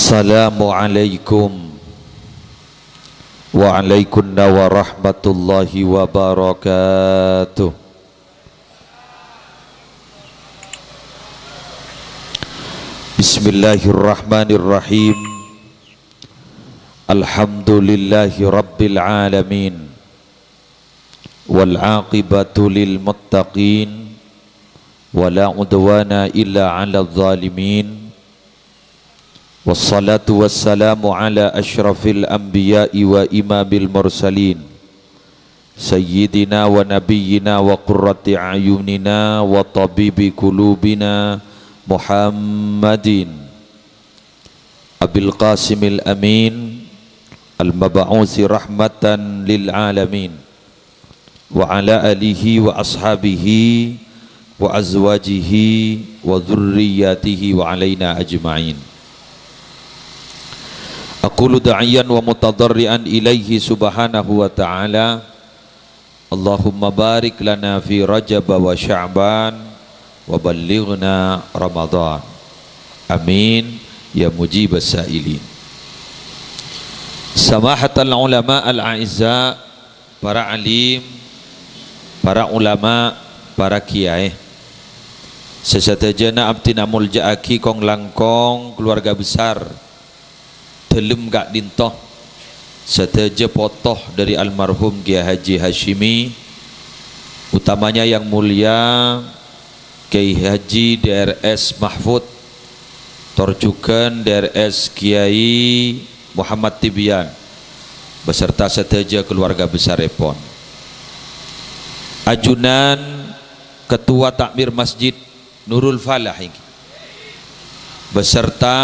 Assalamualaikum warahmatullahi wabarakatuh. Bismillahirrahmanirrahim. Alhamdulillahi rabbil alamin. Wal aqibatu lil muttaqin. Wala udwana illa 'alal zalimin. Wassalatu wassalamu ala ashrafil anbiya'i wa imamil mursalin Sayyidina wa nabiyyina wa qurrati a'yunina wa tabibi kulubina Muhammadin Abil Qasimil Amin Al-Mab'usi rahmatan lil alamin Wa ala alihi wa ashabihi wa azwajihi wa dhurriyyatihi wa alaina ajma'in. Aqulu da'iyan wa mutadarrian ilaihi subhanahu wa ta'ala Allahumma barik lana fi Rajab wa Sya'ban wa ballighna Ramadan. Amin ya mujibas sa'ilin. Samahatal ulama al-a'izza, para alim, para ulama, para kiai, sesatajana abtina mulja'aki kong langkong keluarga besar telem gak dintoh seteja potoh dari almarhum Kiai Haji Hashimi, utamanya yang mulia Kiai Haji DRS Mahfud Torjukan DRS Kiai Muhammad Tibian beserta seteja keluarga besar Epon, ajunan Ketua Takmir Masjid Nurul Falah ini, beserta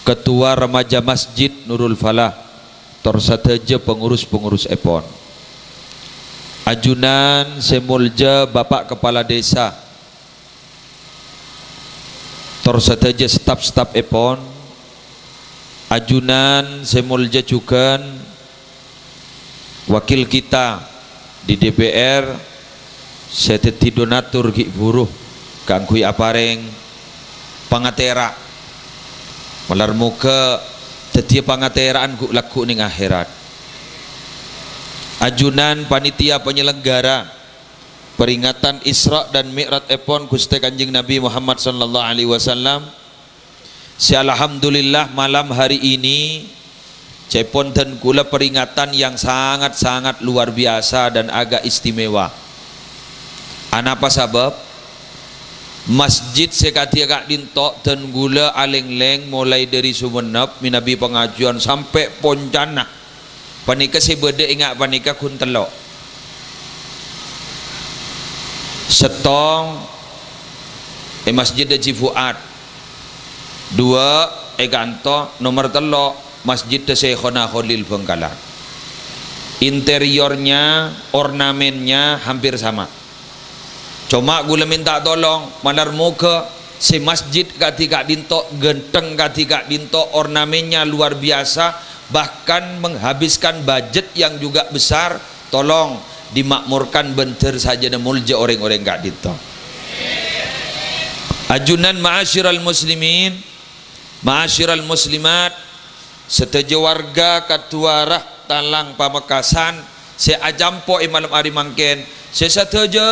Ketua Remaja Masjid Nurul Falah torsateja pengurus-pengurus Epon, ajunan semulja Bapak Kepala Desa torsateja staf-staf Epon, ajunan semulja juga wakil kita di DPR seteti donatur ki buruh kangkui apareng pangatera malar muka tetiap pangateraan ku laku ning akhirat, ajunan panitia penyelenggara peringatan Isra dan Mi'raj Epon Gusti Kanjeng Nabi Muhammad sallallahu alaihi wasallam. Si alhamdulillah malam hari ini cepon dan kula peringatan yang sangat-sangat luar biasa dan agak istimewa. Anapa sabab? Masjid sekati agak dintok dan gula aleng-leng mulai dari Sumenep minabi pengajuan sampai Poncana panika sebede ingat panika kuntelok setong Masjid Haji Fuad dua ganto nomor telok Masjid Syekhona Khalil Bengkalan, interiornya ornamennya hampir sama. Cuma gula minta tolong malar muka si masjid katika dinto genteng katika dinto ornamennya luar biasa, bahkan menghabiskan budget yang juga besar. Tolong dimakmurkan bentar saja dan mulja orang-orang gak dinto. Ajunan ma'asyiral muslimin, ma'asyiral muslimat, seteja warga Katuarah Talang Pamekasan, si ajampo malam hari mangken sesateja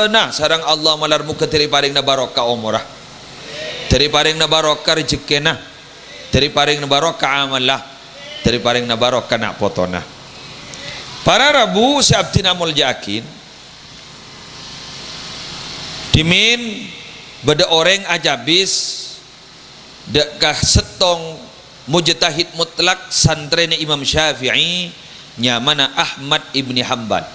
nah sarang Allah malar muka teri paring na barokah umrah, teri paring na barokah rezekina, teri paring na barokah amalah, teri paring na barokah nak potona. Para Rabu si abtina muljakin dimin beda orang ajabis dekah setong mujtahid mutlak santrene Imam Syafi'i nyamana Ahmad ibni Hanbal.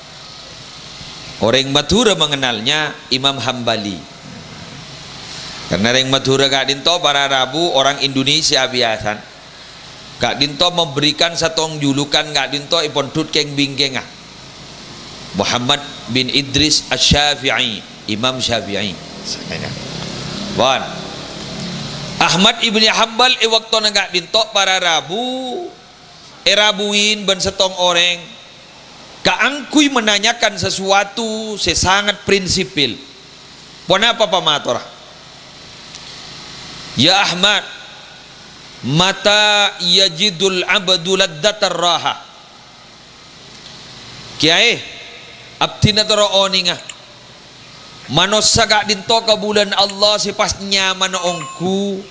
Orang Madura mengenalnya Imam Hambali, karena orang Madura gak dinto para Rabu orang Indonesia biasa gak dinto memberikan satu julukan gak dinto ipon tut keng bingkengah Muhammad bin Idris Asy-Syafi'i, Imam Syafi'i. Bon Ahmad ibni Hanbal waktu gak dinto para Rabu erabuin ben setong orang kaangkui menanyakan sesuatu sesangat prinsipil. Pon apa pamator? Ya Ahmad, mata yajidul abdu laddatar raha kiai abtina taro oninga manusia gak dinto ke bulan Allah sepas nyaman ongku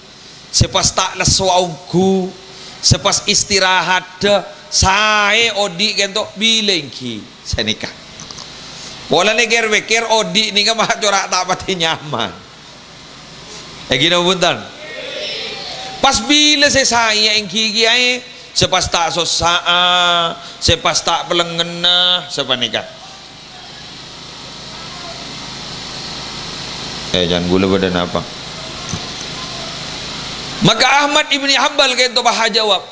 sepas tak lesu ongku sepas istirahat saya odi kento bilengki saya nikah wala neger weker odi nika mah corak tak pati nyaman gini buntan pas bila saya yang gigi ay sepas tak sosaa sepas tak pelengena sepas nikah jangan gula badan apa maka Ahmad ibni Hanbal kento bah jawab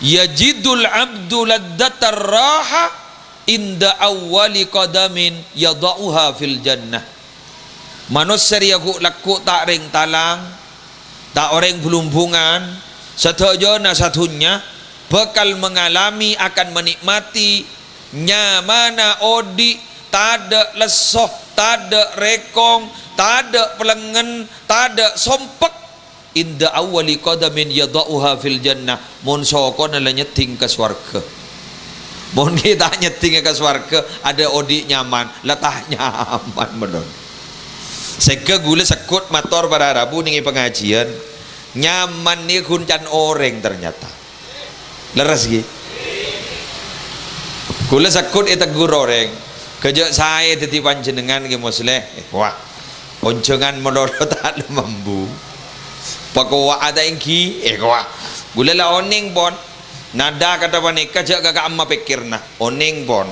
yajidul abdu laddatar raha inda awwali qadamin yadauha fil jannah manusia yaku laku tak ring talang tak orang belumbungan setajana satunya bakal mengalami akan menikmati nyamana odi tak ada lesoh tak ada rekong tak ada pelengen tak ada sompek inda awwali qadamin yadauha fil jannah mun sokon ala nyeting ke swarga mun kita nyeting ke swarga ada odi nyaman letah nyaman bener sehingga gula sekut motor pada Rabu nih pengajian nyaman nih kuncan orang ternyata leres gitu gula sekut itu gur orang kerja saya teti panjenengan ke musleh wah oncengan menurut tak mampu pakwa ada ingki wah gula lah oning bon nada kata panika jaga ka amma pikirna oning bon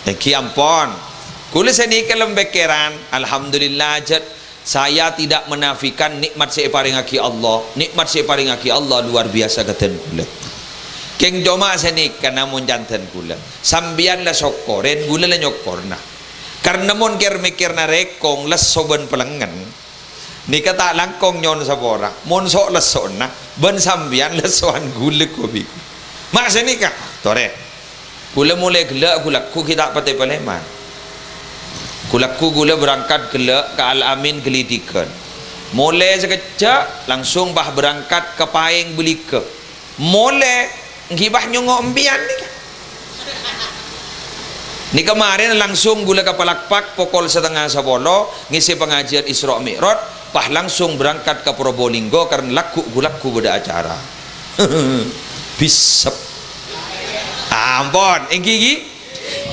ki ampon gula saya nikah lembekeran alhamdulillah jad saya tidak menafikan nikmat saya paringaki Allah nikmat saya paringaki Allah luar biasa keten gula keng doma saya nikah namun jantan gula sambian lah sokoren gula lah nyokorna karena mon ker mikirna rekong les soben pelengan nikah tak langkong nyon sabora mon sok lesona ben sambian lesoan gula kobi mak saya nikah tore gula mulai gelak gula ku kita patai paleman kulaku gula berangkat gelak ke Al-Amin gelidikan mulai sekejap langsung bah berangkat ke Paeng beli ke mulai ngibah nyongok embian ni kemarin langsung gula ke Palakpak pukul 10:30 ngisi pengajian Isra Mi'raj bah langsung berangkat ke Probolinggo karena gulaku beda acara bisep ampun gigi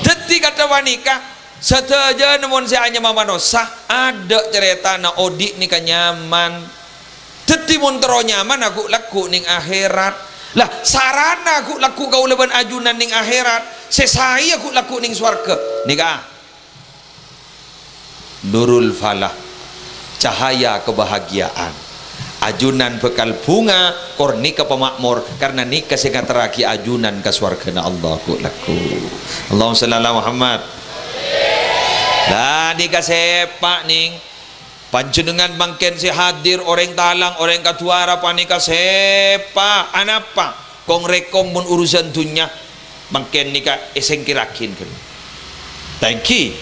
deti kata wanika setaja namun saya hanya mamanosa ada cerita na odik ni nyaman teti montero nyaman aku laku ning akhirat lah sarana aku laku kau leban ajunan ning akhirat sesai aku laku ning swarga nikah nurul falah cahaya kebahagiaan ajunan bekal bunga kor nikah pemakmur karena nikah sehingga teraki ajunan ke swarga na Allah aku laku Allahumma shalli ala Muhammad lah nikah sepak ning panjenengan mangken si hadir orang talang orang katuara panika sepak anapa kong rekong mun urusan dunia mangken nikah eseng kirakin kan thank you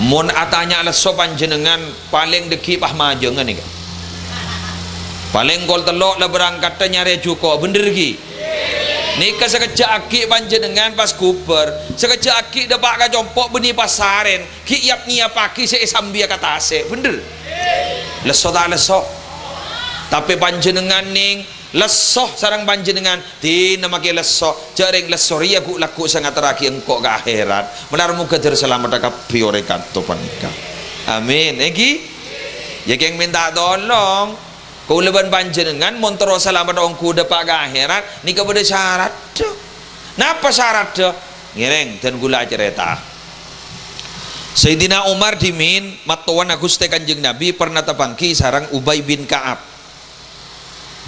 mun atanya ala so panjenengan paling deki pah majengan nikah paling gol telok lah berangkat nyari cuko bener ki nikah sekejap aki panjenengan pas kuper sekejap aki depak ka jompok beni pasaren ki iap ngiap aki se sambia kata ase bener leso tak leso tapi panjenengan ning lesoh sarang panjenengan tina make lesoh jaring lesoh ria ku laku sangat teraki engkau ke akhirat benar muka terselamat kapi ore kanto panika amin eki ya yang minta tolong kau leban panjenengan montoro selamat ongku depak ke akhirat ni kepada syarat tu napa syarat tu ngireng dan gula cerita Sayyidina Umar dimin matuan Gusti Kanjeng Nabi pernah tapangki sarang Ubay bin Ka'ab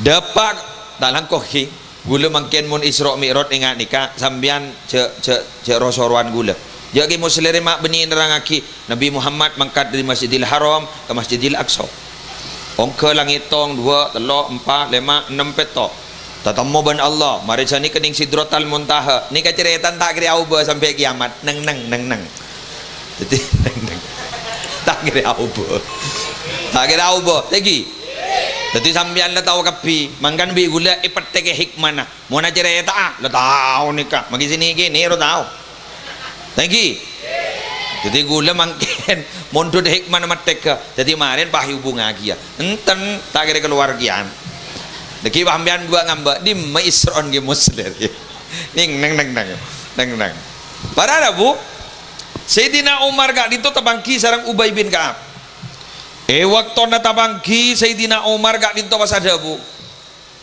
depak dalam kohi gula mangken mun Isra Mi'raj ingat nikah sambian ce rosoruan gula jadi muslirin mak beni nerangaki Nabi Muhammad mangkat dari Masjidil Haram ke Masjidil Aqsa ongke langit tong 2, 3, 4, 5, 6 petok tatamu ban Allah mari sani kening Sidratal Muntaha ni keceretan tak kira auba sampai kiamat neng jadi neng tak kira auba lagi Jadi sampean la tahu kapi, mangkan bi gula ipetek hikmah nah. Mau na cerita la tahu nikah. Magi sini gini ro tahu. Thank jadi gula mangken mundur hikmah nama teka. Jadi kemarin pah hubung lagi ya. Enten tak kira keluar gian. Deki sampean gua ngambak di maisron ge muslir. Ning nang. Para Rabu Sayyidina Umar gak dito tabangki sarang Ubay bin Ka'ab. Waktu na tabangki Sayyidina Umar gak dito pas ada bu.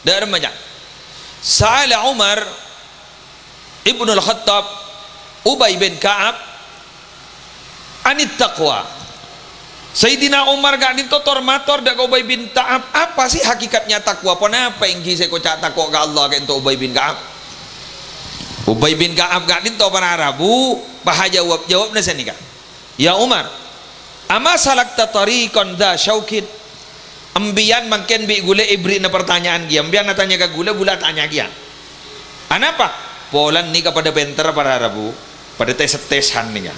Dar remaja. Sa'ala Umar Ibnu Al-Khattab Ubay bin Ka'ab anit taqwa. Sayyidina Umar gak dito tormator dak Ubay bin Ka'ab, apa sih hakikatnya takwa? Kenapa yang gise ko cak takwa ke Allah ke untuk Ubay bin Ka'ab? Ubay bin Ka'ab gak dito para Arabu, bah jawab na sini ka. Ya Umar, ama salakta tariqan dha syaukin. Ambian mangken bi gule ibri na pertanyaan dia. Ambian na tanya ka gula tanya dia. Anapa? Polan ni kepada benter para Arabu, pada tes-tesan ni kan.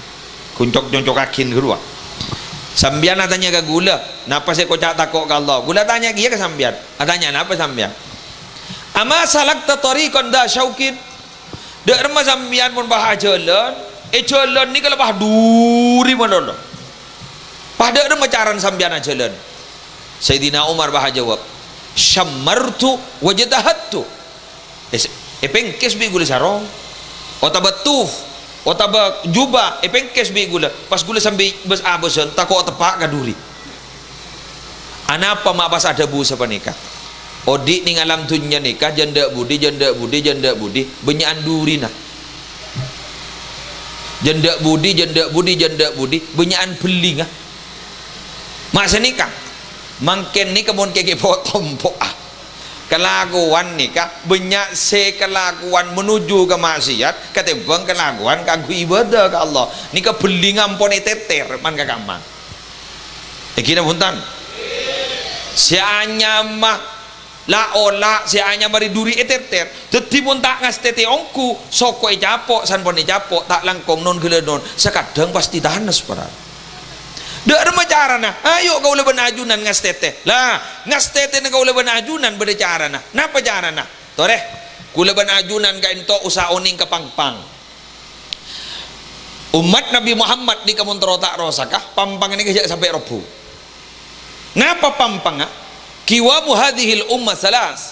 Kuncok-kuncokakin kedua. Sambian na tanya ka gula, napa saya kocak takok ke Allah? Gula tanya dia ke sambian. Tanya napa sambian? Ama salakta tariqan dha syaukin. Dek remah sambian pun bah jalan, jalan ni kalau bah duri mana? Pada remah caran sambian jalan. Sayyidina Umar bah jawab, syammartu wajdahattu. Pengkes bi gula sarong, otabatuf, otaba juba, pengkes bi gula. Pas gula sambil bes abesan, takut tepak kaduri. Anapa mak pas ada bu sepanika? Odi ning alam dunya nikah janda budi benyaan duri nah. Janda budi benyaan beli ngah. Masa nikah mangken ni kemun keke potompo kelakuan nikah banyak kelakuan menuju ke maksiat ketimbang kelakuan kanggo ibadah ke Allah. Nikah beli ngampone teter man ka kamang. Iki na puntan. Sianya mah la ola si anya bari duri eterter dadi pun tak ngastete ongku soko capok sanpon capok tak langkong non gelenon sekadang pasti danes para dak rema carana ayo kau leben ajunan ngastete lah ngastete kau leben ajunan beda carana napa carana toreh ku leben ajunan ka ento usaha oning kepangpang umat Nabi Muhammad di kamun terotak rosakah pampang ini kejak sampai rebu napa pampang kiwamu hadhil ummah salas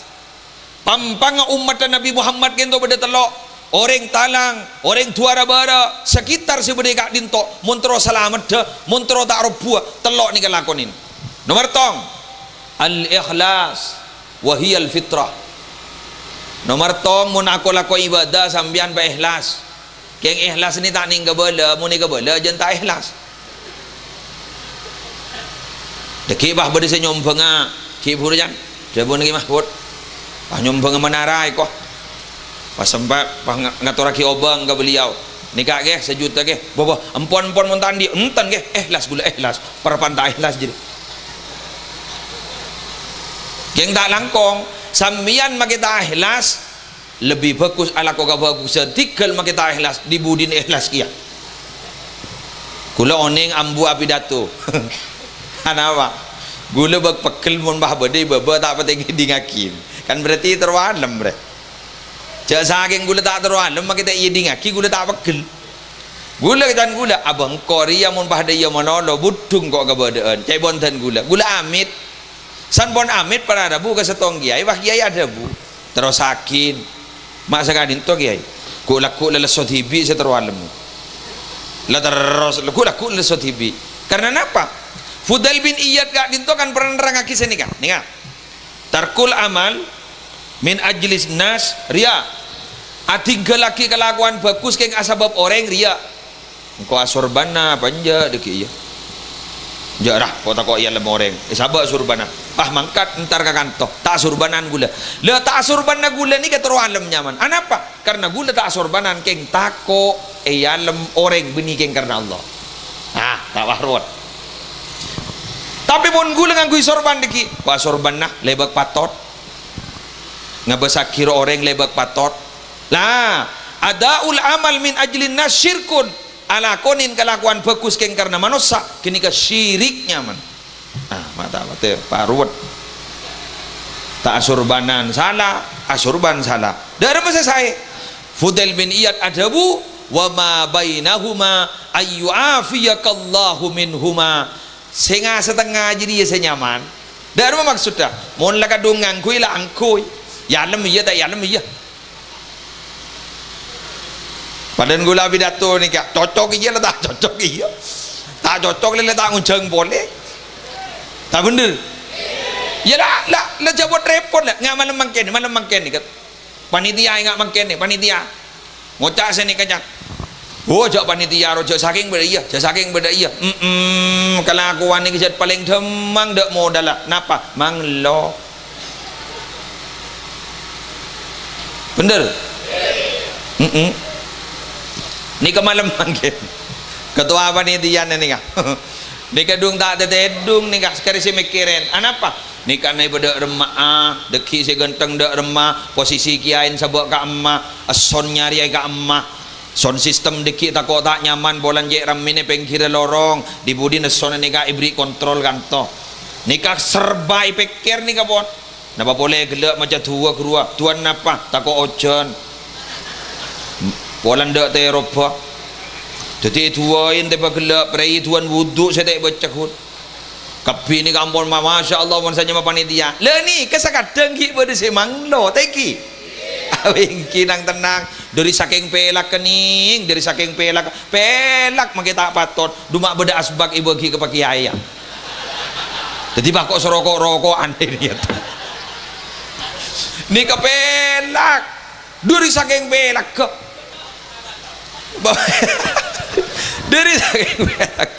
pampang umat Nabi Muhammad kento beda telok orang talang orang tuara bara sekitar sebede kak dinto montro selamat dah montro tak robua telok ni kelakonin nomor tong al ikhlas wahiyal fitrah nomor tong mun aku lako ibadah sambian ba ikhlas keng ikhlas ni tak ning kebala mun ni kebala jen tak ikhlas deki bah bede senyum benga kibur jan jabun lagi mahbud pah nyombang menarai kok pas sempat pah ngatur lagi obang ke beliau nikah ke sejuta ke bobo empon mun tandi enten ke ikhlas gula ikhlas perpantai ikhlas jadi yang tak langkong sambian makita ikhlas lebih bagus ala kok bagus sedikal makita ikhlas di budin ikhlas kia gula oning ambu api datu anawa gula bak pekel mun bah bade baba tak pateng dingakin kan berarti terwalem bre jak saking gula tak terwalem mak kita iya dingaki gula tak pekel gula dan gula abang korea mun bah daya manolo budung kok kabadaan cai bonten gula amit san bon amit para Rabu ke setong kiai wah kiai ada bu terus sakin mak sakadin to kiai gula lesot hibi seterwalem la terus gula lesot hibi karena apa Fudail bin Iyad gak dinto kan pernah nerangake senika ninga tarkul amal min ajlis nas ria atinggal laki kelakuan bagus keng asabab orang ria engkau asurbana panja deki iya jarah kota kok iya lem orang sabak surbana mangkat entar ka kanto tak surbanan gula le tak surbana gula ni keterwalem nyaman anapa karena gula tak surbanan keng tako lem orang beni keng karena Allah tak wahrot tapi pun gula nganggu sorban deki wah sorban nah lebak patot ngabasakir orang lebak patot lah adaul amal min ajlin nas syirkun alakonin kelakuan bagus keng karena manusia kini ke syiriknya man mata paruat tak asurbanan salah, asurban salah. Dari masa saya Fudail bin Iyad adabu wa ma bainahuma ayyuafiyakallahu minhuma. Sehingga setengah jadi ya senyaman. Dari apa maksudnya? Mon la kadungan kui la angkui. Ya lam iya tak ya lam iya. Padan gula pidato ni kak cocok iya lah tak cocok iya. Tak cocok le tak ngunceng boleh. Tak bener. Ya lah jawab repot lah. Ngak malam mangken ni kat. Panitia ngak mangken ni panitia. Ngocak sini kajak. Oh jak panitia rojak saking beda iya, jak saking beda iya. Kelakuan ni kejat paling demang dak modal lah. Napa? Mang lo. Bener? Ni ke malam mangkin. Ketua panitia ni kah? Ni kedung tak ada tedung ni kah? Sekarang saya mikirin. Anapa? Ni kan ni pada remah, deki si genteng dak remah, posisi kiain sabak ka emak, son nyari ka emak. Sound system deki takut tak nyaman bolan je ramine pengkira lorong di budi neson ni ka ibri kontrol kanto nikah serba pikir ni ka bon napa boleh gelak macam tua kerua tuan napa takut ojon bolan dak te Eropa jadi tuain te gelak prei tuan wuduk saya tak baca kun kapi ni kampon masya Allah mon sanya panitia le ni kesakadeng ki bade semang lo teki awing kinang tenang dari saking pelak kening dari saking pelak makin tak patot dumak beda asbak ibu ki ke pakai ayam jadi bakok serokok-rokokan ini ni ke pelak dari saking pelak ke dari saking pelak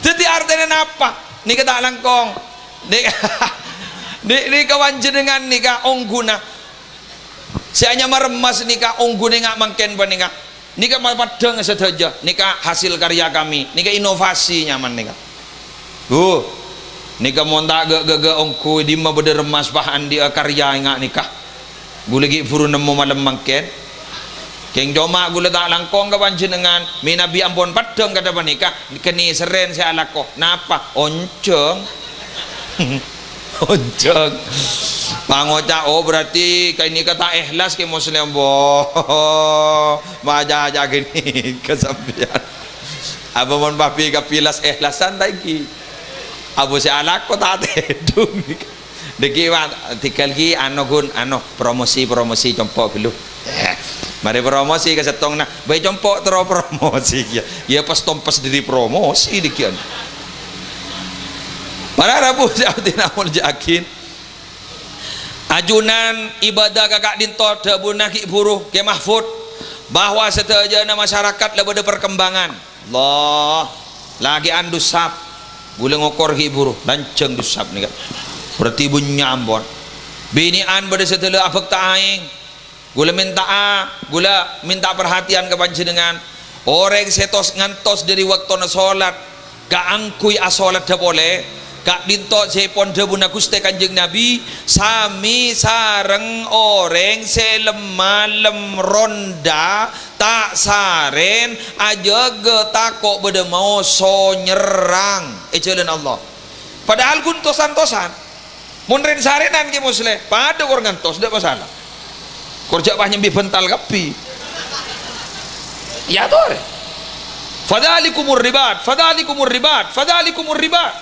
jadi artinya apa ni ke tak langkong ni kawan jenengan ni ka ongguna saya hanya meremas nikah unggun ngak mangken pa nikah padang saja nikah hasil karya kami nikah inovasi nyaman nikah nikah monta ge ongku di ma bede remas bahan dia karya ngak nikah gule gi furu nemu malam mangken keng joma gule tak langkong ka panjenengan minabi ampun padang kada panikah keni seren saya alako napa onceng onceng pangocak oh berarti kayak ini kata ikhlas ke muslim boh maja gini kesampian apa mon papi kapilas ikhlasan lagi abu si alak ko tak tedung deki wan tikal gi ano promosi compok dulu mari promosi ke setong na bayi compok terus promosi ya pas tompas diri promosi dikian para rabu jauh tinamul jakin ajunan ibadah kakak dintot dabunah ki buruh ke mahfud bahwa setajana masyarakat lebih perkembangan Allah lagi andusap boleh ngokor ki buruh lanceng dusap ni kan berarti bunyi ambon binian pada setelah abek taing gula minta perhatian ke panjenengan orang setos ngantos dari waktu na solat ka angkui asolat dah boleh kak dintok sepon debuna Gusti Kanjeng Nabi sami sareng orang selemmalem ronda tak saren aja ge takok bede mau so nyerang jalan Allah padahal guntosan-tosan munrin sarenan ki musle pada orang ngantos ndak masalah kerja bah nyembi bental kapi ya tuh fadhalikumur ribat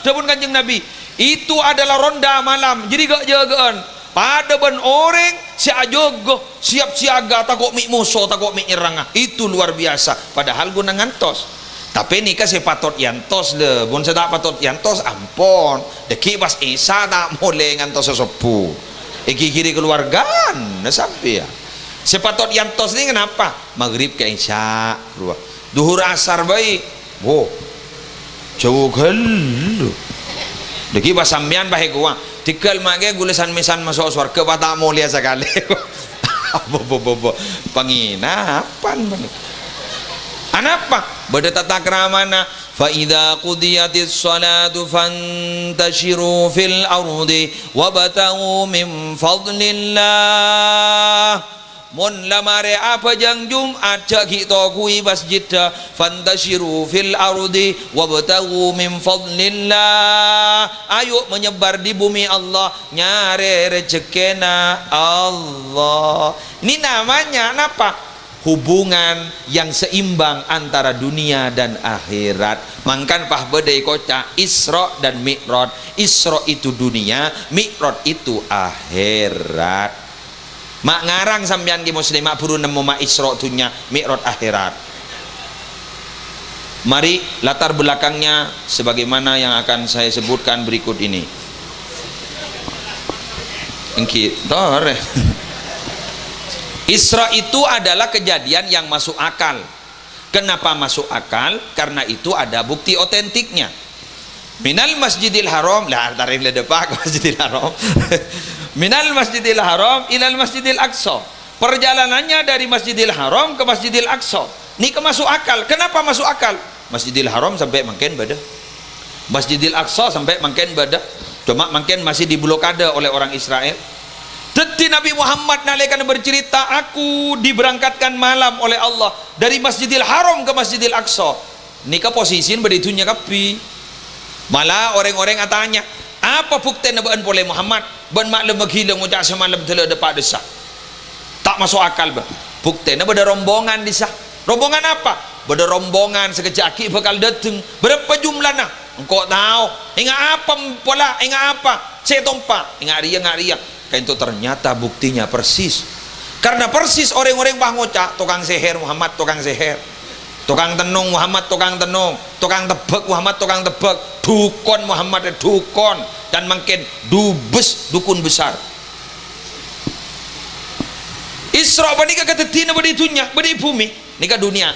dabun Kanjeng Nabi itu adalah ronda malam jadi gak jagaan pada ben orang si ajogo siap siaga takut mik musuh takut mik nyerang itu luar biasa padahal guna ngantos tapi nikah si patot yantos le bun saya tak patot yantos ampon deki pas isa tak boleh ngantos sesepuh iki kiri keluargaan sampai ya si patot yantos ni kenapa maghrib ke isya duhur asar baik jauh gelu deki pas sampean bahe gua tikal mage gulesan misan masuk surga pa tak mau lihat sekali penginapan anapa beda tata keramana fa idza qudiyatis salatu fantashiru fil ardi wabtaghu min fadlillah mun lamare apa jang Jumat jak kita kui masjid fantashiru fil ardi wabtaghu min fadlillah, ayo menyebar di bumi Allah nyari rezekina Allah. Ini namanya apa? Hubungan yang seimbang antara dunia dan akhirat. Mangkan pah bedai kocak Isra dan Mi'raj. Isra itu dunia, Mi'raj itu akhirat. Mak ngarang sampean ki muslim mak buru nemu mak Isra dunia, Mi'raj akhirat. Mari latar belakangnya sebagaimana yang akan saya sebutkan berikut ini. Engki tore. Isra itu adalah kejadian yang masuk akal. Kenapa masuk akal? Karena itu ada bukti otentiknya. Minal Masjidil Haram, lah tarik le depak Masjidil Haram. Minal Masjidil Haram ilal Masjidil Aqsa. Perjalanannya dari Masjidil Haram ke Masjidil Aqsa. Ini masuk akal. Kenapa masuk akal? Masjidil Haram sampai makin beda. Masjidil Aqsa sampai makin beda. Cuma makin masih diblokade oleh orang Israel. Jadi Nabi Muhammad nalekan bercerita, aku diberangkatkan malam oleh Allah dari Masjidil Haram ke Masjidil Aqsa. Nika posisi berditunya kapi. Malah orang-orang tanya, apa bukti nabaan oleh Muhammad? Ban maklum maghilang ngucap semalam telah dapat desa. Tak masuk akal bah. Bukti na beda rombongan desa. Rombongan apa? Beda rombongan sekejaki bakal datang. Berapa jumlahnya? Engkau tahu. Ingat apa pola? Ingat apa? Saya tompa. Ingat ria. Itu ternyata buktinya persis. Karena persis orang-orang ngocak, tukang seher Muhammad, tukang seher, tukang tenung Muhammad, tukang tenung, tukang tebak Muhammad, tukang tebak, dukun Muhammad, dukun, dan makin dubes, dukun besar. Isra panika ketetina badi dunya, badi bumi, nika dunia.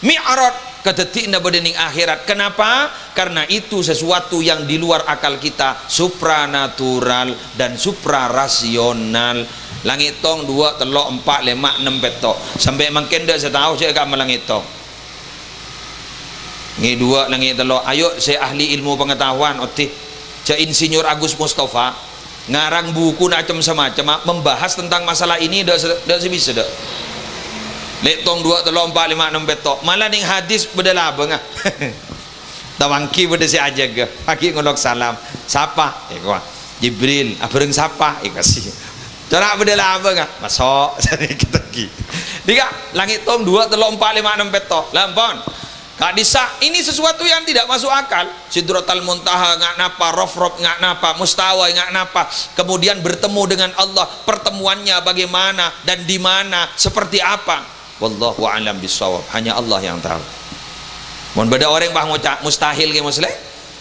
Mi'raj ketetina badi ning akhirat. Kenapa? Karena itu sesuatu yang di luar akal kita, supranatural dan suprarasional. Langit tong 2 3 4 5 6 petok sampai makin dah saya tahu saya akan melangit tong ngi 2 langit 3. Ayo saya ahli ilmu pengetahuan otih saya Insinyur Agus Mustafa ngarang buku macam semacam membahas tentang masalah ini dah sebisa dah lek tong 2 3 4 5 6 petok malah ning hadis beda labeng ah. Tawangki beda si aja ke pagi ngolok salam siapa Jibril abareng siapa kasih cara beda labeng ah masuk sedikit lagi dika langit tong 2 3 4 5 6 petok lampon Kak Disa, ini sesuatu yang tidak masuk akal. Sidratal Muntaha ngak napa, Rafraf ngak napa, Mustawa ngak napa. Kemudian bertemu dengan Allah, pertemuannya bagaimana dan di mana, seperti apa? Wallahu a'lam bishawab. Hanya Allah yang tahu. Mun beda orang bah ngucap mustahil ke muslim.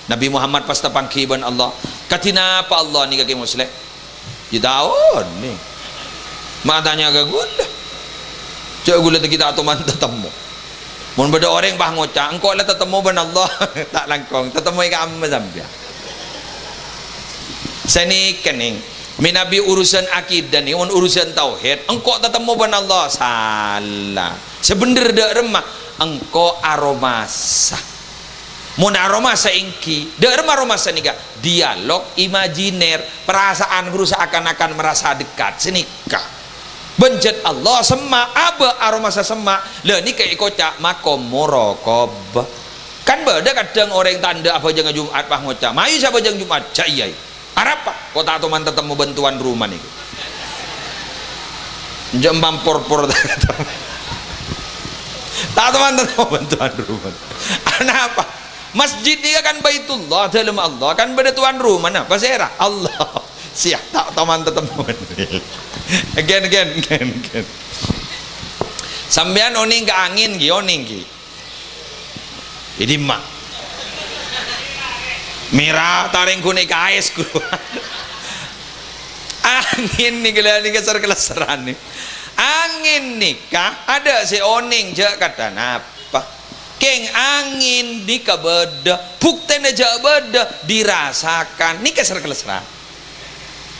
Nabi Muhammad pas tepang kiban Allah. Katina apa Allah ni ke muslim? Jidawon ni. Matanya ke gula. Cak gula kita atau man tetemu. Mun beda orang bah ngocak engkau lah tetemu ben Allah tak langkong tetemu ikan amma zambia seni kening minabi urusan akidah ni urusan tauhid engkau tetemu ben Allah salah sebener dak remah engkau aromasa mun aromasa ingki dak remah nika dialog imajiner perasaan berusaha akan merasa dekat senika benjet Allah semak apa aroma semak lah ni kayak kocak makom morokob kan beda kadang orang tanda apa jangan Jumat pah ngocak mayu siapa jangan Jumat cai apa kota teman tetemu bantuan rumah nih jembam por tak teman tetemu bantuan rumah apa masjid dia kan baitullah dalam Allah kan beda tuan rumah nah pas era Allah siap tak teman tetemu again sampean oning ke angin ki oning ki jadi mak merah taring kuning kais angin nih gila nih keser-keleseran nih angin nikah ada si oning je kata apa keng angin di kabeda bukten aja beda dirasakan nih keser-keleseran.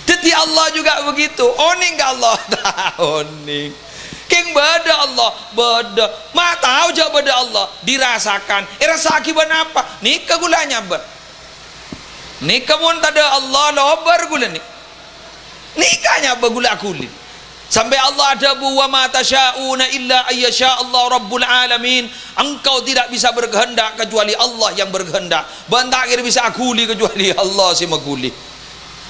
Jadi Allah juga begitu. Oning ke Allah tahu oning. King beda Allah beda. Mak tahu je beda Allah dirasakan. Rasa akibat apa? Nikah gulanya ber. Nikah pun tak ada Allah lobar gula ni. Nikahnya begula kulit. Sampai Allah ada wa ma tasyauna illa ayyasha Allah rabbul alamin. Engkau tidak bisa berkehendak kecuali Allah yang berkehendak. Bantak kira bisa akuli kecuali Allah si makuli.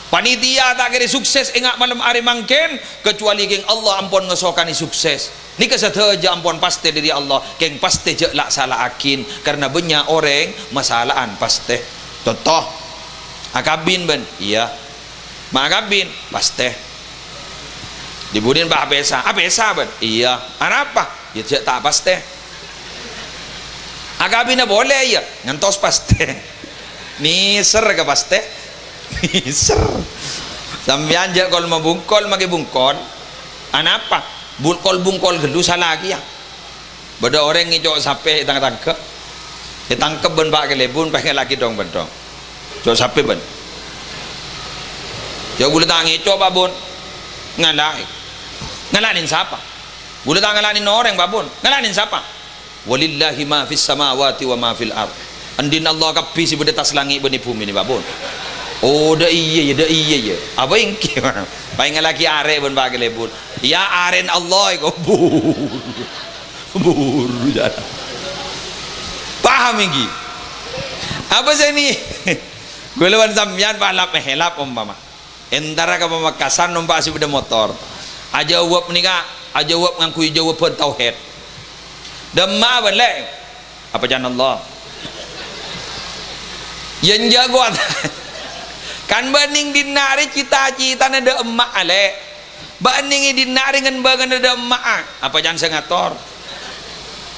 Panitia tak kira sukses ingat malam hari mangken kecuali geng Allah ampun ngesokani sukses. Ni keseteja ampun pasti dari Allah. Geng pasti je lak salah akin karena banyak orang masalahan pasti. Contoh akabin ben, iya. Ma akabin pasti. Dibudin bah apesa ben, iya. Apa? Ya tak pasti. Akabina boleh ya, ngantos pasti. Niser ke pasti. Niser. Sambian je kalau mau bungkol maki bungkol. Apa? Bungkol gelu salah lagi ya. Beda orang ngicok sape tangkep. Ditangkep ben pak kelebun pengen lagi dong ben dong. Cok sape ben. Jauh boleh tangi coba bun. Ngalanin siapa? Boleh tak ngalanin orang babun? Ngalanin siapa? Walillahi ma fis samawati wa ma fil ard. Andin Allah kapi si bedetas langit beni bumi ni babun. Oh dah iya ya. Apa yang kira? Paling lagi are bun bagi lebun. Ya aren Allah ko bur jalan. Paham ini? Apa sih ni? Gue lawan sambian balap mehelap umpama. Entara ke Pamekasan numpak si beda motor. Aja uap nikah, aja uap ngangkui jawab pun tauhid. Demma balik. Apa jangan Allah? Yang jago kan banding dinari cita-cita nada emak ale. Bandingi dinari dengan bagan nada emak. Apa jangan sengator?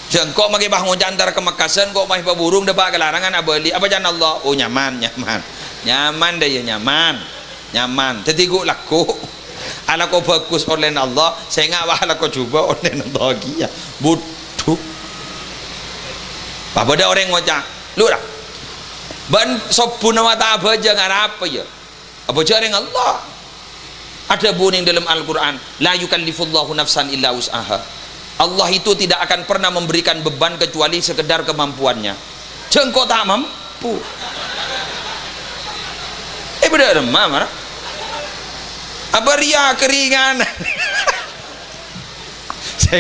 Jangan kok magi bah ngojantar ke Mekasan kok mah burung dapat kelarangan abali. Apa jangan Allah? Oh nyaman deh ya nyaman. Tetigu laku. Ala ko bagus oleh Allah, saya ngak wah ala ko coba oleh Allah ya. Butuh. Apa ada orang ngocak? Lu dah. Ban sopu nama tak baca apa ya? Apa jari Allah? Ada buning dalam Al-Qur'an, la yukallifullahu nafsan illa wus'aha. Allah itu tidak akan pernah memberikan beban kecuali sekedar kemampuannya. Jengkok tak mampu. Benar mana? Apa ria keringan? saya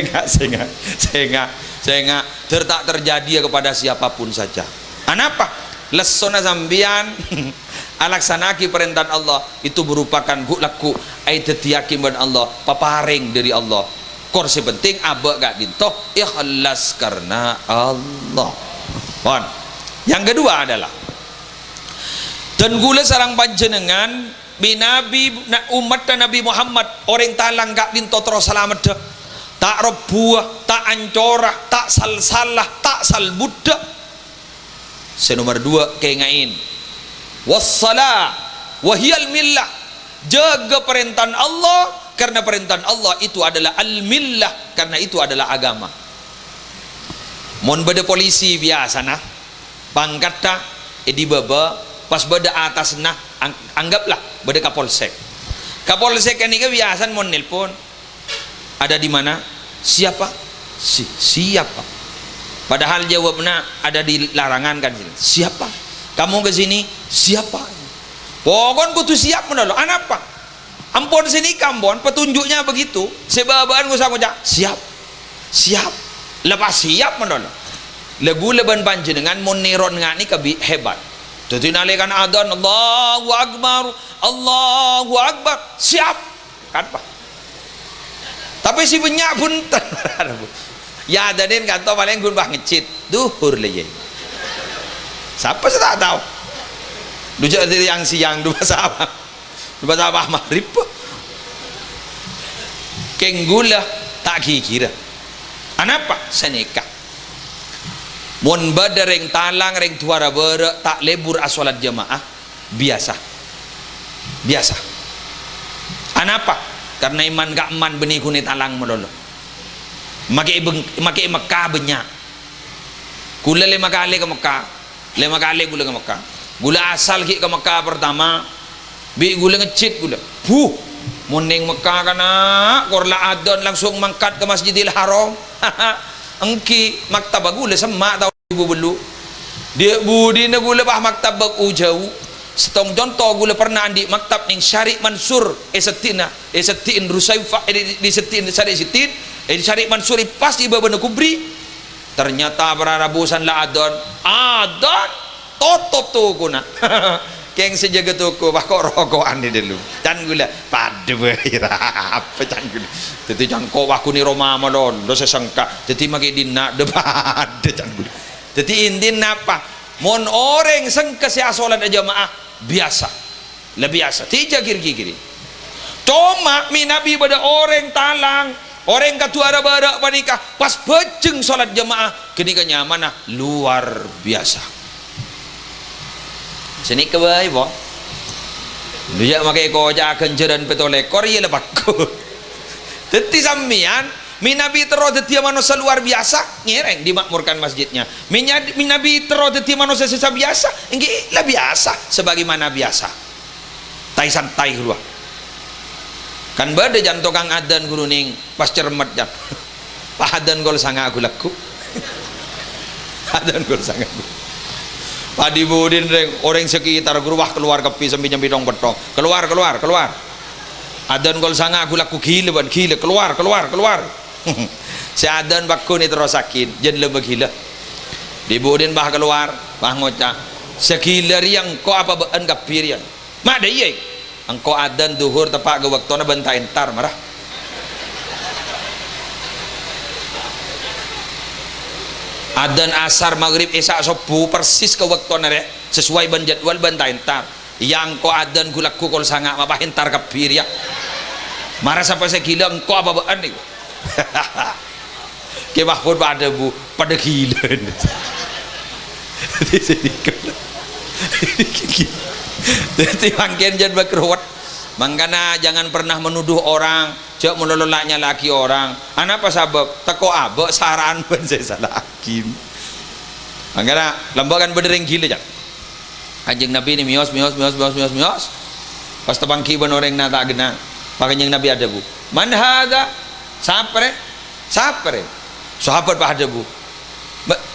enggak tak terjadi kepada siapapun saja. Anapa? Lesona zambian alaksanaki perintah Allah itu merupakan laku aidetiakim ban Allah, paparing dari Allah. Kursi penting abak gak dintoh ikhlas karena Allah. Pon. Yang kedua adalah dan gula sarang panjenengan binabi umat Nabi Muhammad orang talang gak dinto terus selamat dah. Tak rebuah, tak ancorah, tak salsalah, tak salbudak. Senomor dua kengain wassalah wahiyal millah, jaga perintah Allah karena perintah Allah itu adalah al-millah, karena itu adalah agama. Mon beda polisi biasa nah pangkat dah di baba pas beda atas nah anggaplah beda kapolsek ini ke biasa mon nelpon ada di mana siapa siapa padahal jawabnya ada di larangan kan siapa kamu ke sini siapa pokoknya kudu siap menolong apa ampun sini kambon petunjuknya begitu sebabaan gue sama siap lepas siap menolong lagu leban panjenengan moniron ngani kebi hebat. Jadi nalikan adzan Allahu Akbar siap kan Pak. Tapi si banyak pun ya danin kata paling gun bah ngecit duhur lagi. Siapa saya tak tahu. Dujak dari yang siang dua sama maghrib. Kenggula tak kira. Anapa seneka. Mon bada reng talang reng tuara bere tak lebur asolat jamaah biasa anapa karena iman gak man benih kuni talang melolo make Mekah banyak gula 5 kali ke Mekah 5 kali gula ke Mekah gula asal ke Mekah pertama bi gula ngecit gula moning Mekah kana korla adon langsung mangkat ke Masjidil Haram engki maktabah gula semak tahu ibu belu dia budi na gula bah maktabah jauh setong contoh gula pernah andi maktab ning Syarif Mansur setin Rusaifa di setin Syarif Mansur pas di babana kubri ternyata berarabusan la adon tutup tuku na keng sejaga tuku bah kok rokokan di dulu dan gula padu apa can gula jadi can kok aku ni Roma malon dosa sangka jadi maki dina debat can gula jadi indin apa mon orang sangka si asolan jamaah biasa lebih biasa tidak kiri cuma minabi pada orang talang orang ketua ada panikah pas bejeng solat jamaah kini kenyaman luar biasa sini ke bayi boh dia makai koja kenjeran petolekor ia lepak teti samian minabi terus teti manusia luar biasa ngereng dimakmurkan masjidnya minabi terus teti manusia sisa biasa ini lebih biasa sebagaimana biasa tai santai keluar kan bade jantung kang adan guru ning pas cermet jan pak adan gol sanga aku laku adan gol sanga Padi budin reng orang sekitar guru wah keluar kepi sambil nyambi dong betong keluar adan gol sanga aku laku gila keluar si adan bakku ni terus sakit jen lebih gila di budin bah keluar bah ngocak sekilar yang ko apa bean kapirian mak de ye engko adan duhur tepak ke waktuna bentain tar marah adan asar maghrib isya subuh persis ke waktuna re sesuai ban jadwal bentain tar yang ko adan gulaku kol sanga mapahin tar kapir ya marah sampai segila engko apa bean nih ke mahfud pada bu pada gila di sini jadi mangken jangan berkeruat mangkana jangan pernah menuduh orang cak melololaknya laki orang apa sabab teko abek saran pun saya salah hakim mangkana lembakan berdering gila jak anjing nabi ini mios pas tebangki ban orang nata gena pakanjing nabi ada bu man hada sapre sahabat pak ada bu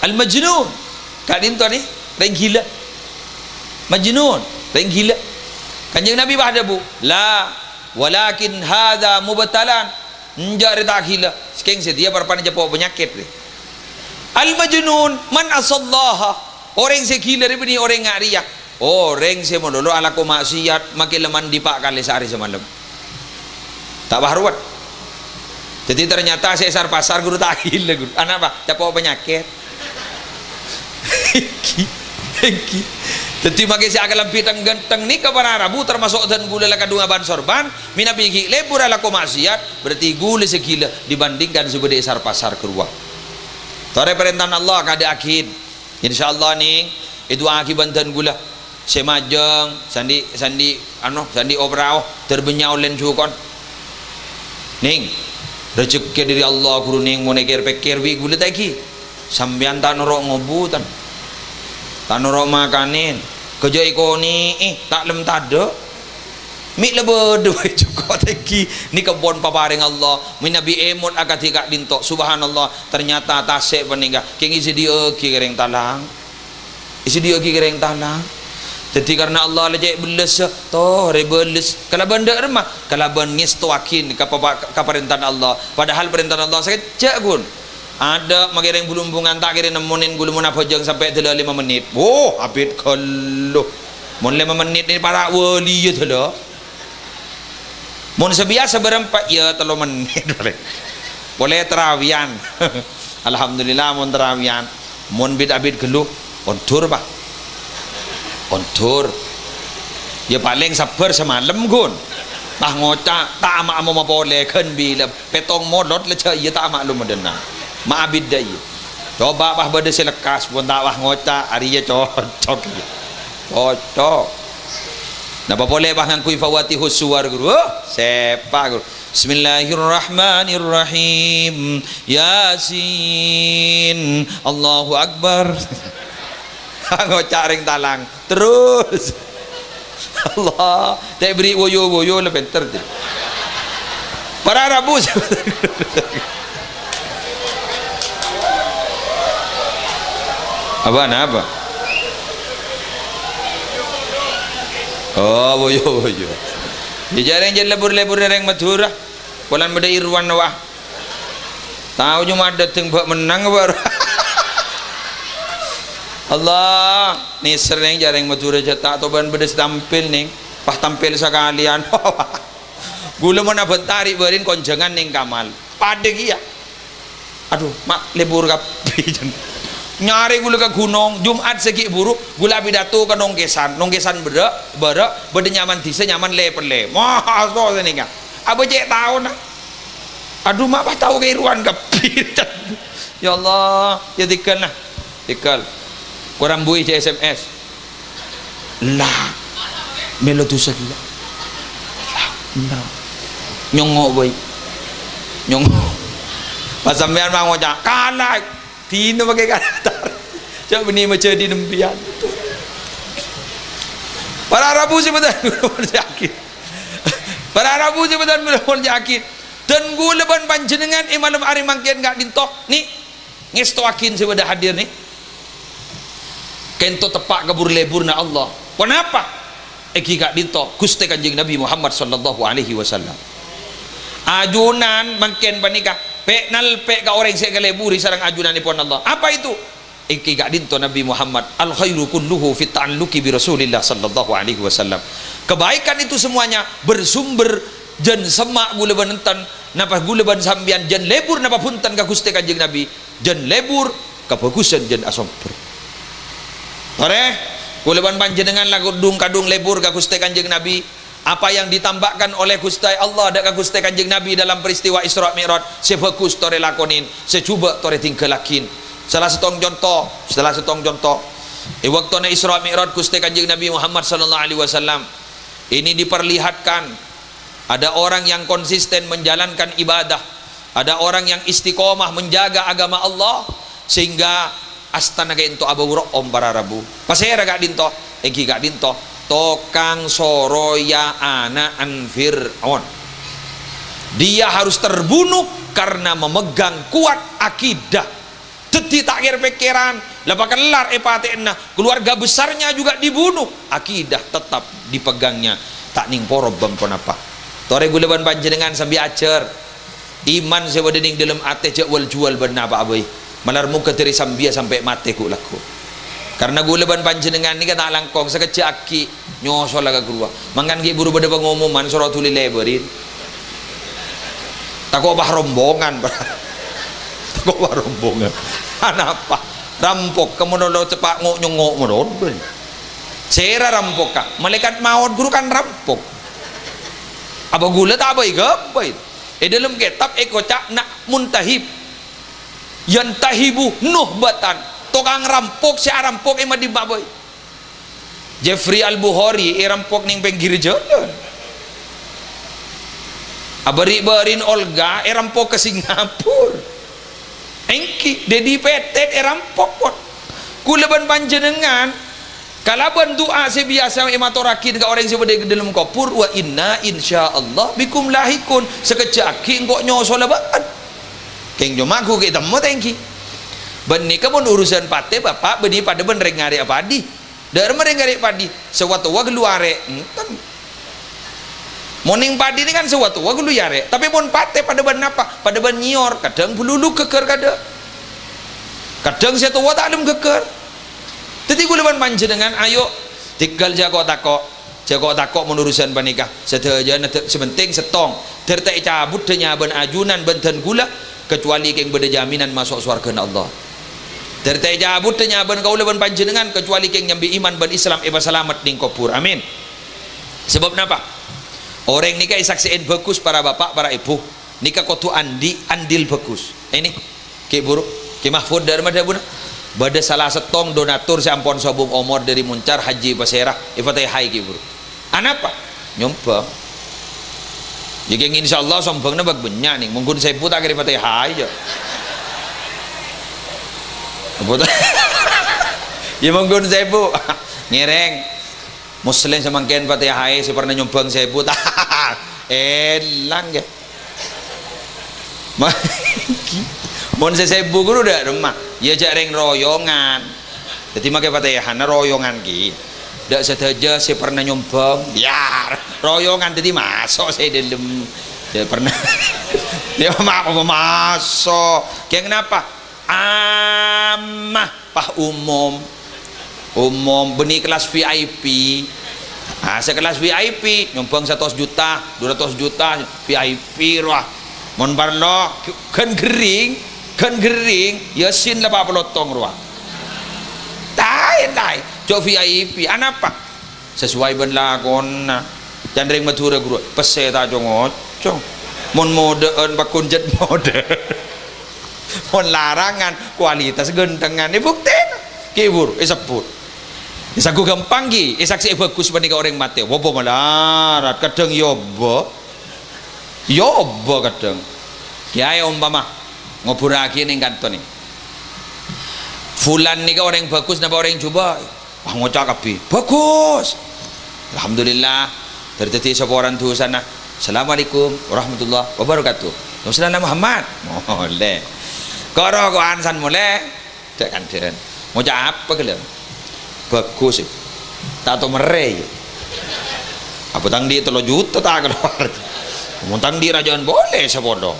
al majnun kadin to nih reng gila majnun reng gila kanjeng nabi bah ada bu la walakin hadha mubtalan enjar tak gila skeng dia perpan japo penyakit al majnun man asallaha orang se gila ni orang ngariak orang se mololo ala ko maksiat makin leman dipak kali sehari semalam tak bahruat jadi ternyata sesar pasar guru tak gila guru anak apa japo penyakit jadi makai si akalam pitang ganteng ni kepada Rabu termasuk dan gula laka dua ban sorban minabi gile pura lako maksiat berarti gula segila dibandingkan sebagai esar pasar keluar tore perintah Allah kada akid insyaallah nih itu akibat dan gula semajeng sandi obrao terbenyau len cukon ning rezeki dari Allah guru ning mau nekir pekir wi gula taki sambian tak norok ngobutan tak norok makanin kerja ikoni tak lem tado mik lebodo juga teki ni kebon paparing Allah minabi emot akati kak dintok subhanallah ternyata tasek peninggal king isi dia kireng talang jadi karena Allah lejek beles toh rebeles kalau benda remah kalau bengis toakin ke perintahan Allah padahal perintahan Allah sekejap gun ada magireng bulumbungan tak kira nemunin gulu mun apa jeng sampai 5 menit abid kalau mun 5 menit ni para wali ya telo mun sebiasa berempat ya 3 menit boleh terawian alhamdulillah mun terawian mun bid abid geluh ontur pak ontur ya paling sabar semalam gun tah ngocak tak ama boleh kan bila petong modot leca ya tak maklum medena maabid day coba bah bade selekas pun tak wah ngocak ari ya cocok nah boleh bah ngangkui fawatihus suwar guru sepa guru bismillahirrahmanirrahim yasin Allahu akbar ngocak ring talang terus Allah tak beri woyo lebih ter para Rabu apa Oh boyo ya jarang jadi lebur yang Madura bulan beda Irwan wah tahu cuma dateng buat menang baru Allah nih sering jarang Madura cetak atau bulan beda tampil nih pas tampil sekalian gula mana bentari berin konjangan ning kamal pada kia aduh mak lebur kapi nyari gula ke gunung Jumat segi buruk gula pidato ke nongkesan beda nyaman tise nyaman lepele wah so ini kan apa cek tahu nak aduh mak apa tahu keiruan kapi ya Allah ya tikal kurang bui cek SMS lah melodusa gila lah nyongok boy nyongok pas sampean mau ngocak kalah tino pakai karakter cak benih macam di nempian para Rabu sebentar yakin para Rabu sebentar yakin dan gue leban panjenengan malam hari mangkian gak dintok nih ngestoakin sebentar hadir nih kento tepak kabur lebur na Allah kenapa eki gak dintok Gusti Kanjeng Nabi Muhammad sallallahu alaihi wasallam ajunan mangken panikah pek nalpek ka orang saya keleburi sarang ajunan ipon Allah apa itu iki gak dinto Nabi Muhammad al khairu kulluhu fit ta'alluqi bi Rasulillah sallallahu alaihi wasallam kebaikan itu semuanya bersumber jen semak gula benentan napa gula ban sambian jen lebur napa punten ka Gusti Kanjeng Nabi jen lebur kebagusan jen asomper ore gula ban panjenengan lagu dung kadung lebur ka Gusti Kanjeng Nabi apa yang ditambahkan oleh Gusti Allah dan Gusti Kanjeng Nabi dalam peristiwa Isra Mi'raj sebagus tore lakonin secuba tore tingkalakin salah setong contoh waktu Isra Mi'raj Gusti Kanjeng Nabi Muhammad sallallahu alaihi wasallam ini diperlihatkan ada orang yang konsisten menjalankan ibadah ada orang yang istiqomah menjaga agama Allah sehingga astana kayak itu abu om para Rabu pasera gak dinto eki gak dinto tokang soroya anak Fir'aun dia harus terbunuh karena memegang kuat akidah teti takir pikiran lepakan lar epatenna keluarga besarnya juga dibunuh akidah tetap dipegangnya tak ning porob bangkon apa tore guleban panjenengan sambil acer iman sewa dening dalam ate cek wal jual benar apa abai malar muka dari sambia sampai mati ku laku karena gue leban panjenengan ini kata langkong sekecil aki nyosol laga keluar mangan ki buru beda pengumuman surat tuli leberin takut bah rombongan takut bah rombongan apa rampok kemudian lo cepak nyongok menurut sera rampok kah malaikat maut guru kan rampok apa gula tak baik baik dalam kitab ekocak nak muntahib yantahibu nuhbatan tokang rampok si rampok emang di baboy Jeffrey Al-Bukhari rampok ning pinggir jalan abari berin Olga rampok ke Singapura engki Dedi Petet rampok kot kuleban panjenengan kalaban doa sebiasa ematorakin ke orang sebagai dalam kopur wa inna insyaallah bikum lahikun sekejaki engkau nyosol lebat keng jomaku kita mau tengki benih kamu urusan pate bapak benih pada ben rengari apa di dari merengari padi sewatu wa keluare morning padi ini kan sewatu wa keluare tapi pun pate pada ben apa pada ben nyior kadang bululu keker kadang satu wa tak adem keker jadi gue leban panjenengan ayo tinggal jago takok menurusan panikah sedaja sebenting setong tertek cabut denya ben ajunan benten gula kecuali keng beda jaminan masuk surga Allah tertek cabut denya ben kau leban panjenengan kecuali keng nyambi iman ben Islam eba selamat ning kopur amin sebab napa orang nikah isaksiin bagus para bapak para ibu nikah kotu andil bagus ini ki buruk ki mahfud dari mana buna bada salah setong donatur si ampon sabung omor dari muncar haji pasirah ifatay hai ki buruk anapa nyompang jadi insyaallah sombongnya bagbenya nih mungkin saya putar ke ifatay hai aja ya mungkin saya bu ngereng muslim semangkin ifatay hai si pernah nyombang saya putar elang ya mon saya buku udah rumah ya jareng royongan jadi makai fatihah royongan ki Dak saja saya pernah nyombong. Ya, royongan tadi masuk saya dalam. Dia pernah. Dia masuk. Kayak kenapa? Amah pah umum benih kelas VIP. Sekelas VIP nyombong 100 juta 200 juta VIP roh mon parlo kan gering yasin 80 tong roh tai cok VIP anapa sesuai ben lakon jandring Madura guru pese ta ngocong mon modeun bakunjet mode mon larangan kualitas gentengan bukti kibur sebut isaku gampang gi isaksi bagus banding orang mati wobo malarat kadang yobo kadang kiai umpama ngobraki ning kanton nih fulan nih orang bagus napa orang coba ngocak kabeh bagus alhamdulillah terjadi sapa orang tuh sana assalamualaikum warahmatullahi wabarakatuh Rasulullah Muhammad boleh karo ko ansan mulai cek kanten ngocak apa gelem bagus sih tato mereh apa tang di 3 juta tak keluar muntang di rajaan boleh sepodo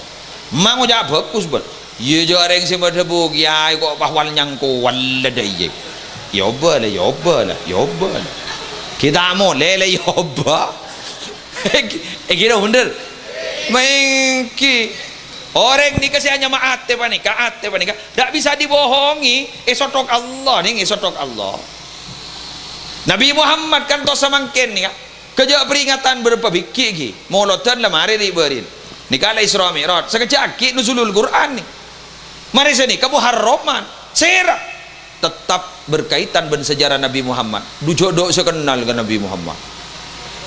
mang udah bagus bal iya jarang sih pada bugi ay kok pahwal nyangko wala daya yoba lah kita mau lele yoba kira bener mengki orang ini kasih hanya maate panika tidak bisa dibohongi esotok Allah nih esotok Allah Nabi Muhammad kan toh samangken nih kerja peringatan berapa biki molotan lemari riberin nikala Isra Mi'raj sekejaki nuzulul Quran nih mari sini kamu haroman serah tetap berkaitan dengan sejarah Nabi Muhammad dujodok sekenal ke Nabi Muhammad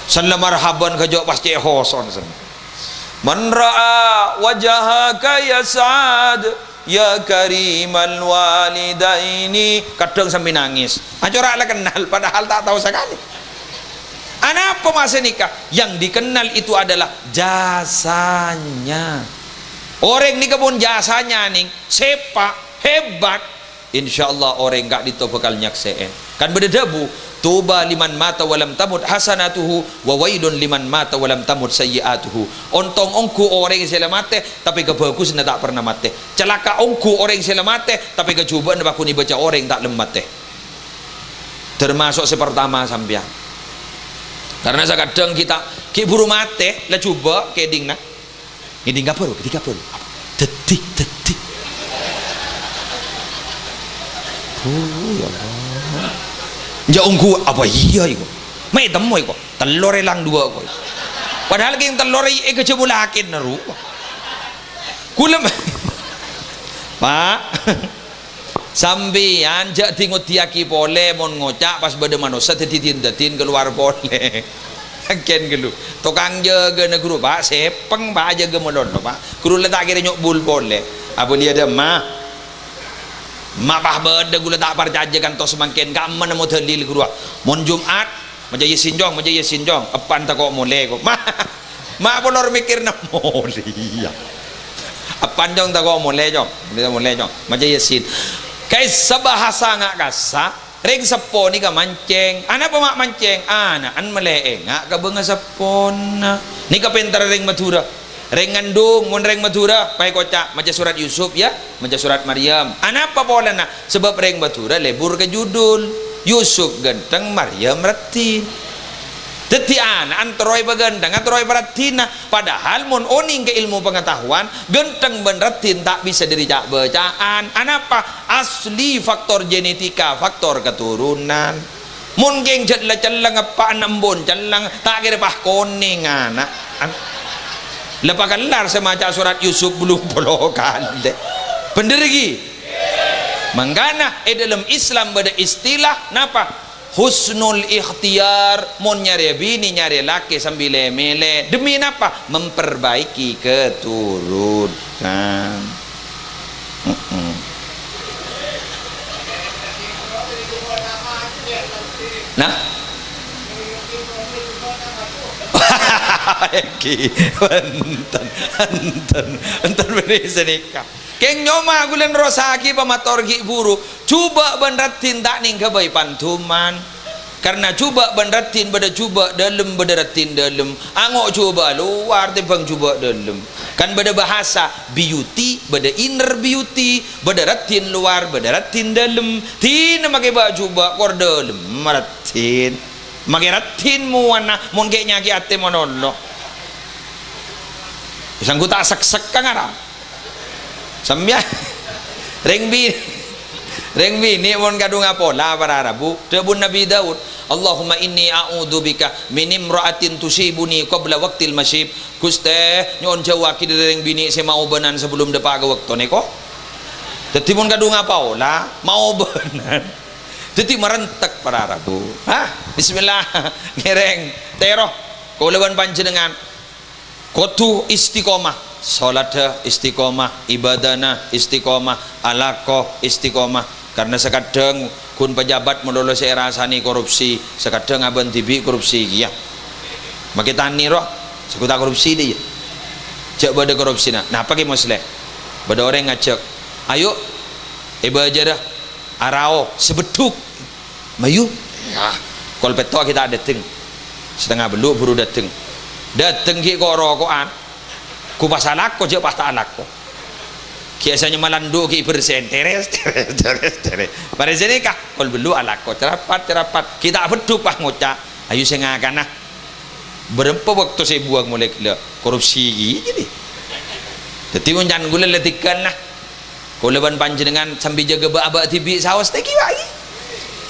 sallam marhaban kerja pasti hoson man ra'a wajahaka ya Sa'ad ya karimal walidaini kadang sampai nangis corak lah kenal padahal tak tahu sekali apa masa nikah yang dikenal itu adalah jasanya orang ini kebun jasanya nih sepak hebat insyaallah orang gak dito bakal nyakseen kan berdebu tuba liman mata walam tamut hasanatuhu wa wailun liman mata walam tamut sayyiatuhu ontong ongku orang yang sila mate tapi kebagus na tak pernah mate celaka ongku orang yang sila mate tapi kecubaan na bakuni baca orang yang tak lemate termasuk sepertama sampian karena kadang kita buru mate lah coba keding na ngiding kapur detik ya Allah jauhku apa iya itu may temo itu telur lang 2 ko padahal kayong telur ay kecebulakin na rupa kulam pak sambian jak tingot tiaki pole mon ngocak pas bade manusia datin keluar pole ken gelu tukang jaga neguru pak sepeng pak jaga melon pak guru letak kira nyok bul pole apa dia ada mapah beda gula tak percaya kan tos semangkin gak mana mau dalil guru mon Jumat menjadi sinjong apan tak kok mulai kok mak polor mikir na mulai apan jong tak kok mulai jong menjadi sin kais sebahasa ngak kasa ring sepon ni ka mancing anak apa mak mancing anak an meleeng ngak ka benga sepon ni ka pintar ring Madura ring ngandung mun ring Madura pai kocak maca surat Yusuf ya maca surat Maryam anapa pola na sebab ring Madura lebur ke judul Yusuf ganteng Maryam retin dadi anak antroy bagandang antroy baratina padahal mun oning ke ilmu pengetahuan ganteng ben retin tak bisa diricak bacaan anapa asli faktor genetika faktor keturunan mun geng jadla celang apa nembon celang tak kira pah koning anak lepas kelar semacam surat Yusuf belum puluh kali bener lagi mangkana dalam Islam ada istilah napa husnul ikhtiar mon nyari bini nyari laki sambil mele demi napa memperbaiki keturunan nah enten benih senika keng nyoma gulen rosaki pamatorgi buru coba benerat tinta ning kebai pantuman karena coba banderatin pada coba dalam banderatin dalam angok coba luar timbang coba dalam kan beda bahasa beauty beda inner beauty banderatin luar banderatin dalam tin make baju coba kor dalam maratin make ratin muana mon ge nyaki ate monolok sangku tak sek-sek kang ara samya Reng bini mon kadung apola para Arabu debun Nabi Daud Allahumma inni a'udzubika min imra'atin tusibuni qabla waqtil masyib Gusti nyon jawaki dari reng bini saya mau benan sebelum depa ke waktu neko dadi mon kadung apola mau benan dadi merentek para Arabu bismillah ngereng teroh kulawan panjenengan kudu istiqomah salat istiqomah ibadana istiqomah alakoh istiqomah karena sekadang kun pejabat melolos rasani korupsi sekadang aban tibi korupsi ya makita ni roh sekuta korupsi dia cek pada korupsi nah apa ke masalah pada orang ngajak ayo ibadah dah arao sebeduk mayu kol peto kita dateng setengah beluk buru dateng ki kok rokokan ku pasalak ko je pasta alak ko biasanya malandu ki bersen teres pada sini kah kol belu alak ko cerapat kita beduk pah ngocak ayo saya ngakana berapa waktu saya buang mulai gila korupsi gini jadi menjan gula letikan lah kolaban panjenengan sambil jaga ba tibi sawas teki lagi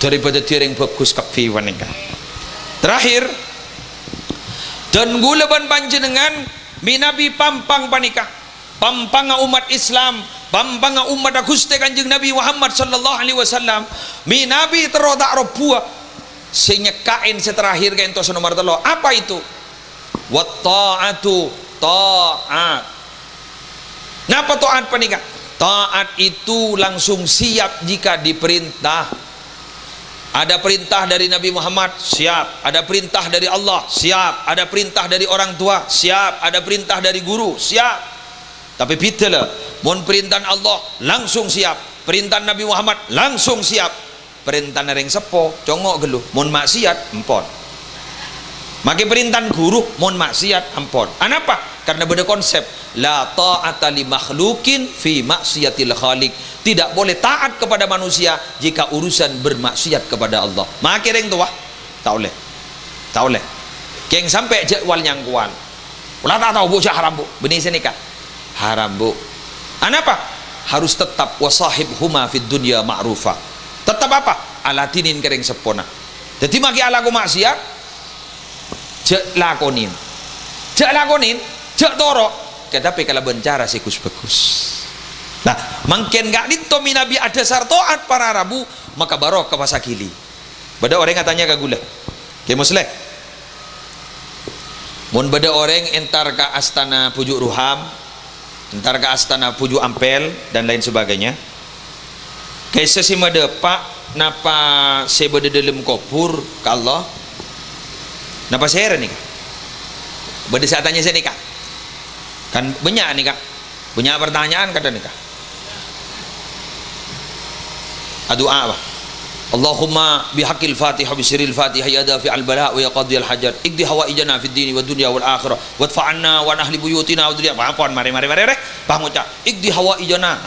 daripada tiring bagus kafe wanita terakhir dan gulaban panjenengan minabi pampang panika pampang umat Islam pampang umat Gusti Kanjeng Nabi Muhammad sallallahu alaihi wasallam minabi terodak robua senyekain seterakhir kain tos nomor telo apa itu wa ta'atu ta'at napa taat panika taat itu langsung siap jika diperintah ada perintah dari Nabi Muhammad siap ada perintah dari Allah siap ada perintah dari orang tua siap ada perintah dari guru siap tapi pitela mon perintah Allah langsung siap perintah Nabi Muhammad langsung siap perintah nering sepo congok geluh mon maksiat empon maki perintah guru mon maksiat empon anapa karena beda konsep la ta'ata li makhlukin fi maksiatil khaliq tidak boleh taat kepada manusia jika urusan bermaksiat kepada Allah maki ring tuah tak boleh keng sampai jadwal yang kuan ulah tak tahu bu haram bu benih senika haram bu anapa harus tetap wasahib huma fid dunya ma'rufa tetap apa alatinin kering sepona jadi maki alaku maksiat jak lakonin jak torok tetapi kalau bencara sikus bagus nah mungkin gak ditomi Nabi ada sartoat para Arabu maka barok ke pasakili beda orang katanya ke gula ke musleh mun beda orang entar ke astana pujuk ruham entar ke astana pujuk ampel dan lain sebagainya kayak sesimada pak napa sebeda dalam kopur ke Allah napa saya nih beda saya tanya saya nikah kan banyak nih kak banyak pertanyaan kata nih kak doa apa Allahumma bihaqqil fatihah bisiril fatihah ya dafi al bala wa ya qadhiyal hajat ikdi hawaijana fid dini wad dunya wal akhirah wadfa'anna wa ahli buyutina wa dunya pahon mari pah ngucap ikdi hawaijana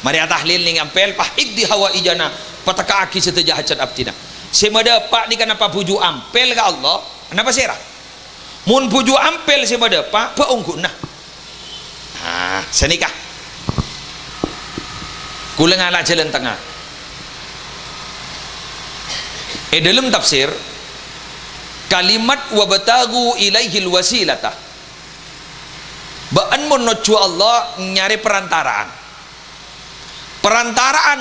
mari tahlil ning ampel pah ikdi hawaijana pataka aki seteja hajat abdina semada pak ni kenapa buju ampel ke Allah kenapa serah mun buju ampel semada pak paungguna senikah kula ngala jalan tengah dalam tafsir kalimat wabtagu ilaihil wasilatah baan menuju Allah nyari perantaraan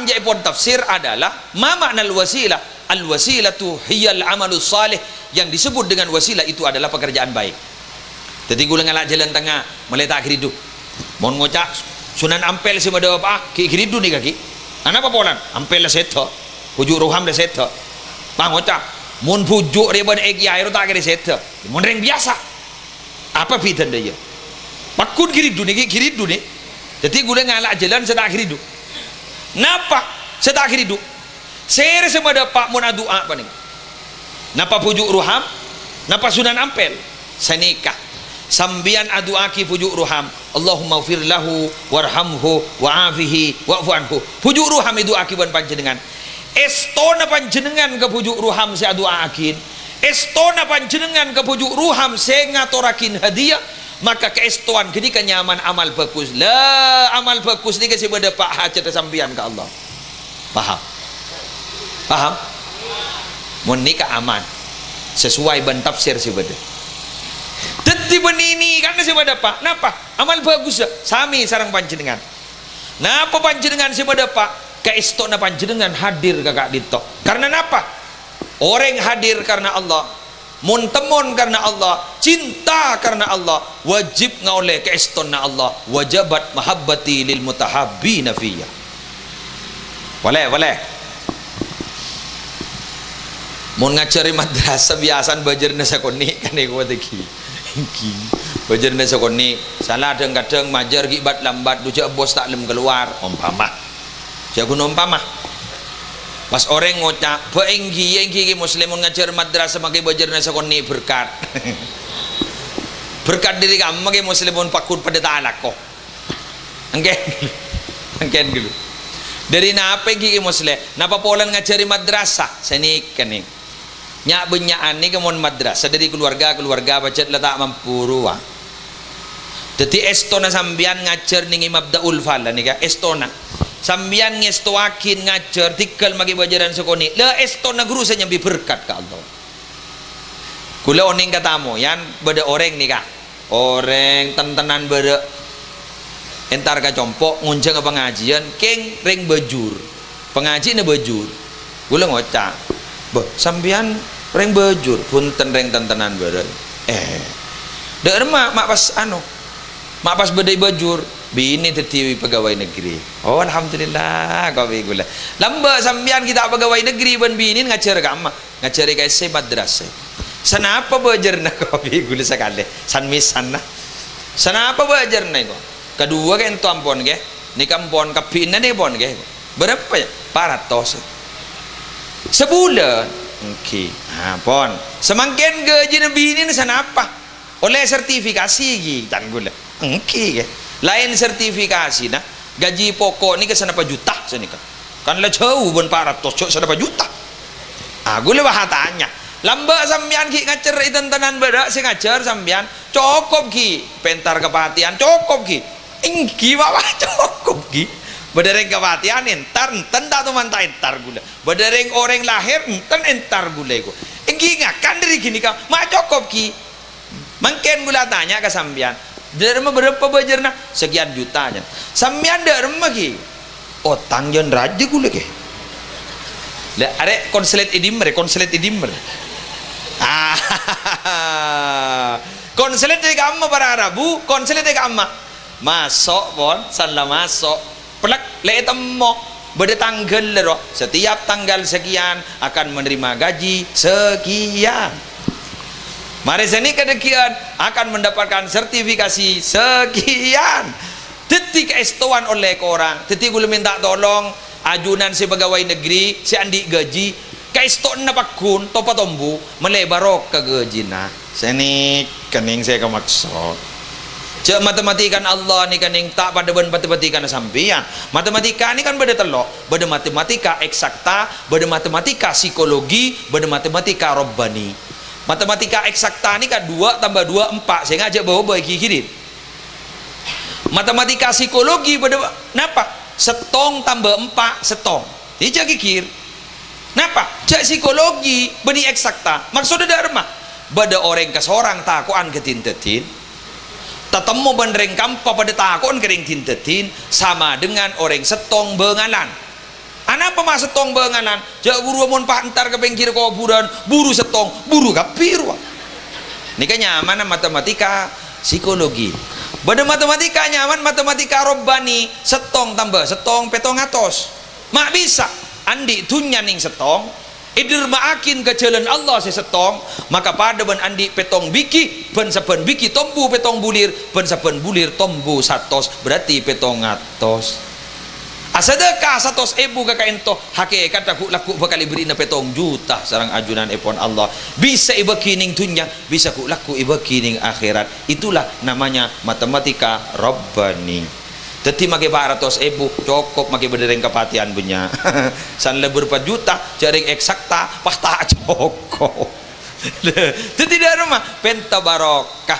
jaipun tafsir adalah ma makna al-wasilah al-wasilatu hiyal amalus salih yang disebut dengan wasilah itu adalah pekerjaan baik jadi gula ngalak jalan tengah meletak hidup mau ngocak sunan ampel si mada apa ki hidup nih kaki apa polan ampel la seto pujuk roham la seto bang ngocak mun pujuk riban egi air tak kira seto mun ring biasa apa bidan dia pakun hidup nih jadi gula ngalak jalan sedak hidup napa sedak hidup ser semada pak mun doa apa nih napa pujuk ruham, napa sunan ampel senikah sambian aduaki pujuk ruham, Allahumma ufir lahu warhamhu wa'afihi wa'fu anhu. Pujuk ruham itu akiban panjenengan. Estona panjenengan ke pujuk ruham saya aduakin, estona panjenengan ke pujuk ruham saya ngatorakin hadiah, maka keestoan gini kenyaman amal bagus lah. Amal bagus ni kasih pada pak hajat sambian ke Allah. Paham? Paham? Mun nikah aman sesuai ban tafsir sebeda. Teti benini kan sebeda pak. Napa? Amal bagus sami sarang panjenengan. Napa panjenengan sebeda pak? Keistona panjenengan hadir kakak dito. Karena napa? Orang hadir karena Allah, mun temon karena Allah, cinta karena Allah, wajib ngaoleh keistona Allah. Wajabat mahabbati lil mutahabbina fiyya. Boleh. Mun ngajari madrasah biasan bajarna sakoni kan iku teki. Bajarna sakoni salah kadang majar gibat lambat dujak bos tak lem keluar umpama. Jago umpama. Pas orang ngocak beenggi muslimun ngajar madrasah maki bajarna sakoni berkat. Berkat diri kamu maki muslimun pakut pada ta'ala kok. Angken dulu. Dari napa gigi muslim? Napa polan ngajari madrasah? Senik kening. Nyak benyaan ni kemon madrasah dari keluarga bacet letak mampu ruang. Jadi estona sambian ngajar ningi mabdaul fala nika estona. Sambian ngestoakin ngajar tikal magi bajaran sekoni. La estona guru saya nyambi berkat ke Allah. Kula oning katamu yan beda orang nika. Orang tentenan beda entar ka compok ngunceng ke pengajian keng ring bejur pengaji ne bejur gula ngocak bah sambian ring bejur punten ring tentenan bareng dek mak pas bedai bejur bini tetiwi pegawai negeri. Oh alhamdulillah kau gula lamba sambian kita pegawai negeri ban bini ngajar ka amma ngajari ka se madrasah sanapa bejer na kau gula sekali san misan na sanapa bejer na ko kedua kan itu ampun ke ni kampon kapina ni pon ke berapa ya 400 sebulan okey pon semakin gaji nabi ini sana apa oleh sertifikasi gi tan gula okey ke lain sertifikasi nah gaji pokok ni ke sana apa juta sini kan lah jauh bon 400 cok sana apa juta gula bahatanya lamba sambian ki ngacer itan-tanan bedak si ngacer sambian cukup ki pentar kepatian cukup ki ingki bawa cukup ki bedereng kepatian entar tak tu mantai entar gula bedereng orang lahir entar gula ko ingki ngakan dari gini kau mak cukup ki mungkin gula tanya ke sambian derma berapa bajarna sekian juta aja sambian derma ki otang jon raja gula ke le are konsulat idimmer konsulat de kamma para arabu konsulat de kamma masuk pon salah masuk plek le temo beda tanggal lero setiap tanggal sekian akan menerima gaji sekian mari sini kedekian akan mendapatkan sertifikasi sekian detik estoan oleh orang detik gula minta tolong ajunan si pegawai negeri si andi gaji kaiston na pakun topa tombu melebarok ke gajina sini kening saya kemaksud cek matematika Allah ni kan yang tak pada ben matematika sampean matematika ni kan beda telok beda matematika eksakta beda matematika psikologi beda matematika robbani matematika eksakta ni kan 2 tambah 2 4 saya ngajak bawa kiri matematika psikologi beda napa setong tambah 4 setong ini cek kikir napa cek psikologi beni eksakta maksudnya ada remah beda orang ke seorang takuan ketintetin tatemu bandreng kampa pada takon kering tintetin sama dengan orang setong bengalan apa mas setong bengalan jak buru mon pak entar ke bengkir kuburan buru setong buru kapir ini kan nyaman matematika psikologi pada matematika nyaman matematika robbani setong tambah setong petong atos mak bisa andi tunya ning setong idir maakin ke jalan Allah sesetong maka pada ben andi petong biki ben saben biki tombu petong bulir ben saben bulir tombu satos berarti petong atos Sedekah 100.000 kakak ento hakikat aku laku bakal diberi na 7 juta sarang ajunan epon Allah. Bisa iba kining dunya, bisa ku laku iba kining akhirat. Itulah namanya matematika Rabbani. Teti make 400.000 cukup make bedereng kepatian punya. San lebur 4 juta jaring eksakta pasta cukup. Teti dah rumah penta barokah.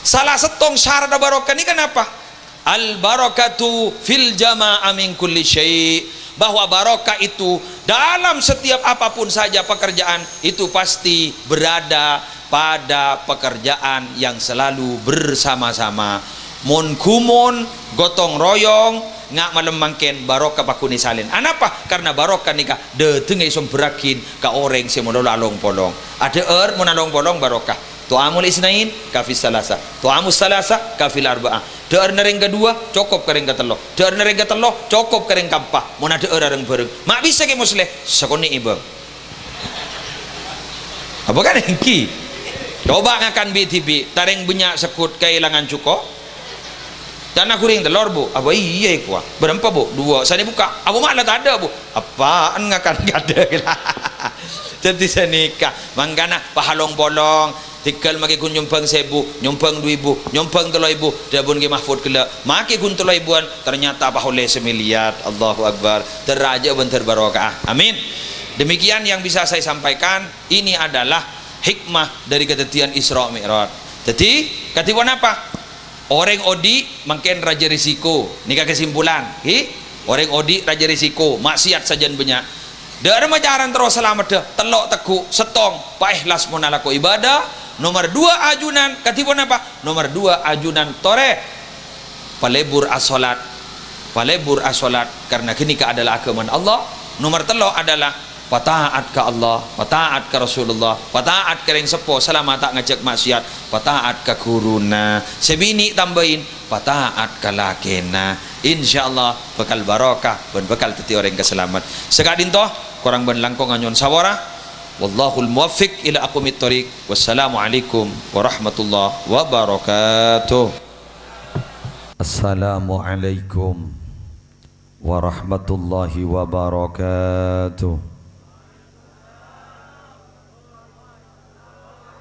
Salah setong syarat barokah ni kenapa? Al barakatu fil jama'ah min kulli syai', bahwa barokah itu dalam setiap apapun saja pekerjaan itu pasti berada pada pekerjaan yang selalu bersama-sama. Mun kumun gotong royong ngak malam mangken barokah pakuni salin. Anapa? Karena barokah nikah de tengai som berakin ka orang semua lalong polong. Ada mun along polong barokah. Tu'amul isnain kafil salasa, tu'amul salasa kafil arba'ah. Deer nereng kedua cukup kering ketelo, deer nereng ketelo cukup kering kampah. Mun ada orang bareng mak bisa ke musleh sakoni ibang apa kan engki coba ngakan BTB tareng banyak sekut kehilangan cuko dan aku ring telur bu apa iya kuah berapa bu 2 saya buka abu malah tak ada bu apaan ngakan gak ada jadi saya nikah mangkana pahalong bolong tikal maki kun nyumpang 1.000 nyumpang 2.000 nyumpang 3.000 dabun ke mahfud kela maki kun 3.000-an ternyata pahole 1 miliar. Allahu Akbar, teraja bentar barokah, amin. Demikian yang bisa saya sampaikan. Ini adalah hikmah dari ketetian Isra Mi'raj. Jadi katiwan apa? Orang odi mungkin raja risiko nikah kesimpulan orang odi raja risiko maksiat sajan banyak dari majaran terus selamat dah telok teku setong pa ikhlas monalako ibadah. Nomor 2 ajunan katibon apa? Nomor 2 ajunan tore palebur asolat karena kenika adalah agama Allah. Nomor 3 adalah pataat ke Allah, pataat ke Rasulullah, pataat ke yang sepo selama tak ngajak maksiat, pataat ke guruna sebini tambahin pataat ke lakena, insyaallah bakal barokah dan bakal teti orang keselamat. Sekadin toh kurang ben langkong anyon sawara. Wallahul muwaffiq ila aqwamit thoriq. Wassalamualaikum warahmatullahi wabarakatuh. Assalamualaikum warahmatullahi wabarakatuh.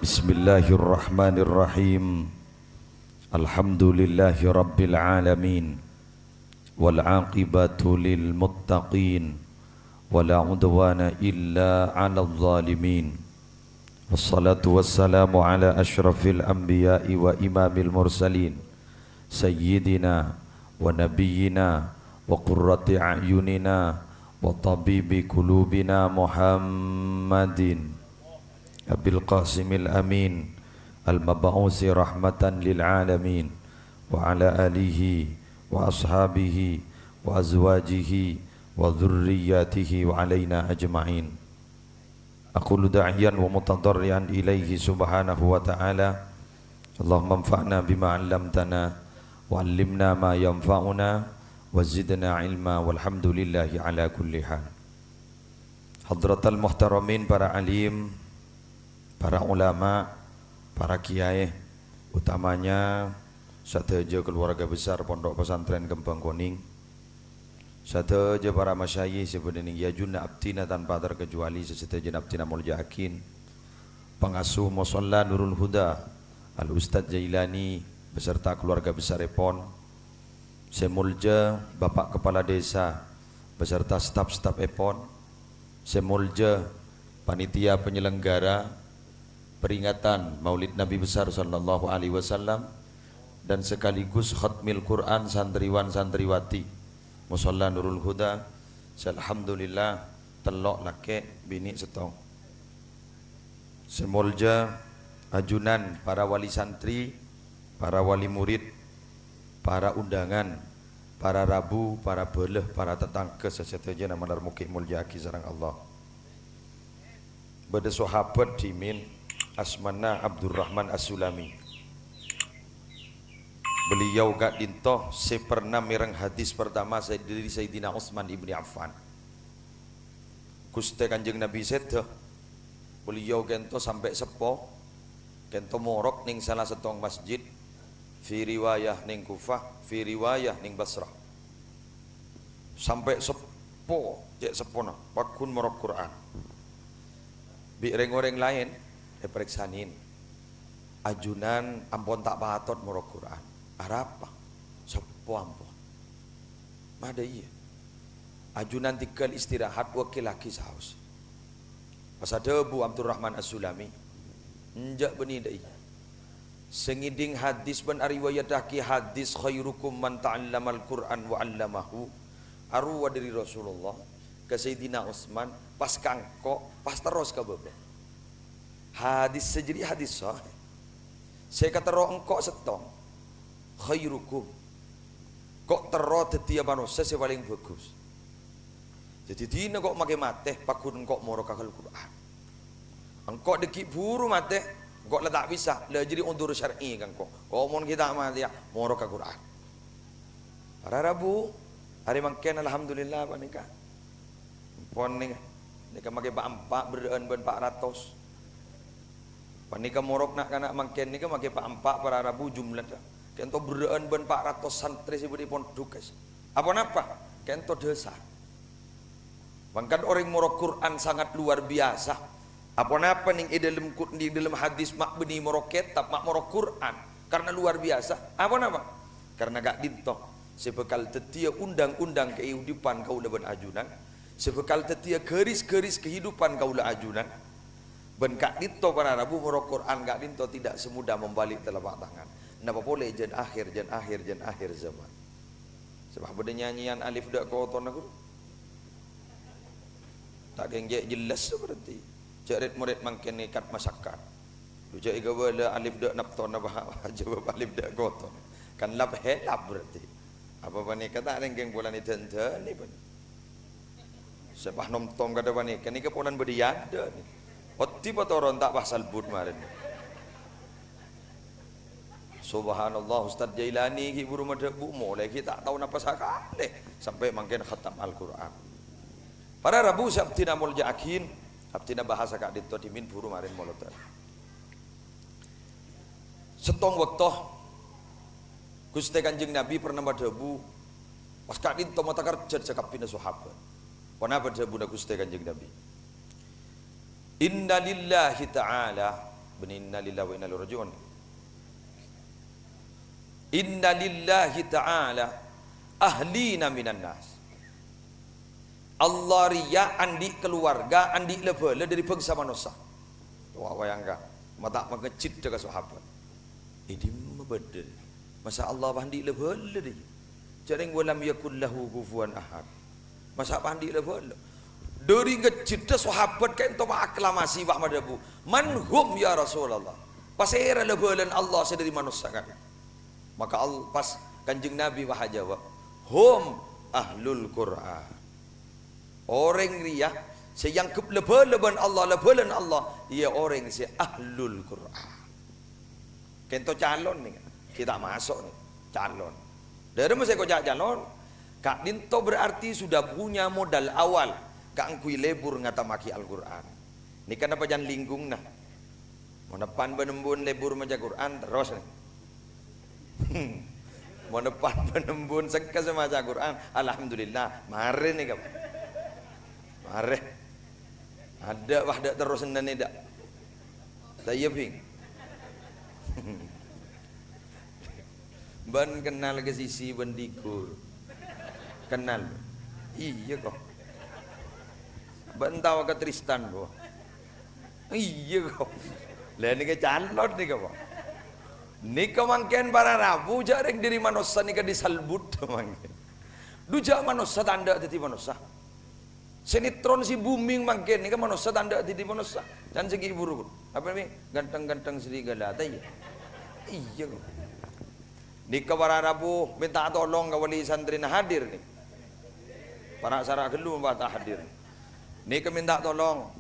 Bismillahirrahmanirrahim. Alhamdulillahi rabbil alamin. Wal aqibatu lil muttaqin. ولا عدوان إلا على الظالمين والصلاة والسلام على أشرف الأنبياء وإمام المرسلين سيدنا ونبينا وقرة أعيننا وطبيب قلوبنا محمد أبي القاسم الأمين المبعوث رحمة للعالمين وعلى آله وأصحابه وأزواجه wa dzurriyyatihi wa alaina ajma'in. Aqulu da'iyan wa mutadarrian ilaihi subhanahu wa ta'ala. Allahumma anfa'na bima 'allamtana wa 'allimna ma yanfa'una wa zidna ilma walhamdulillahi ala kulli hal. Hadratal muhtaramin, para alim, para ulama, para kiai, utamanya sateja keluarga besar Pondok Pesantren Kembang Kuning, sateja para masyayikh sebenarnya ya junna abtina tanpa terkecuali sesateja abtina mulja akin, pengasuh Musalla Nurul Huda Al Ustadz Jailani beserta keluarga besar Epon, semulja Bapak Kepala Desa beserta staf-staf Epon, semulja panitia penyelenggara peringatan Maulid Nabi besar sallallahu alaihi wasallam dan sekaligus khatmil Quran santriwan santriwati Musalla Nurul Huda. Alhamdulillah telok lake bini setong. Semolja ajunan para wali santri, para wali murid, para undangan, para rabu, para beleh, para tetangga seseteja nama darmuki muljaki sarang Allah. Bada sahabat dimin asmana Abdurrahman As-Sulami. Beliau gak dintoh pernah mireng hadis pertama dari Sayyidina Utsman ibni Affan. Guste Kanjeng Nabi sedo beliau gento sampai sepo gento morok ning salah setong masjid fi riwayah ning Kufah, fi riwayah ning Basrah. sampai sepo cek sepona pakun morok Quran bi orang lain periksanin ajunan ampun tak patot morok Quran apa sepo ampun mada iya ajunan tikal istirahat wakil laki saus pas ada Bu Abdurrahman As-Sulami njak beni dai sengiding hadis ban riwayat daki hadis khairukum man ta'allamal Quran wa 'allamahu arwa dari Rasulullah ke Sayyidina Utsman pas kangko pas terus ke bebe hadis sejadi hadis sahih saya kata roh engkau setong khairukum kok tero tetia manusia saya paling bagus jadi dina kok make mate pakun engkau moro kakal Quran engkau deki buru mate engkau lah tak bisa lah jadi undur syar'i kan kok mon kita mati ya moro ka Quran para Rabu hari mangken alhamdulillah panika pon nika make pak 4 berdeun ben 400 panika morok nak kana mangken nika make pak 4 para Rabu jumlah kento berdeun ben 400 santri sibuk dipon dukas apa napa kento desa mangkan orang morok Quran sangat luar biasa apa ning di dalam hadis mak beni morok kitab mak morok Quran karena luar biasa apa napa karena gak dinto sebekal tetia undang-undang kehidupan kaula ben ajunan sebekal tetia garis-garis kehidupan kaula ajunan ben gak dinto para Rabu morok Quran gak dinto tidak semudah membalik telapak tangan napa boleh jen akhir zaman sebab beda nyanyian alif dak koton aku tak kenjek jelas seperti cak murid mangken nekat masakan lu cak igawala alif dak napton apa jawab alif dak koton kan lap helap berarti apa bani kata rengkeng bulan itu ni pun sebab nom-tom kada bani kan ni keponan bediada ni otti patoron tak pasal but marin subhanallah Ustaz Jailani ki buru madebu mulai kita tak tahu napa sakale sampai mangken khatam Al-Qur'an para Rabu sabtina mulja akin sabtina bahasa kak dinto dimin buru marin molotan setong waktu Gusti Kanjeng Nabi pernah madebu pas kak dinto mata kerja cakap pina sahabat pernah madebu na Gusti Kanjeng Nabi inna lillahi ta'ala inna lillahi wa inna ilaihi raji'un inna lillahi ta'ala ahlina minan nas Allah riya andi keluarga andi level dari bangsa manusia wah wayangka mata mengecit jaga sahabat ini membedel masa Allah andi level dari jaring walam yakul lahu kufuwan ahad masa andi level dari ngecit sahabat kan to aklamasi pak madabu manhum ya Rasulullah pasera levelan Allah sedari manusia kan maka pas Kanjeng Nabi wahai jawab hum ahlul Quran orang riya sayang lebelan Allah ia orang si ahlul Quran kento calon nih kita masuk nih calon dari masa kau calon kak dinto berarti sudah punya modal awal kak angkui lebur ngatamaki Al-Quran ini kenapa jangan linggung nah mau depan benembun lebur maca Quran terus nih mau depan penembun sengka sama Quran alhamdulillah mari nih kamu mari ada wahda terus nani dak saya ping ban kenal ke sisi bendikur kenal iya kok ban tahu ke Tristan kok iya kok lah ini ke calon nih kok nika mangken para Rabu jaring diri manusia nika disalbut mangken duja manusia tanda dadi manusia sinetron si booming mangken nika manusia tanda dadi manusia dan segi buruk apa ini ganteng-ganteng serigala teh iya kok nika para Rabu minta tolong ke wali santri nah hadir nih para sarah gelu mbah hadir nika minta tolong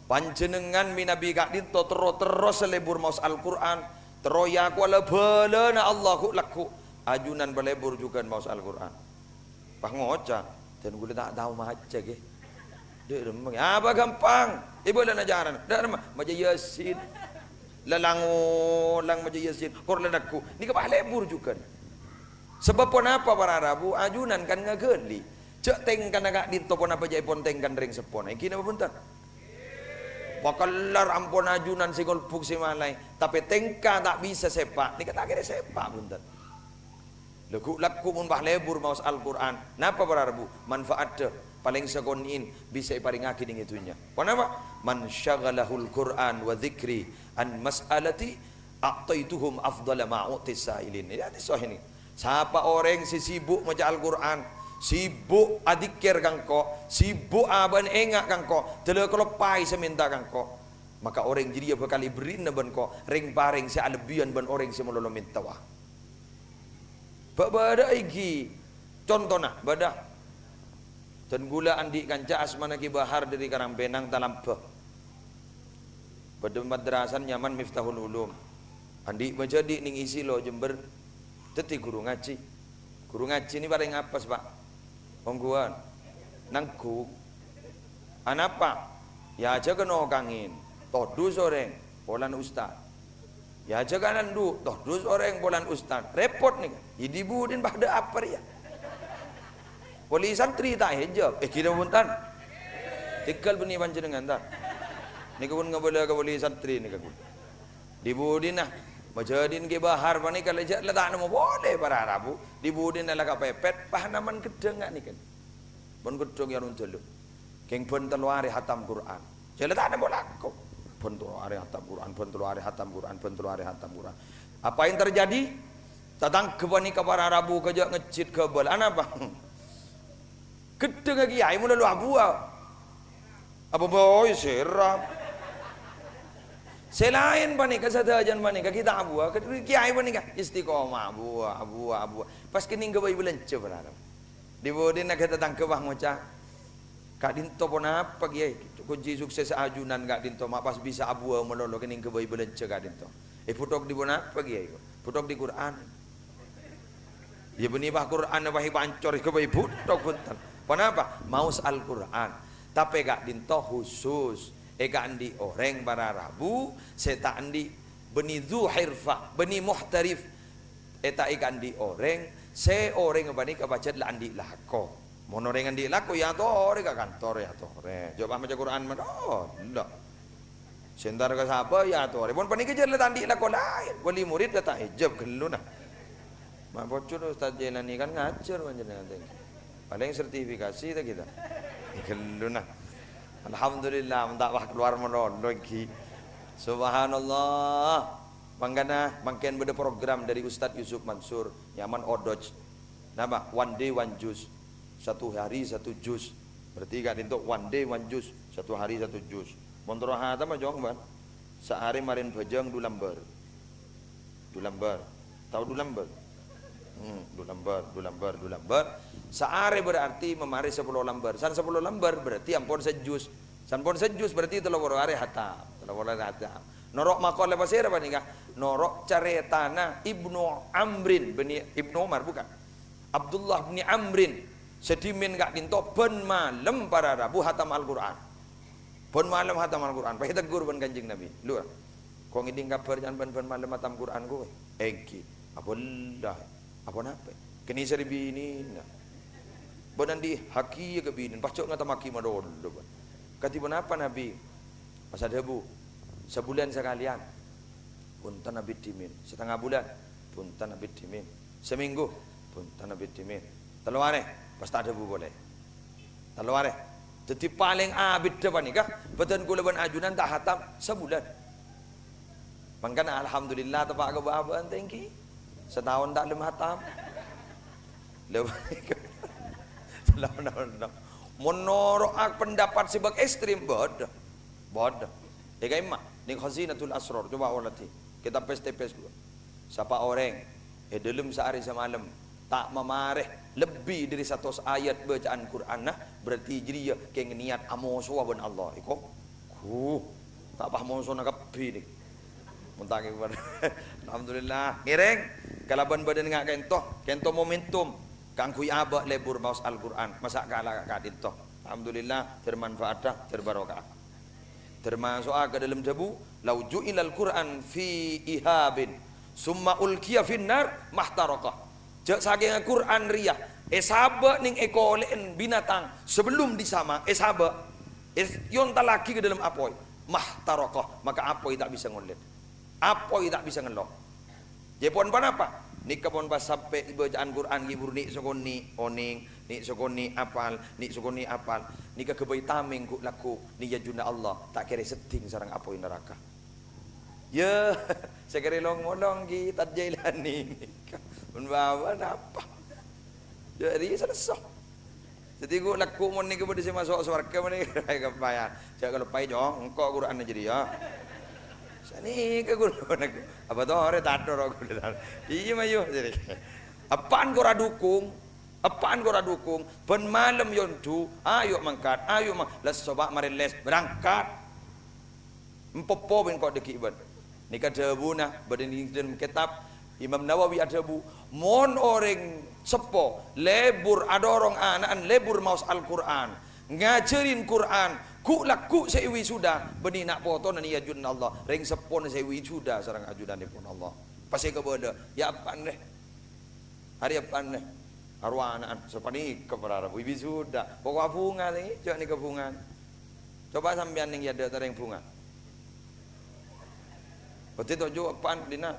panjenengan minabi kak dinto terus selebur maus Al-Quran teroya ku ala balana Allahu laku ajunan belebur juga maus Al-Quran pak ngoca dan gue tak tahu maca ge dek remeng apa gampang ibu dan ajaran dak maca yasin lalang maca yasin Quran aku ni ke lebur juga sebab pun apa para Rabu ajunan kan ngageli Cek tengkan agak dinto pon apa jai pon tengkan ring sepon. Iki napa punten? Pakalar ampun ajunan si golpuk si malai. Tapi tengka tak bisa sepak. Ni kata kira sepak punten. Laku mun bah lebur maus Al-Quran. Napa para Rabu? Manfaat dah. Paling segonin bisa iparingaki dengan itunya. Kenapa? Man syaghalahul Quran wa dzikri an mas'alati a'taituhum afdala ma'utis sa'ilin. Ini hadis sahih ini. Siapa orang si sibuk maca Al-Quran, sibuk adikir kangko, sibuk aban engak kangko, tele kelepai seminta kangko, maka orang jadi apa kali berina ban ko, ring paring si alebian ban orang si melolo mintawa. Bada iki contohna badah dan gula andi kanca asmana ki bahar dari Karangpenang talampah pada madrasan nyaman Miftahul Ulum andi menjadi ning isi lo Jember teti guru ngaji ini paling apa pak ongguan nangku anapa ya aja kena kangin todu soreng polan ustaz ya aja kanan du todu soreng polan ustaz repot nih jadi budin pada apa ya Wali santri tak hijab. Kira puntan. Tikal beni panjenengan tak. Nika pun ngabala ka wali santri nika pun. Dibudin nah. Majadin ke bahar pani kalau jak letak nama boleh para Arabu. Dibudin ala ka pepet pahanaman gedeng ngak nikan. Pun gedeng yarun telu. Keng pun teluari hatam Quran. Jak letak nama laku. Pun teluari hatam Quran, pun teluari hatam Quran, pun teluari hatam Quran. Apa yang terjadi? Tatang kebani ka para Arabu kejak ngecit kebal. Anapa? Gedeng lagi kiai mula lu abu apa boy seram selain panika sadajan panika kita abu kiai panika istiqomah abu pas kening ke bayi belence berarap dibodin nak datang ke bah moca kak dinto pon apa kiai kunci sukses ajunan kak dinto mak pas bisa abu melolo kening ke bayi belence kak dinto putok di pon apa kiai putok di Quran ya benih bah Quran apa pancor ke bayi putok punten. Kenapa? Maus Al-Quran. Tapi gak dinto khusus. Gak andi orang para Rabu. Seta andi beni zuhirfah. Beni muhtarif. Eta gak andi orang. Se orang bani kabacat la andi lako. Mon orang andi lako ya tore ke kantor ya tore. Coba baca Quran mana? Oh, enggak. Sentar ke siapa ya tore. Mon bani kejar la andi lako lain. Wali murid kata hijab geluna. Mak bocor Ustaz Jelani kan ngajar panjenengan teh. Paling sertifikasi tak kita. Ikeluna. Alhamdulillah mentak wah keluar menolong lagi. Subhanallah. Mangkana mangken beda program dari Ustadz Yusuf Mansur nyaman odoj. Nama one day one juz. Satu hari satu juz. Berarti gak dintuk one day one juz. Satu hari satu juz. Montoro hata mah jong ban. Sehari marin bajang du lembar. Tahu du lembar? Du lembar. Sehari berarti memari 10 lembar. San 10 lembar berarti ampun sejus. San pun sejus berarti 3 hari hatam. 3 hari hatam. Norok makol pasir apa nih kah? Norok caretana Ibnu Amrin bin Ibnu Umar bukan. Abdullah bin Amrin sedimin gak dinto ben malam para Rabu hatam Al-Qur'an. Ben malam hatam Al-Qur'an. Pakai tegur ben Kanjeng Nabi. Lu kok ngiding kabar jangan ben malam hatam Qur'an kowe. Egi. Apa dah? Apa napa? Kini seribini nah. Benan di haki ke binin pacok ngata maki madol. Kati apa Nabi? Masa debu. Sebulan sekalian. Punten Nabi dimin. Setengah bulan. Punten Nabi dimin. Seminggu. Punten Nabi dimin. Teluare. Pas tak debu boleh. Teluare. Jadi paling abid depan nikah. Betul kulaban ajunan tak hatam sebulan. Makanya alhamdulillah tepak ke bahaban tinggi. Setahun tak lem hatam. Menurut pendapat sebab ekstrim bodoh. Eka emak ni khazinatul asrar coba olati kita pes dulu. Siapa orang dalam sehari semalam tak memareh lebih dari 100 ayat bacaan Quran nah berarti jadi kayak niat amoso ben Allah iko tak paham amoso nak kapi ni muntah kibar. Alhamdulillah ngiring kalaban badan ngak kento momentum kangkui abak lebur maus Al-Quran masa kalah kadito. Alhamdulillah bermanfaat dah terbarokah. Termasuk ke dalam debu lauju ilal Quran fi ihabin summa ulkiya finnar mahtarakah. Jak saking Quran riyah Sabak ning ekolen binatang sebelum disama sabak yon talaki ke dalam apoi mahtarokoh, maka apoi tak bisa ngolet, apoi tak bisa ngelok. Jepon pan apa? Nikah pon pas sampai bacaan Quran gibur ni sokoni oning ni sokoni apal ni sokoni apal nikah kebai tameng ku laku ni juna Allah tak kira setting sarang apoi neraka. Ya, saya kira long molong kita jailani nikah. Membawa apa? Jadi selesai. Jadi gua laku mon ni kepada saya masuk surga mana kai kapaya. Jangan kalau pai jong engkau Quran jadi ya. Sani ke gua apa tu orang tak ada orang gua. Iya mayu jadi. Apaan gua dukung? Apaan gua dukung? Ben malam yontu, ayo mangkat, ayo mang. Les coba mari les berangkat. Empopo ben kau deki ben. Nikah debu nah badan dalam kitab Imam Nawawi ada bu mon orang sepo lebur adorong anak lebur maus Al-Quran ngajarin Quran ku laku sewi sudah beni nak foto nani ajun Allah ring sepon sewi sudah sarang ajudan pun Allah pasti kepada ya apa deh hari apa deh arwana sepani keberara ibu sudah pokok bunga ni jangan ni kebungan coba sampean ning ada tereng bunga betul tu apaan dina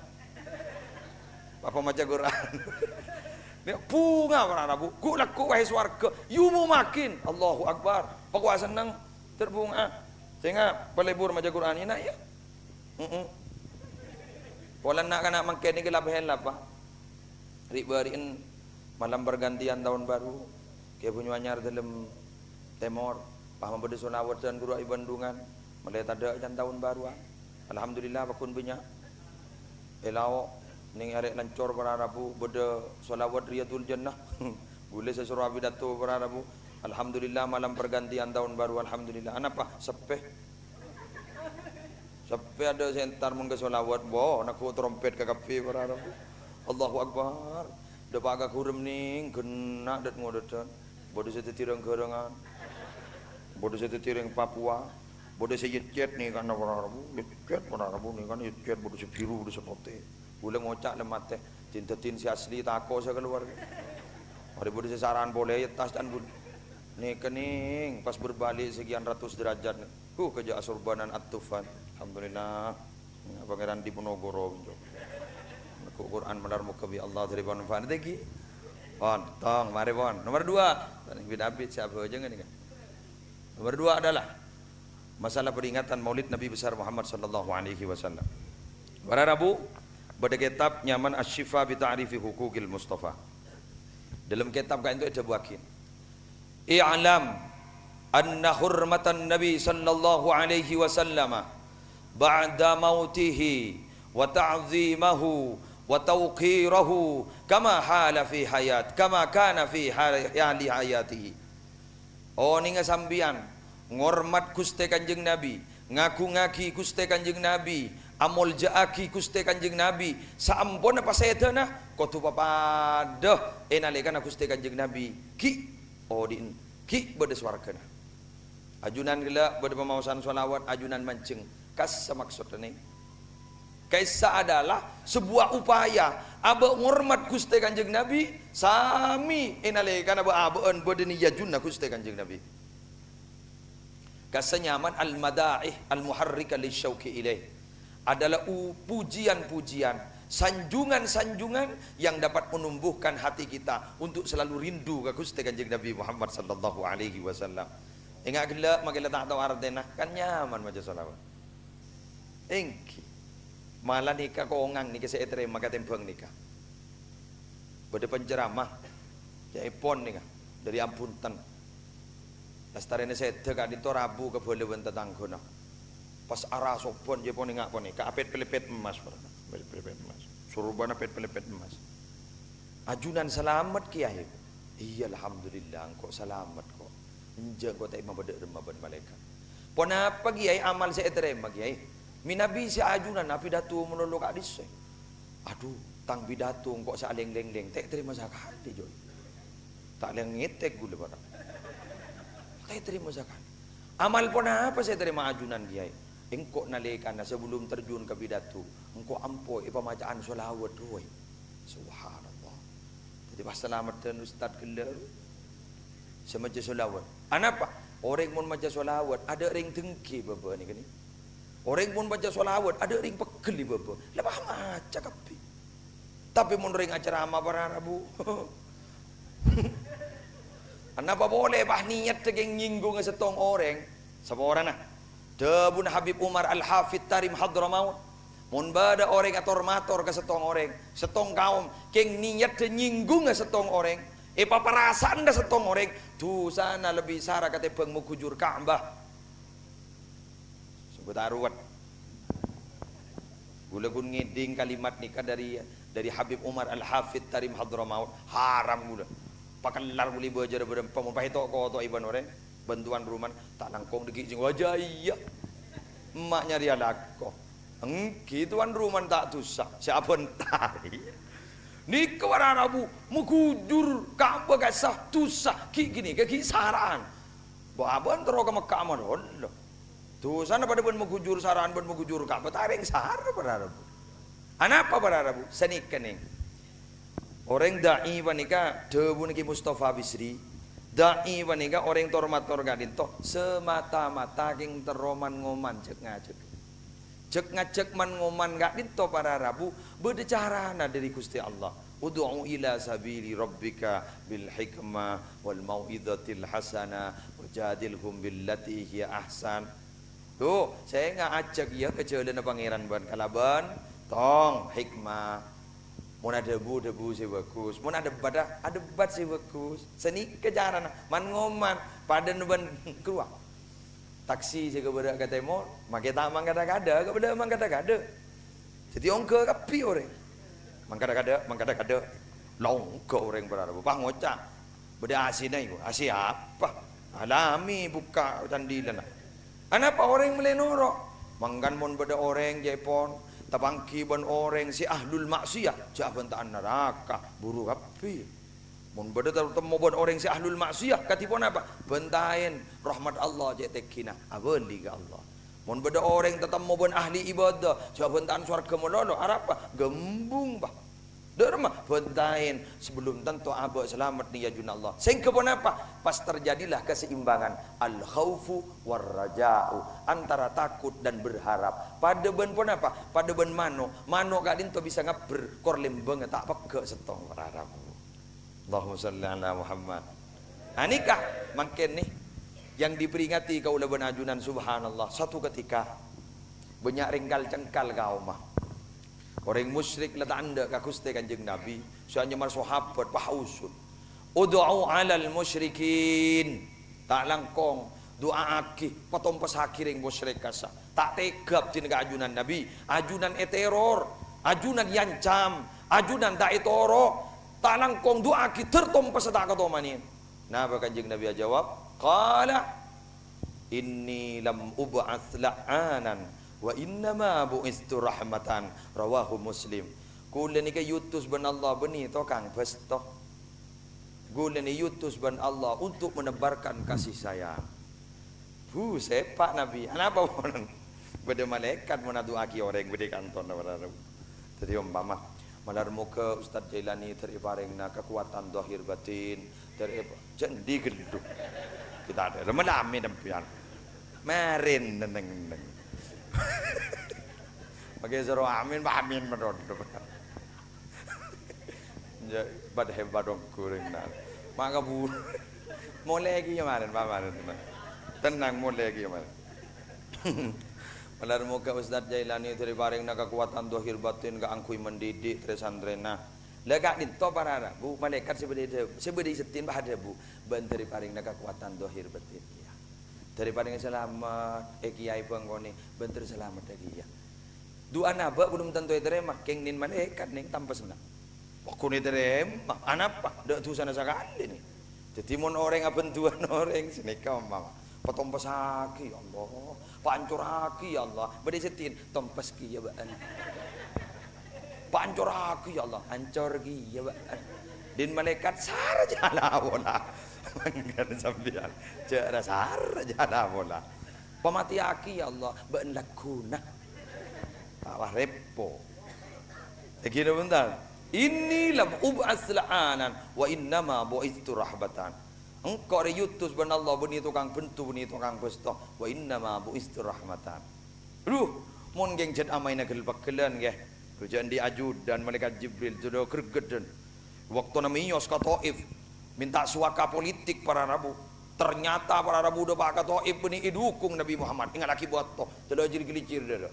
apa macam Quran ni bunga orang Rabu ku laku wahai swarga yumu makin Allahu Akbar pokok senang terbunga sehingga pelebur macam Quran ini ya pola nak kena mangken ni kelabhen apa ribariin malam pergantian tahun baru ke punya anyar dalam temor paham bade solawat dan guru Bandungan melihat ada jan tahun baru alhamdulillah bakun punya elao ning arek lancor para Rabu beda solawat Riyadul Jannah boleh sesuruh pidato para Rabu alhamdulillah malam pergantian tahun baru alhamdulillah apa sepeh ada sentar mengke solawat bo nak trompet ke kafe para Rabu Allahu Akbar da paga kurem ning genak dat ngodet bodo setetireng gerengan bodo setetireng Papua bodo seyet nih kan para Rabu yet para Rabu nih kan yet bodo sebiru bodo sepote boleh ngocak lemat teh tintetin si asli tako saya keluar hari boleh sasaran boleh tas dan bud nih kening pas berbalik sekian ratus derajat kerja asurbanan at-tufan alhamdulillah pangeran Diponegoro aku Quran benar muka bi Allah dari manfaat lagi pon tong mari pon nomor 2 bidabit siapa aja kan nomor 2 adalah masalah peringatan Maulid Nabi besar Muhammad sallallahu alaihi wasallam para Rabu pada kitab Nyaman Asy-Syifa bi Ta'rifi Huquqil Mustafa. Dalam kitab kan itu ada buakin. I'lam anna hurmatan Nabi sallallahu alaihi wasallam ba'da mautihi wa ta'zimahu wa tawqirahu kama hala fi hayat kama kana fi hali hayatihi. Oh ninga sambian ngormat Gusti Kanjeng Nabi, ngaku-ngaki Gusti Kanjeng Nabi, amol jaaki Gusti Kanjeng Nabi saampun apa setana kotu papadah enalekan Gusti Kanjeng Nabi ki odin ki bade swargana ajunan gila bade pemausan sholawat ajunan mancing kas maksudnya kaisa adalah sebuah upaya aba ngormat Gusti Kanjeng Nabi sami enalekan aba abeun bade niyajunna Gusti Kanjeng Nabi kasenyaman al-madaih al-muharrika lisyauqi ilaih adalah pujian-pujian, sanjungan-sanjungan yang dapat menumbuhkan hati kita untuk selalu rindu ke Gusti Kanjeng Nabi Muhammad sallallahu alaihi wasallam. Ingat gelak magila tak tahu artinya kan nyaman maca selawat. Engki malah nikah kongang nikah saya terima kata tembang nikah. Bade penceramah jaipon nikah dari ampunten. Lastarene sedek kak dito Rabu ke boleh bentar tanggono. Pas arah sopon je pon ngak pon ka apet pelepet emas pernah. Pelepet emas. Suruhana pelepet emas. Ajunan selamat kiai. Iya alhamdulillah kok selamat kok. Enje kok tak mabade remaban malaikat. Pon apa kiai amal saya terima kiai. Minabi si ajunan api datu menolok adis. Aduh, tang bidatu kok sa leng-leng tak terima zakat joy. Tak leng ngetek gula barang. Tak terima zakat. Amal pun apa saya terima ajunan kiai. Engkau nalekan sebelum terjun ke bidatu, engkau ampoi pemacaan sholawat roy. Subhanallah. Jadi pas selamatan ustaz kelar semaja solawat. Anapa? Orang pun baca solawat ada ring dengki bapa ni kan ni. Orang pun baca solawat ada ring pegel di bapa. Lepas maca kapi. Tapi mun ring acara ama para Rabu. Anapa boleh bah niat tegeng nyinggung setong orang. Sapa orang nah? Debun Habib Umar Al-Hafidh Tarim Hadramaut. Mun bada orang ator-mator ke setong orang, setong kaum keng niat nyinggung setong orang. Paparasaan dah setong orang tu sana lebih sara kata bang mukujur Ka'bah. Sebut aruat. Gula gun ngeding kalimat nikah dari Habib Umar Al-Hafidh Tarim Hadramaut haram gula. Pakelar boleh bajar berempat mun pahito ko to iban orang bantuan rumah tak langkong degi jing wajah iya. Emak nyari alako. Engki tuan rumah tak tusah siapa entari. Ni kawan Rabu mukujur Ka'bah gasah tusah ki gini ke ki saran. Bo abon tero ke Mekah madon. Tu sana pada ben mukujur saran ben mukujur Ka'bah taring sar pada Rabu. Anapa pada Rabu? Seni kening. Orang dai wanika debu niki Mustafa Bisri. Dai wanika orang tormator gadinto semata-mata king teroman ngoman cek ngajek. Cek ngajek man ngoman gadinto para Rabu berbicarana dari Gusti Allah. Ud'u ila sabili rabbika bil hikmah wal mau'izatil hasanah wajadilhum billati hiya ahsan. Tuh, saya ngajak ya ke jalan pangeran ban kalaban tong hikmah. Mun ada debu sih bagus. Mun ada bat sih bagus. Seni kejaran man ngoman pada nuban keluar. Taksi saya kepada kata mo, make tak mang kada-kada, kepada mang kada-kada. Jadi ongke kapi orang. Mang kada-kada. Longko orang berarab. Pah ngocak. Beda asina ibu. Asi apa? Alami buka candilan. Anapa orang melenoro? Manggan mon beda orang Jepon. Tabangki ban orang si ahlul maksiyah jaban taan neraka buru kapi mun beda temu ban orang si ahlul maksiyah katipun apa bentain rahmat Allah je tekina abeli ke Allah mun beda orang tetemu ban ahli ibadah jaban taan surga melolo arapa gembung bah derma bentain sebelum tentu abah selamat ni ya junallah sehingga pun apa pas terjadilah keseimbangan al khaufu war raja'u antara takut dan berharap pada ben pun apa pada ben mano gak dinto bisa ngaber kor lembeng tak pege setong berharap Allahumma shalli ala Muhammad anikah makin nih yang diperingati kaula ben ajunan subhanallah satu ketika banyak ringkal cengkal kau mah orang musyrik la tanda ka Gusti Kanjeng Nabi soalnya mar sahabat pausud ud'u 'alal musyrikin tak langkong doa aki potong pesakiring musyrik kasa tak tegap tina ajunan Nabi ajunan teror ajunan yancam ajunan tak etoro tak langkong doa aki tertompas tak katomanin nah Kanjeng Nabi jawab qala inni lam ub'ats la'anan wa innama bu'istu rahmatan rawahu Muslim. Kula ni ke yutus ban Allah beni to Kang besto. Kula ni yutus ban Allah untuk menebarkan kasih sayang. Sepak Nabi. Kenapa pun beda malaikat menadu aki orang beda kanton pada. Jadi umpama malar muka Ustaz Jailani teriparingna kekuatan zahir batin jadi geduk. Kita ada remelami dempian. Marin neng. Pakai seru amin, amin menurut. Ya, pada hebat dong kuring nak. Maka bu, mulai lagi kemarin, tenang mulai lagi kemarin. Malar muka Ustaz Jailani dari bareng nak kekuatan dohir batin ke angkui mendidik tresandrena. Lega dinto para bu malaikat sebedi setin bahada bu banteri paring nak kekuatan dohir batin. Daripada selamat kiai penggone bentar selamat lagi ya doa naba belum tentu terima keng nin malaikat ning tanpa senang aku ni terima anapa dak tu sana sekali nih jadi mon orang abentuan orang sini kau mama potong pesaki Allah pancur haki Allah beri setin tompas ki ya baan pancur haki Allah hancur ki ya baan din malaikat sar jalawola manggan sampean cek dasar jalawola pamati aki ya Allah ben lakuna awah repo begini bentar Inni lam ub'ats la'anan wa innama bu'itsu rahbatan. Engkau reyutus ben Allah beni tukang bentu beni tukang besto wa innama bu'itsu rahmatan. Duh, mun geng jet amaina gel pakelen nggih. Rujan diaju dan malaikat Jibril sudah gregedan. Waktu naminyos ka Taif minta suaka politik para Rabu. Ternyata para Rabu udah pakai Taif beni idukung Nabi Muhammad. Ingat lagi buat toh. Sudah jir-gelicir dah.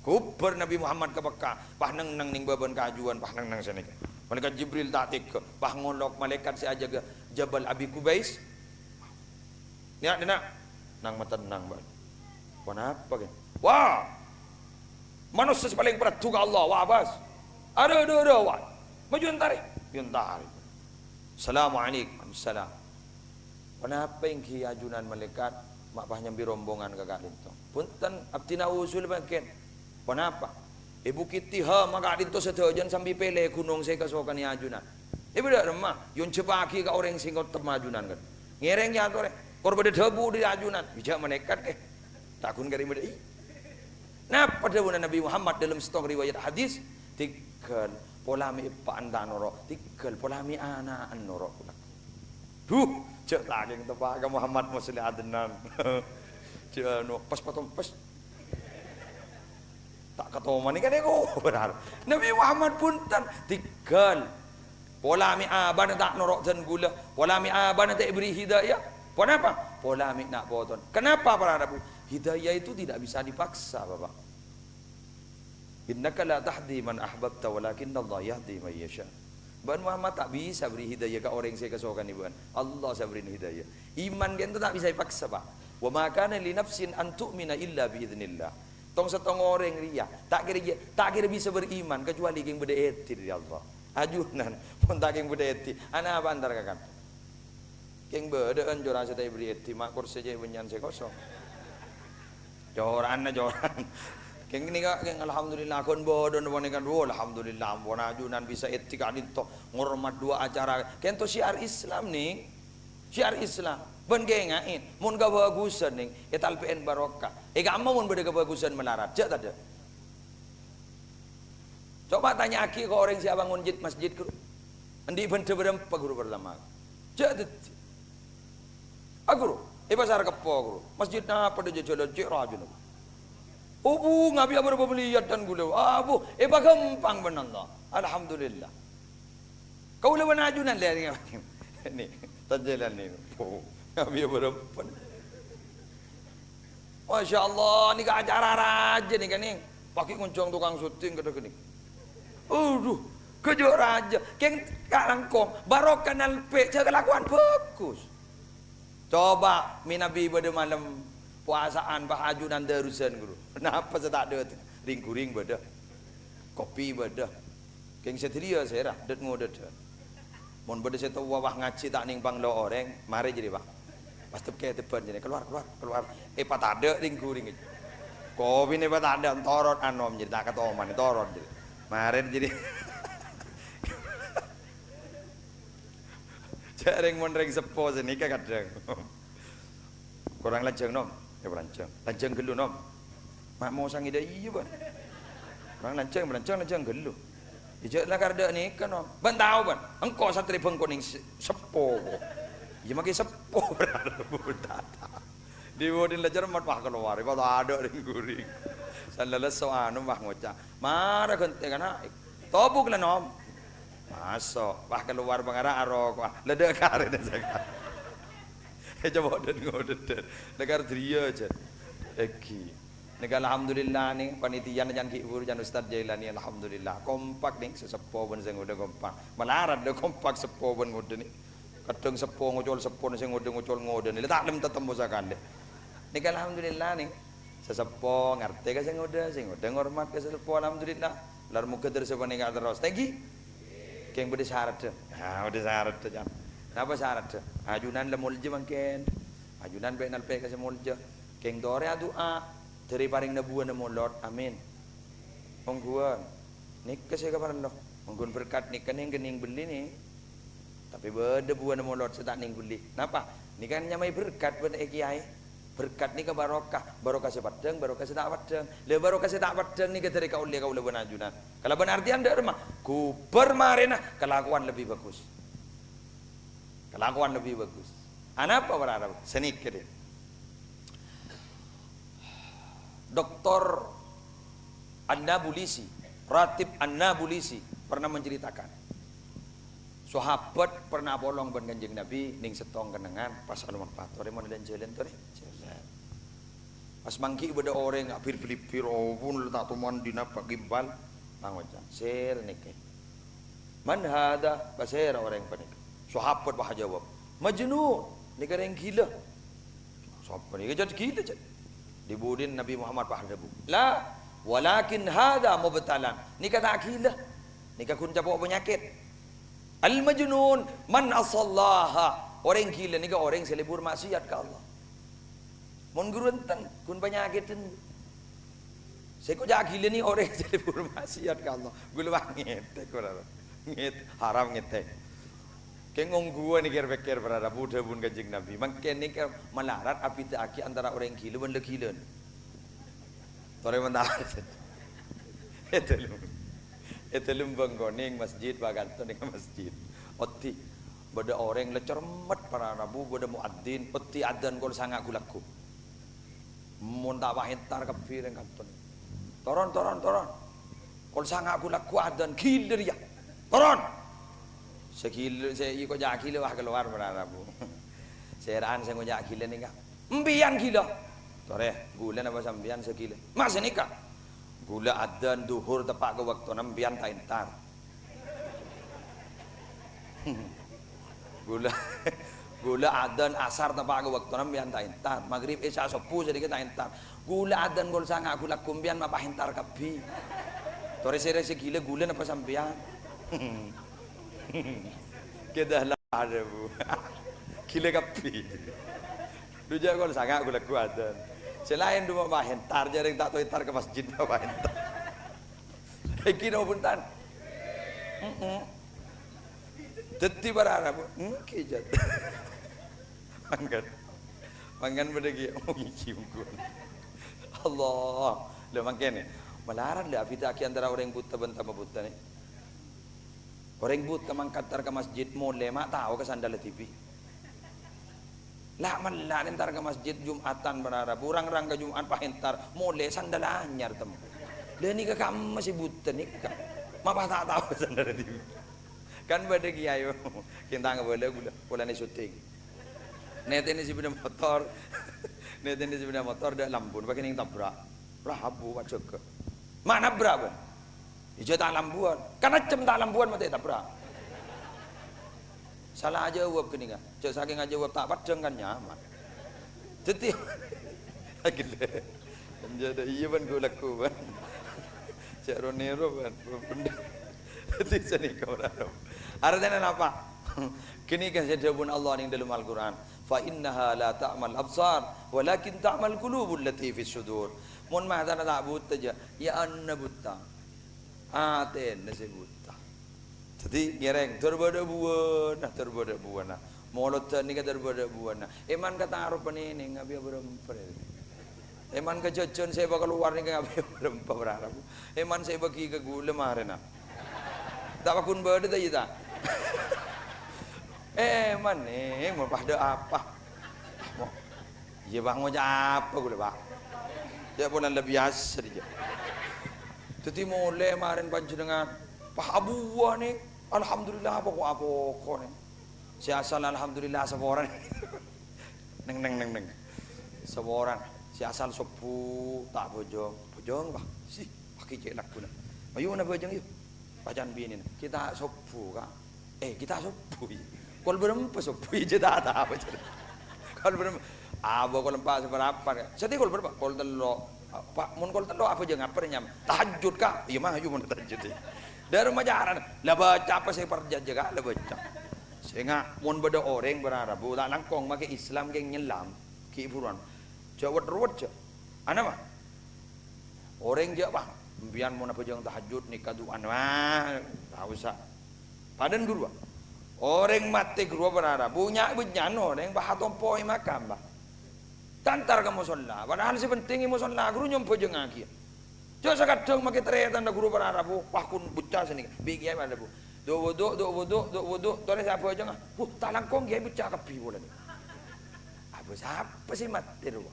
Kuber Nabi Muhammad ke Mekah, pah nang ning beban kajuan, pah nang sana ke. Malaikat Jibril tak tik, pah ngolok malaikat si aja ke Jabal Abi Kubais. Ya, dina nang matenang ban. Kenapa kan? Wah, manusia paling berat tugas Allah, wah bas. Ada, wah. Maju tarik, tarik. Assalamualaikum, salam. Kenapa yang kiajunan malaikat mak pah nyambi rombongan ke kak itu? Punten abtina usul makin. Kenapa? Ibu kiti ha maka adinto setujan sambil pele gunung saya kasokan ajunan. Ibu dah remah, yon cepaki ka orang singgot temajunan kan. Ngereng ya tore, korban debu di ajunan, bijak menekat takun kari muda. Nah pada Nabi Muhammad dalam stok riwayat hadis, tikel polami pandan norok, tikel polami anak norok. Duh, cek lagi yang tepak ke Muhammad Muslim Adnan. Cek no pas potong pas. Tak kata ni kan ego benar. Nabi Muhammad pun tan tigal. Pola mi aban tak norok dan gula. Pola mi aban tak beri hidayah. Kenapa? Pola mi nak boton. Kenapa para Rabu? Hidayah itu tidak bisa dipaksa, Bapak. Innaka la tahdi man ahbabta walakin Allah yahdi man yasha. Ban Muhammad tak bisa beri hidayah ke orang saya kesokan ibu. Allah saya beri hidayah. Iman dia itu tak bisa dipaksa, Pak. Wa ma kana li nafsin an tu'mina illa bi idznillah. Tong setong orang ria tak kira bisa beriman kecuali yang berdeeti dari Allah. Ajunan pun tak yang berdeeti. Anak apa antar kakak? Yang berdaan joran saya berdeeti mak kursi saja benyan saya kosong. Joran. Yang ini kak, yang alhamdulillah kon bodoh nabanikan dua alhamdulillah pun ajunan bisa etika itu ngormat dua acara. Kento syiar Islam nih, syiar Islam. Ben gengain, mun kebagusan ning, etal PN barokah. Kamu mun beda kebagusan melarat, jat ada. Coba tanya aki ke orang siapa bangun masjid guru. Endi benda berempat guru pertama. Jat ada. Guru, pasar kepo guru. Masjid apa dah jalan cik rajun. Bu, ngabi apa beliat dan gula. Bu, gampang benar. Alhamdulillah. Kau lewan ajunan dari ni, tajalan ni. Ngabi berempat. Masya Allah, ni ke acara raja ni kan ni. Pakai kuncung tukang syuting kata gini. Kejut raja. Keng kak langkong, barokah nalpe, jaga lakuan bagus. Coba minabi pada malam puasaan bahajunan darusan guru. Kenapa saya tak ada? Ring-kuring beda. Kopi beda. Keng seteria saya dah, dat ngodet. Mun beda saya tahu wawah ngaji tak nimpang lo orang, mari jadi bang. Pas tepke tepan jadi keluar. Pat ada ring-kuring. Kopi ni pat ada torot anom jadi tak kata oman torot jadi. Mari jadi. Jaring mun ring sepo sini kadang. Kurang lajeng nom. Ya lancang gelu nom. Mak mau sang ida iya ban. Kurang lancang gelu. Ijak lah karda ni kan nom. Ban tahu ban. Engkau satri bengko ning sepo. Ya makin sepo budak. Di bodin lajar mat wah keluar. Kau ada ring-guring. Salala soano wah ngocak. Mara gente kana. Tobuk lah nom. Masuk. Wah keluar bangara arok wah. Leda kare dah sangat. Coba dan ngodet. Negara dria aja. Eki. Negara alhamdulillah nih panitia jangan kibur jangan Ustaz Jailani alhamdulillah kompak nih sesepo ben sing udah kompak. Melarat dah kompak sepo ben ngode nih. Kadang sepo ngocol sing ngode nih. Tak lem tetemu sakale. Negara alhamdulillah nih sesepo ngerti ka sing udah ngormat ka sesepo alhamdulillah. Lar muga terus paninga terus. Thank you. Keng bede syarat. Nah, udah syarat jangan. Apa syarat? Ajunan lemulja mungkin. Ajunan benal pe kasi mulja. Keng dore doa dari paring nabuan mo Lord. Amin. Mongguan. Nik kasi kapan lo? Mongguan berkat nik kan yang gening beli nih. Tapi beda buan mo Lord setak ning beli. Napa? Ni kan nyamai berkat buat kiai. berkat ni ke barokah, barokah sepadang, barokah setak padang. Le barokah setak padang ni ke dari kau benar ajunan. Kalau benar artian dak mah ku permarena kelakuan lebih bagus. Kelakuan lebih bagus. Apa berharap? Senikir dia. Doktor An-Nabulisi, Ratib An-Nabulisi pernah menceritakan sahabat pernah bolong ban Kanjeng Nabi ning setong kenengan pas anu manfaat ore mon dan jalan tore pas mangki beda orang ngapir filipir pun letak tuman dina pagimbal pangocan ser nike man hada basera orang panik sahabat bah jawab majnun negara yang gila sahabat ni jadi gila jadi dibudin Nabi Muhammad bah debu la walakin hada mubtalan ni kata gila ni kun capok penyakit al majnun man asallaha orang gila ni orang selebur maksiat ke Allah mon gurunten kun penyakitan saya kok jak gila ni orang selebur maksiat ke Allah gula ngete kurang nget haram ngete kengong gua ni kira-kira berada Buddha pun Kanjeng Nabi makin ni melarat api taki antara orang gila dan gila tore mentar itu lumbang goning masjid baganton dengan masjid oti bada orang lecermet para rabu bada muadzin oti adzan kol sanga gulaku mun tak wahintar kafir yang kanton toron kol sanga gulaku adzan gilir ya toron sekilo saya ikut jak kilo wah keluar para rabu seraan saya ngojak kilo ni enggak mbian kilo tore gula apa sambian sekilo masih nikah gula adzan duhur tepak ke waktu nambian tak entar gula adzan asar tepak ke waktu nambian tak entar maghrib isya subuh jadi kita entar gula adzan gol sanga gula kumbian mah entar kabi tore sere segila gula apa sambian kita lah ada bu gila kabi dujak gol sanga gula adzan selain dua bahentar jaring tak tahu entar ke masjid bahentar kira puntan deti barara bu kijat panggan bedegi cium Allah le mangkene melarat le afita aki antara orang buta bentama buta ni orang buta mangkatar ke masjid mole mak tahu ke sandal TV lah malah entar ke masjid Jumatan berharap orang ke Jumat pahentar mole sandal anyar tem dan ni ke kamu masih buta ni mapa tak tahu sandal di kan pada kiai kita nggak boleh gula ni syuting net ini si benda motor net ini si benda motor dah lambun pakai ning tabrak rahabu wajah ke mana berapa hijau tak lambuan karena cem tak lambuan mati tabrak salah aja jawab ke ninga cek saking aja jawab tak padang kan nyaman jadi gila jadi iya ban gue laku ban cek ronero ban benda jadi sini kau raro artinya apa kini kan jawabun Allah yang dalam Al-Quran fa innaha la ta'mal absar walakin ta'mal qulubul lati fis sudur mun mah tak buta aja ya anna buta aten nasi buta jadi ngereng terbada buana molot ni ka terbada buana eman kata arep ini ngabi beremper eman ka jajan saya bakal keluar ni ngabi beremper berharap eman saya bagi ke gula marena tak bakun berde ta ita eman ni mau pada apa ya bang mau apa gula bang ya bulan lebih biasa dia jadi mulai kemarin panjenengan Pak Abuah ni alhamdulillah apa ni si asal alhamdulillah seorang neng seorang si asal sepuh tak bojong bah si pakai cek laku na ayo na bojong yuk pajan bini kita sepuh kak kita sepuh kalau berempat sepuh je tak apa kalau berempat kalau empat seberapa jadi kalau berapa kalau telok pak mun kalau telok apa je ngapa nyam tahajud kak iya mah ayo mun tahajud dari majaran lah baca apa saya perjajaga lah baca sehingga mun beda orang berharap tak langkong make Islam geng nyelam ki buruan jawat ruwet je ana mah orang je bah mbian mun apa jeung tahajud nikah duan mah tak usah padan guru orang mati guru berharap punya benyan orang bah tompoi makam bah tantar ke musola padahal si penting musola guru nyompo jeung aki coba sakadeng make teretan da guru para Arabu pakun bocah sini bigi ada bu do wudu tore siapa aja ngah tak langkong ge bocah kapi bola ni apa siapa sih mati ru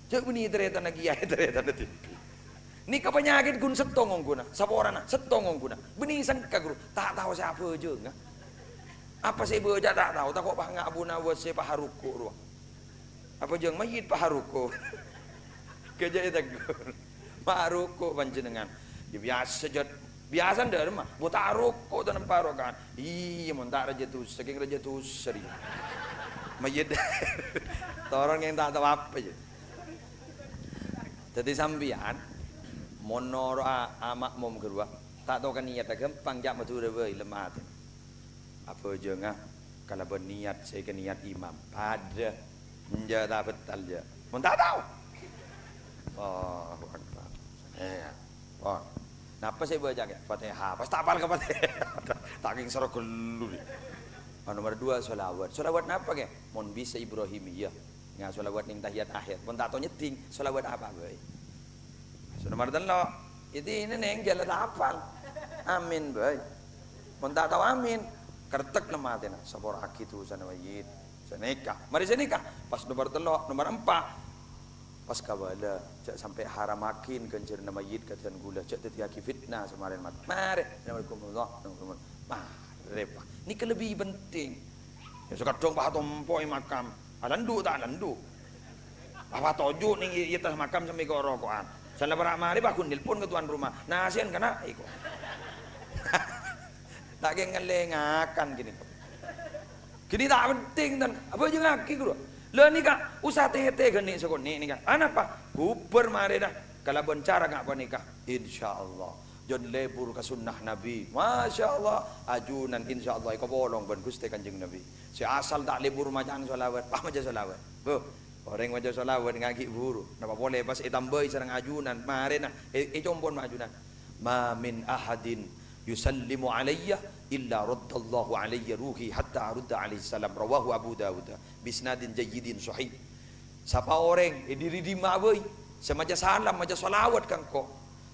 cek bini teretan lagi ya teretan da tipi ni ka penyakit gun setongong guna sapa orana setongong guna beni sangka guru tak tahu siapa aja ngah apa sih bocah tak tahu tak kok pak ngabuna wase paharuku ru apa jeung mayit paharuku keja eta gur paharuku panjenengan ya biasa jod biasa ndeur mah buta aruku tanam parokan iya mun tak raja tu saking raja tu seri mayit torong yang tak tahu apa je jadi sambian monoro makmum kedua tak tahu kan niat gampang jak matu dewe lemah apa jeung kalau berniat saya ke niat imam ada enja tak betul je mun tak tahu oh akbar oh napa saya baca ke Fatihah pas tak hafal ke Fatihah taking sero gelu nomor 2 sholawat napa ke mun bisa Ibrahimiyah nga sholawat ning tahiyat akhir mun tak tahu nyeting sholawat apa bae nomor 3 itu ini neng jalan hafal amin bae mun tak tahu amin kertek lemah tena sapor aki tu sana mayit nikah mari saya nikah pas nomor 3 nomor 4 pas kabala cak sampai haram makin kencer nama mayit katian gula cak teti aki fitnah semarin mat mari assalamualaikum mari pak ni lebih penting ya suka dong pak tompoi makam alandu tak alandu apa toju ning ieu teh makam sampai ke rokokan salah berak mari pak kun nelpon ke tuan rumah nasian kana iko tak ngelengakan gini gini tak penting dan apa jeung aki guru le ni kak usah tete geni sekon ni kak anapa guber mare dah kalau bencara ngak apa nikah insyaallah jon lebur ka sunnah nabi masyaallah ajunan insyaallah ko bolong ben Gusti Kanjeng Nabi si asal tak lebur macam selawat pah maca selawat bu orang maca selawat ngaki buru napa boleh pas tambah sareng ajunan mare nah compon ajunan ma min ahadin yusallimu alayya illa raddallahu alayya ruhi hatta arudda alaihi salam rawahu Abu Dawud bisnadin jayyidin sahih siapa orang diri di mawai semaja salam maja salawat kangko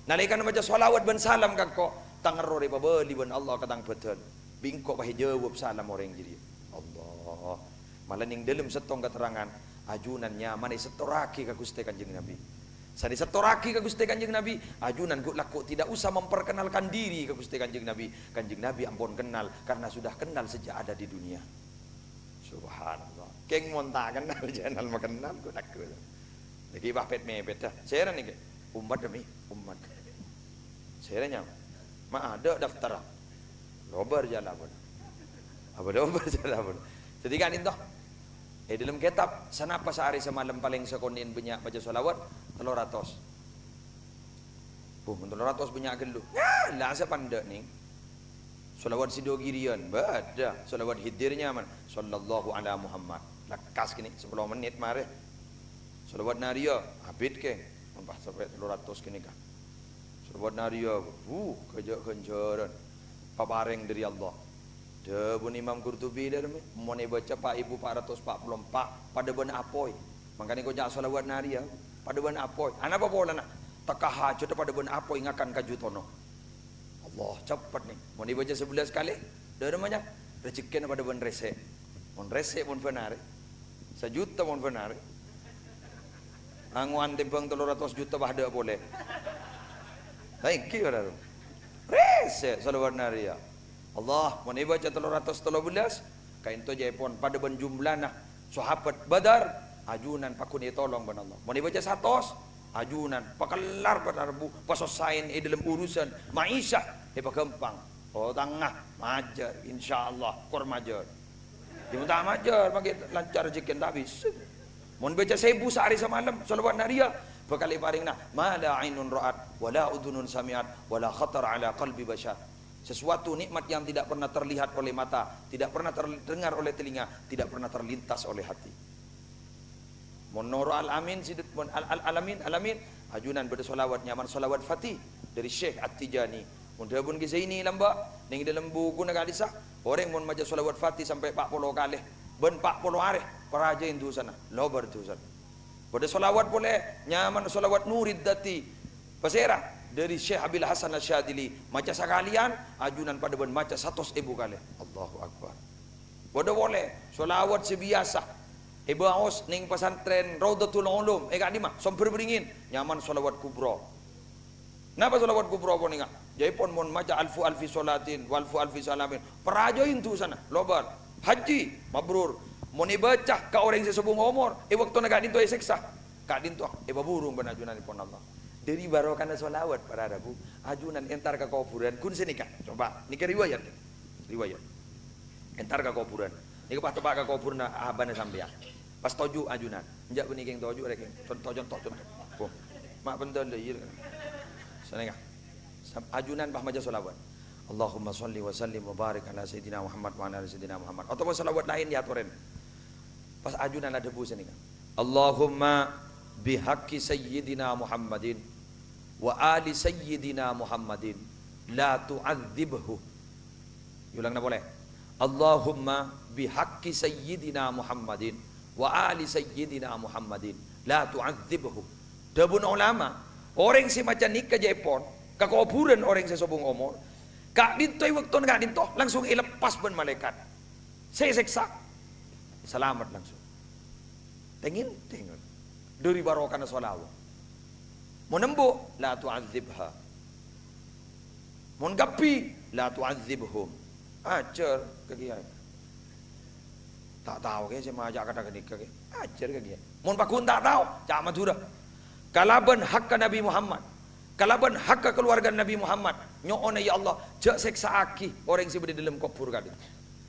nalikan maja salawat ban salam kangko tangerro re pabeli ban Allah katang betul bingko pahe jawab salam orang jadi Allah malah ning dalam setong keterangan ajunan nyaman setoraki ka Gusti Kanjeng Nabi sari setoraki ke Gusti Kanjeng Nabi ajunan guk laku tidak usah memperkenalkan diri ke Gusti Kanjeng Nabi ampun kenal karena sudah kenal sejak ada di dunia subhanallah keng monta kenal janal makenal guk laku lagi bapet mepet dah saya nih umat demi umat saya nya ma ada daftar lobar jalan apa lobar jalan jadi kan itu dalam kitab sanapa sehari semalam paling sekonin banyak baca sholawat 300 300 banyak gelu ya lah saya pandai nih sholawat sidogirian bada sholawat hidirnya man sallallahu ala Muhammad lekas kini 10 menit mare sholawat naria habis ke pas sampai 300 kini kah sholawat naria kerja kencaran pabareng dari Allah Debun Imam Qurtubi dah demi mau baca Pak Ibu 444 pada ben apoi makanya kau jangan sholawat naria pada ben apoi anak apa bola nak takah hajat pada ben apoi ngakan kajutono Allah cepat nih mau baca 11 kali dah namanya rezeki pada ben rese mon rese mon benar 1 juta mon benar anguan timbang 300 juta bahda boleh thank you dah rese sholawat naria Allah mau baca 313 kain to jaipon pada ben jumlana sahabat Badar ajunan pakun tolong ban Allah mau baca 100 ajunan pakelar pada rebu pasosain dalam urusan maisha pagampang oh tangah majar insyaallah kor majar di muta majar pakai lancar rezeki tak bisa mau baca 1000 sehari semalam sholawat naria bakal paringna mala ainun ra'at wala udhunun samiat wala khatar ala qalbi bashar sesuatu nikmat yang tidak pernah terlihat oleh mata, tidak pernah terdengar oleh telinga, tidak pernah terlintas oleh hati. Monoro al-amin sidut al-alamin alamin ajunan pada solawat nyaman solawat fatih dari Syekh At-Tijani. Mun dabun ki ini lamba ning dalam buku nagadisa orang mun maca solawat fatih sampai 40 kali ben 40 hari paraja itu sana lobar tu sana Pada solawat boleh, nyaman solawat nurid dati. Pasera dari Syekh Abil Hasan Asyadili, maca sekalian, ajunan pada ben maca 100.000 kali. Allahu Akbar. Pada boleh, solawat sebiasa. Ibu aus ning pesantren Raudatul Ulum, kak di mah, somper beringin, nyaman solawat kubro. Napa solawat kubro pun ingat? Jadi pun mon maca alfu alfi solatin, walfu alfi salamin. Perajoin tu sana, lobar. Haji, mabrur. Mon ibaca ka orang sesubung umur, waktu nak dinto seksa. Kak dinto, burung benajunan pun Allah. Dari barokah solawat para Rabu, ajunan entar ke kuburan kun senika. Coba, ini riwayat. Riwayat. Entar ke kuburan. Ini pas tebak ke kuburan abane sampean. Pas toju ajunan. Njak benih keng toju rek. Contoh. Boh. Mak penton deui. Senika. Ajunan bah maca solawat. Allahumma sholli wa sallim wa barik ala sayyidina Muhammad wa ala sayyidina Muhammad. Atau solawat lain diaturin. Pas ajunan ada bu senika. Allahumma bihaqqi sayyidina Muhammadin wa ali sayyidina Muhammadin la tu'adzibhu. Ulang na boleh. Allahumma bihaqqi sayyidina Muhammadin wa ali sayyidina Muhammadin la tu'adzibhu. Dabun ulama orang si macam nikah Jepon ke kuburan orang sesobong umur kak dintoy waktu kak dinto langsung ilepas ben malaikat saya seksa selamat langsung tengin dari barokah solawat mau nembo la tu'adzibha mau gapi la tu'adzibhum ajar kegiatan tak tahu ke saya majak kata nikah ke ajar kegiatan mau pakun tak tahu cak madura kalaban hak Nabi Muhammad kalaban hak keluarga Nabi Muhammad nyoone ya Allah jak seksa aki orang si berada dalam kubur kali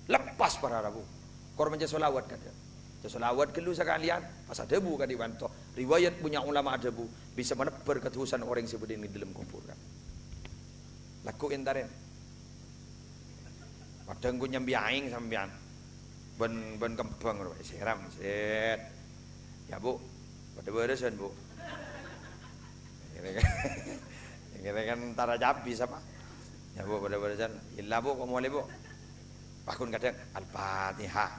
lepas para Rabu korban solawat kata solawat kelu sekalian pas debu kali wanto riwayat punya ulama debu bisa menebar ketusan orang si berada dalam kubur kan laku entaren padang ku nyambi aing sampean ben kembang siram set ya bu pada beresan bu ini kan tara cabi sama ya bu pada beresan illa bu kok mulai bu pakun kadang al-fatihah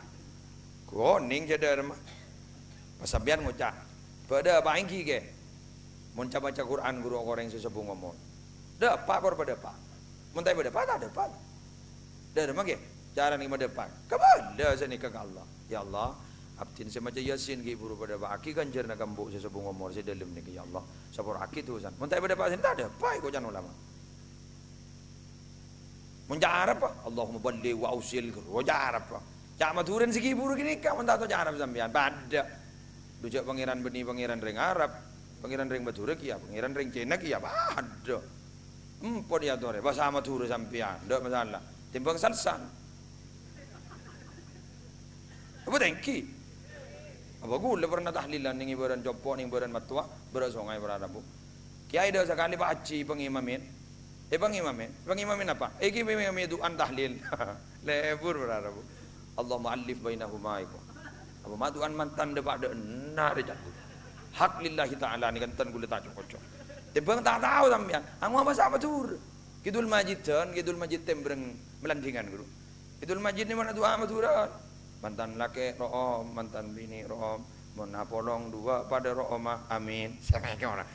kuning jadi mah pasabian ngucap pada bangki ke munca baca Quran guru orang sesepuh ngomong depak kor pada pak muntai pada pak tak depak dah mah ke cara ni mah depak kepada seni ke Allah ya Allah abdin semacam yasin ki buru pada pak aki ganjar nak gambuk sesepuh ngomong si dalam ni ya Allah sapor aki tu san muntai pada pak sini tak depak ko jangan ulama munca Arab Allahumma balli wa ausil ko Arab cak maturan segi buru gini kau mentah tu Arab sampean pada dujak pangeran beni pangeran ring Arab pangeran ring Madura kia pangeran ring Cina kia pada empon ya tore bahasa Madura sampean ndak masalah timbang salsan apa tengki apa gula pernah tahlilan ning ibaran jopo ning ibaran matua berasongai beradabu kiai dah sekali pak haji pengimamin pengimamin apa iki pengimamin duan tahlil lebur beradabu Allah ma'alif bainahuma iku apa maduan mantan depak de enak de jatuh hak lillahi ta'ala ni kantan gula tak cocok tebang tak tahu sampean angwa bahasa Madura Kidul Majid tembreng melandingan guru Kidul Majid ni mana dua Madura mantan laki room mantan bini room mon apolong dua pada rooma amin sangat orang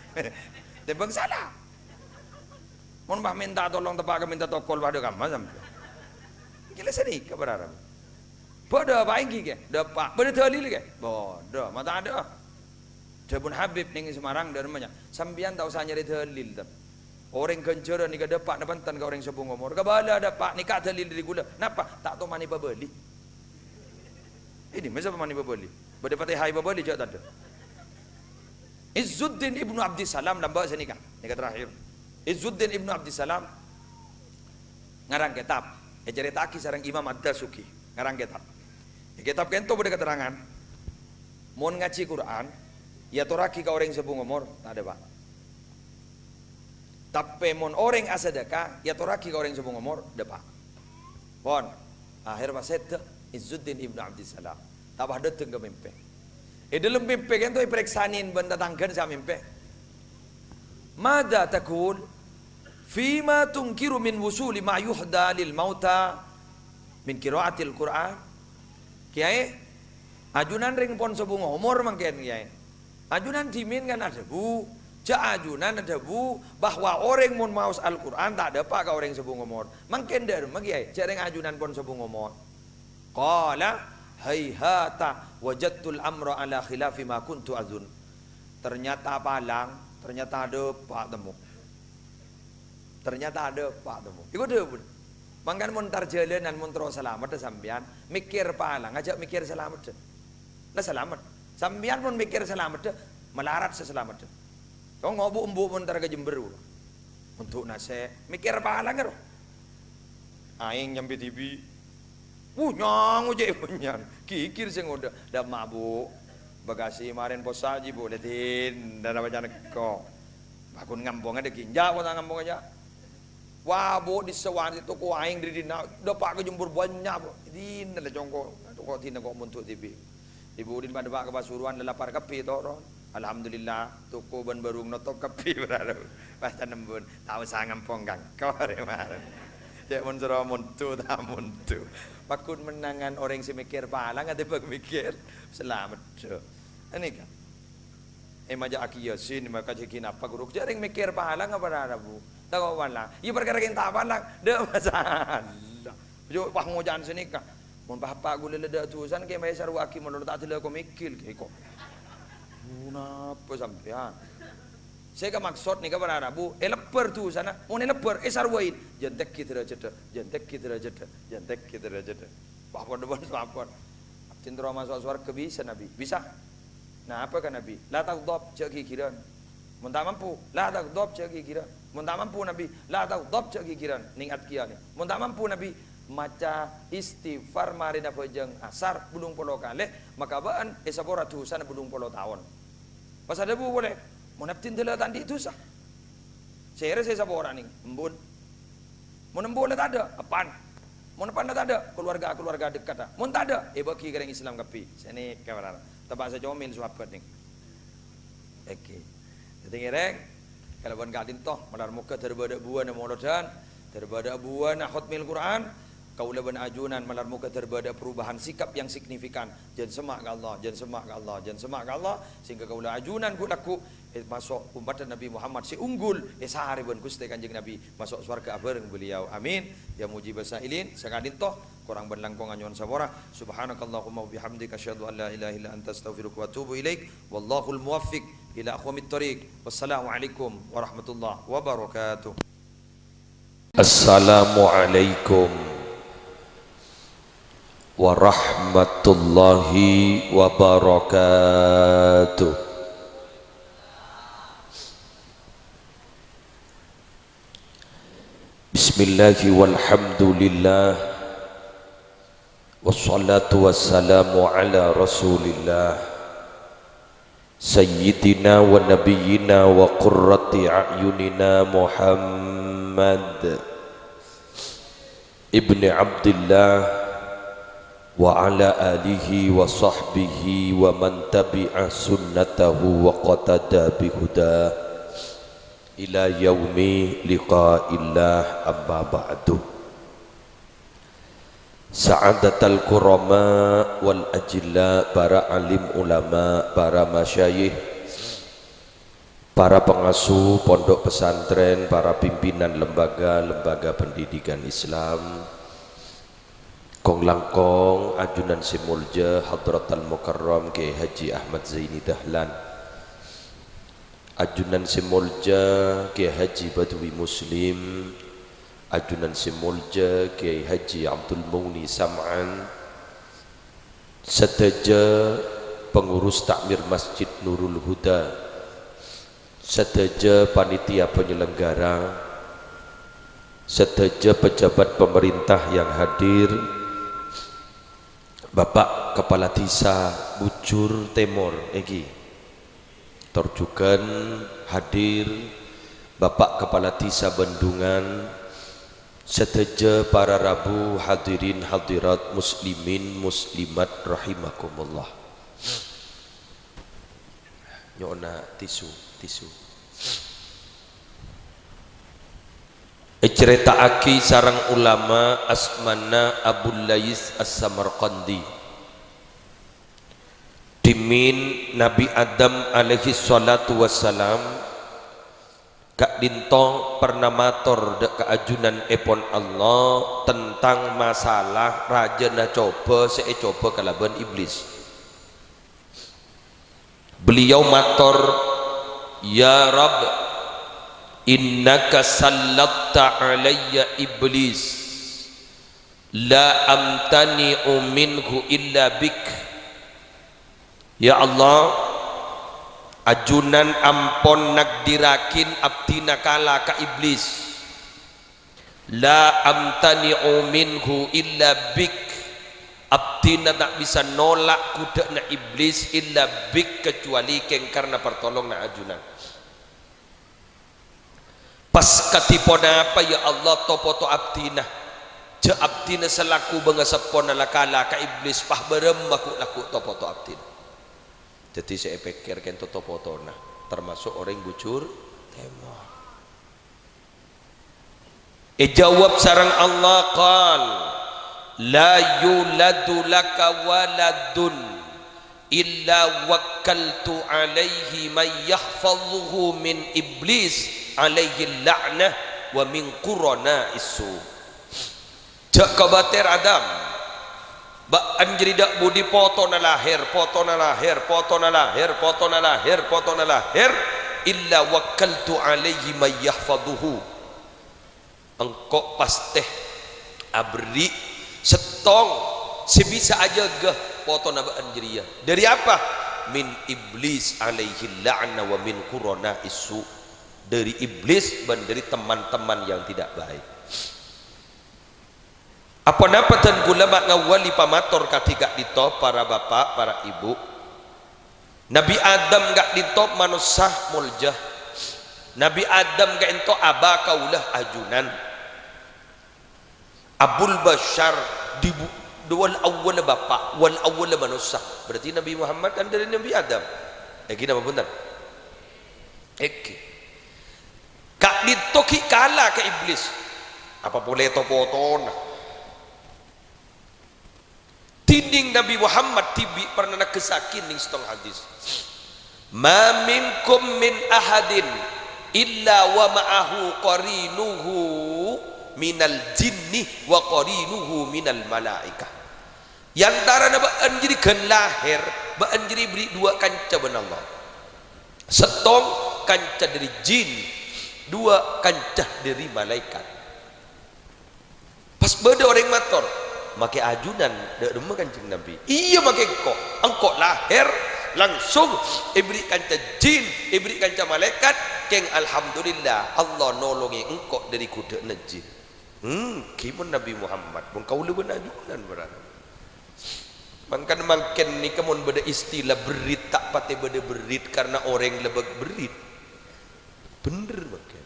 tebang salah mon bah minta tolong tepak minta tokol pada kamu sampean gila sedih keberarap pada apa ingki ke dapat pada dalil ke bodoh mata ada Dabun Habib ning Semarang dan namanya sambian tahu saya nyari dalil tam orang kencara ni ke dapat napantan ke orang sepung umur ke bala dapat ni kat dalil dari gula napa tak tahu mani babeli ini masa mani babeli pada Fatihah babeli jak tak ada Izzuddin Ibnu Abdissalam lamba senika ni terakhir Izzuddin Ibnu Abdissalam ngarang kitab cerita kisah Imam Ad-Dasuki ngarang kitab kento pada keterangan mon ngaji Quran ya toraki ka orang sepung umur tak ada pak tapi mon orang asadaka ya toraki ka orang sepung umur ada pak pon akhir paset Izzuddin Ibnu Abdissalam tabah datang ke mimpi dalam mimpi kento periksanin benda tangkan sa mimpi mada takul fima tunkiru min wusuli ma yuhda lil mauta min qiraatil Quran kiai ajunan ring pon sebung umur mangken kiai Ajunan dimin kan ada bu. Ja ajunan ada bu bahwa orang mun maus Al-Quran tak ada apa ka orang sebung ngomor. Mangken der magi jareng ajunan pun sebung ngomor. Qala hayhata wajadtul amra ala khilafi ma kuntu azun. Ternyata palang, ternyata ada pak temu. Ternyata ada pak temu. Iku deh pun. Mangkan mun tar jalanan mun terus selamat sampean mikir palang ngajak mikir selamat. Lah selamat. Sampean pun mikir selamat melarat seselamat. Kau ngobu embu mun tar ke Jember. Untuk nase mikir palang karo. Aing nyampe TV. Nyang uje punyan. Kikir sing udah dah mabuk. Bagasi kemarin pos saji bu letin dan apa jangan kok. Bakun ngampung ada kinja kau tak ngampung aja. Wah bu di sewan itu ku aing di dina dapat ke Jember banyak bu. Dina le jongko. Kok tina kok muntuk TV. Ibu din pada bak ke Pasuruan lapar kapi toron. Alhamdulillah toko ban barung notop kapi berada. Pas nembun tahu sang ngampung kang. Kau remar. Ya mun sira muntu ta muntu. Pakun menangan orang si mikir palang ada bag mikir selamat. Ini kan. Maja aki yasin maka jekin apa guru jaring mikir palang apa ada bu. Tahu palang. Ya perkara kita palang de masalah. Jo wah ngojan sini kan. Mun papa gule leda tusan ke mai saru aki menurut tak tele ko mikir ke kok. Napa sampean? Saya ke maksud nih kepada bu, leper tu sana, mau leper, sarwain, jantek kita raja, jantek kita raja, jantek kita raja. Bapak depan bapak, cendera masuk surga bisa nabi, bisa. Nah apa kan nabi? La taghdab cek kikiran, mun tak mampu, la taghdab cek kikiran, mun tak mampu nabi, la taghdab cek kikiran, ningat kian. Mun tak mampu nabi, maca istighfar marina pejeng asar bulung polo kali, maka baan esabora tu sana bulung polo tahun. Pas ada bu boleh. Mau naptin tela tadi itu sah. Saya rasa siapa orang ni, embun. Mau embun tak ada, apaan? Mau apaan tak ada, keluarga dekat tak. Mau tak ada, bagi kereng Islam kapi. Sini kawan, tempat saya comel suapat ni. Okey. Jadi kereng, kalau bukan kadin toh, malar muka terbadak buan dan molodan, terbadak buan khutmil Quran. Kaulah ben ajunan malar muka terbadak perubahan sikap yang signifikan. Jangan semak ke Allah, jangan semak ke Allah, jangan semak ke Allah. Sehingga kaulah ajunan ku laku masuk umat Nabi Muhammad si unggul sehari ben Gusti Kanjeng Nabi masuk surga bareng beliau. Amin. Ya mujibas sailin sakadin toh kurang ben langkong anyuan sabora. Subhanakallahumma wa bihamdika asyhadu an la ilaha illa anta astaghfiruka wa atubu ilaik. Wallahul muwaffiq ila aqwamit thoriq. Wassalamualaikum warahmatullahi wabarakatuh. Assalamualaikum warahmatullahi wabarakatuh. Bismillahi walhamdulillah wassalatu wassalamu ala rasulillah sayyidina wa nabiyyina wa qurrati a'yunina Muhammad ibni Abdillah wa ala alihi wa sahbihi wa man tabi'a sunnatahu wa qatada bihuda ila yaumi liqa'illah amma ba'du. Sa'adatal kurama wal ajilla, para alim ulama, para masyayikh, para pengasuh pondok pesantren, para pimpinan lembaga pendidikan Islam, kong langkong ajunan simulja Hadratal Mukarram Kiai Haji Ahmad Zaini Dahlan, ajunan simulja Kiai Haji Badwi Muslim, ajunan simulja Kiai Haji Abdul Mughni Sam'an, sedaja pengurus takmir Masjid Nurul Huda, sedaja panitia penyelenggara, sedaja pejabat pemerintah yang hadir, Bapak Kepala Desa Bujur Timur Egi terjugan hadir, Bapak Kepala Desa Bendungan, sedaja para rabu hadirin hadirat muslimin muslimat rahimakumullah. Nyona tisu ceritaake sarang ulama asmana Abul Lais As-Samarqandi. dimin Nabi Adam alaihi salatu wassalam kak dinto pernah matur dek keajunan epon Allah tentang masalah raja na coba coba kalaban iblis. Beliau matur, ya Rabb, innaka sallatta alayya iblis la amtani'u minhu illa bik. Ya Allah, ajunan ampon nagdirakin abdi nakala ka iblis, la amtani'u minhu illa bik. Abdi na tak bisa nolak kuda na iblis illa bik, kecuali keng karena pertolong na ajunan. Pas katipona apa ya Allah topoto abdi na ja abdi na selaku bangasapon na lakala ka iblis pah berem laku topoto abdi na. Jadi saya pikir kento topoto na termasuk orang bujur temo. Jawab sarang Allah qal la yuladu laka waladun illa wakkaltu alaihi man yahfazuhu min iblis alaihi la'nah wa min qurana isu. Jak kabater Adam ba anjri dak budi poto na lahir illa wakkaltu alaihi man yahfazuhu. Engkau pasti abri setong sebisa aja gah foto naba anjriya dari apa min iblis alaihi la'na wa min qurana isu, dari iblis dan dari teman-teman yang tidak baik. Apa napatan ulama ngawali pamator ketika ditop para bapak para ibu Nabi Adam gak ditop manusia muljah, Nabi Adam gak ento abakaulah ajunan Abul Bashar wal awwal bapak wal awwal manusia, berarti Nabi Muhammad kan dari Nabi Adam. Gini apa benar? Kak ditoki kalah ke iblis. Apa boleh topoton? Tinding Nabi Muhammad tibi pernah nak kesakin ning setong hadis. Ma minkum min ahadin illa wa ma'ahu qarinuhu minal jinni wa qarinuhu minal malaikah. Yang tara na ba anjiri kan lahir ba anjiri beri dua kanca ben Allah. Setong kanca dari jin, dua kanca dari malaikat. Pas beda orang mator make ajunan dak rumah kancing Nabi. Iya make engkau lahir langsung ibri kanca jin, ibri kanca malaikat, keng alhamdulillah Allah nolongi engkau dari kuda najin. Kimun Nabi Muhammad pun kau lebih ajunan berada. Makan ni kamun beda istilah berit tak pati beda berit karena orang lebih berit. Bener makan.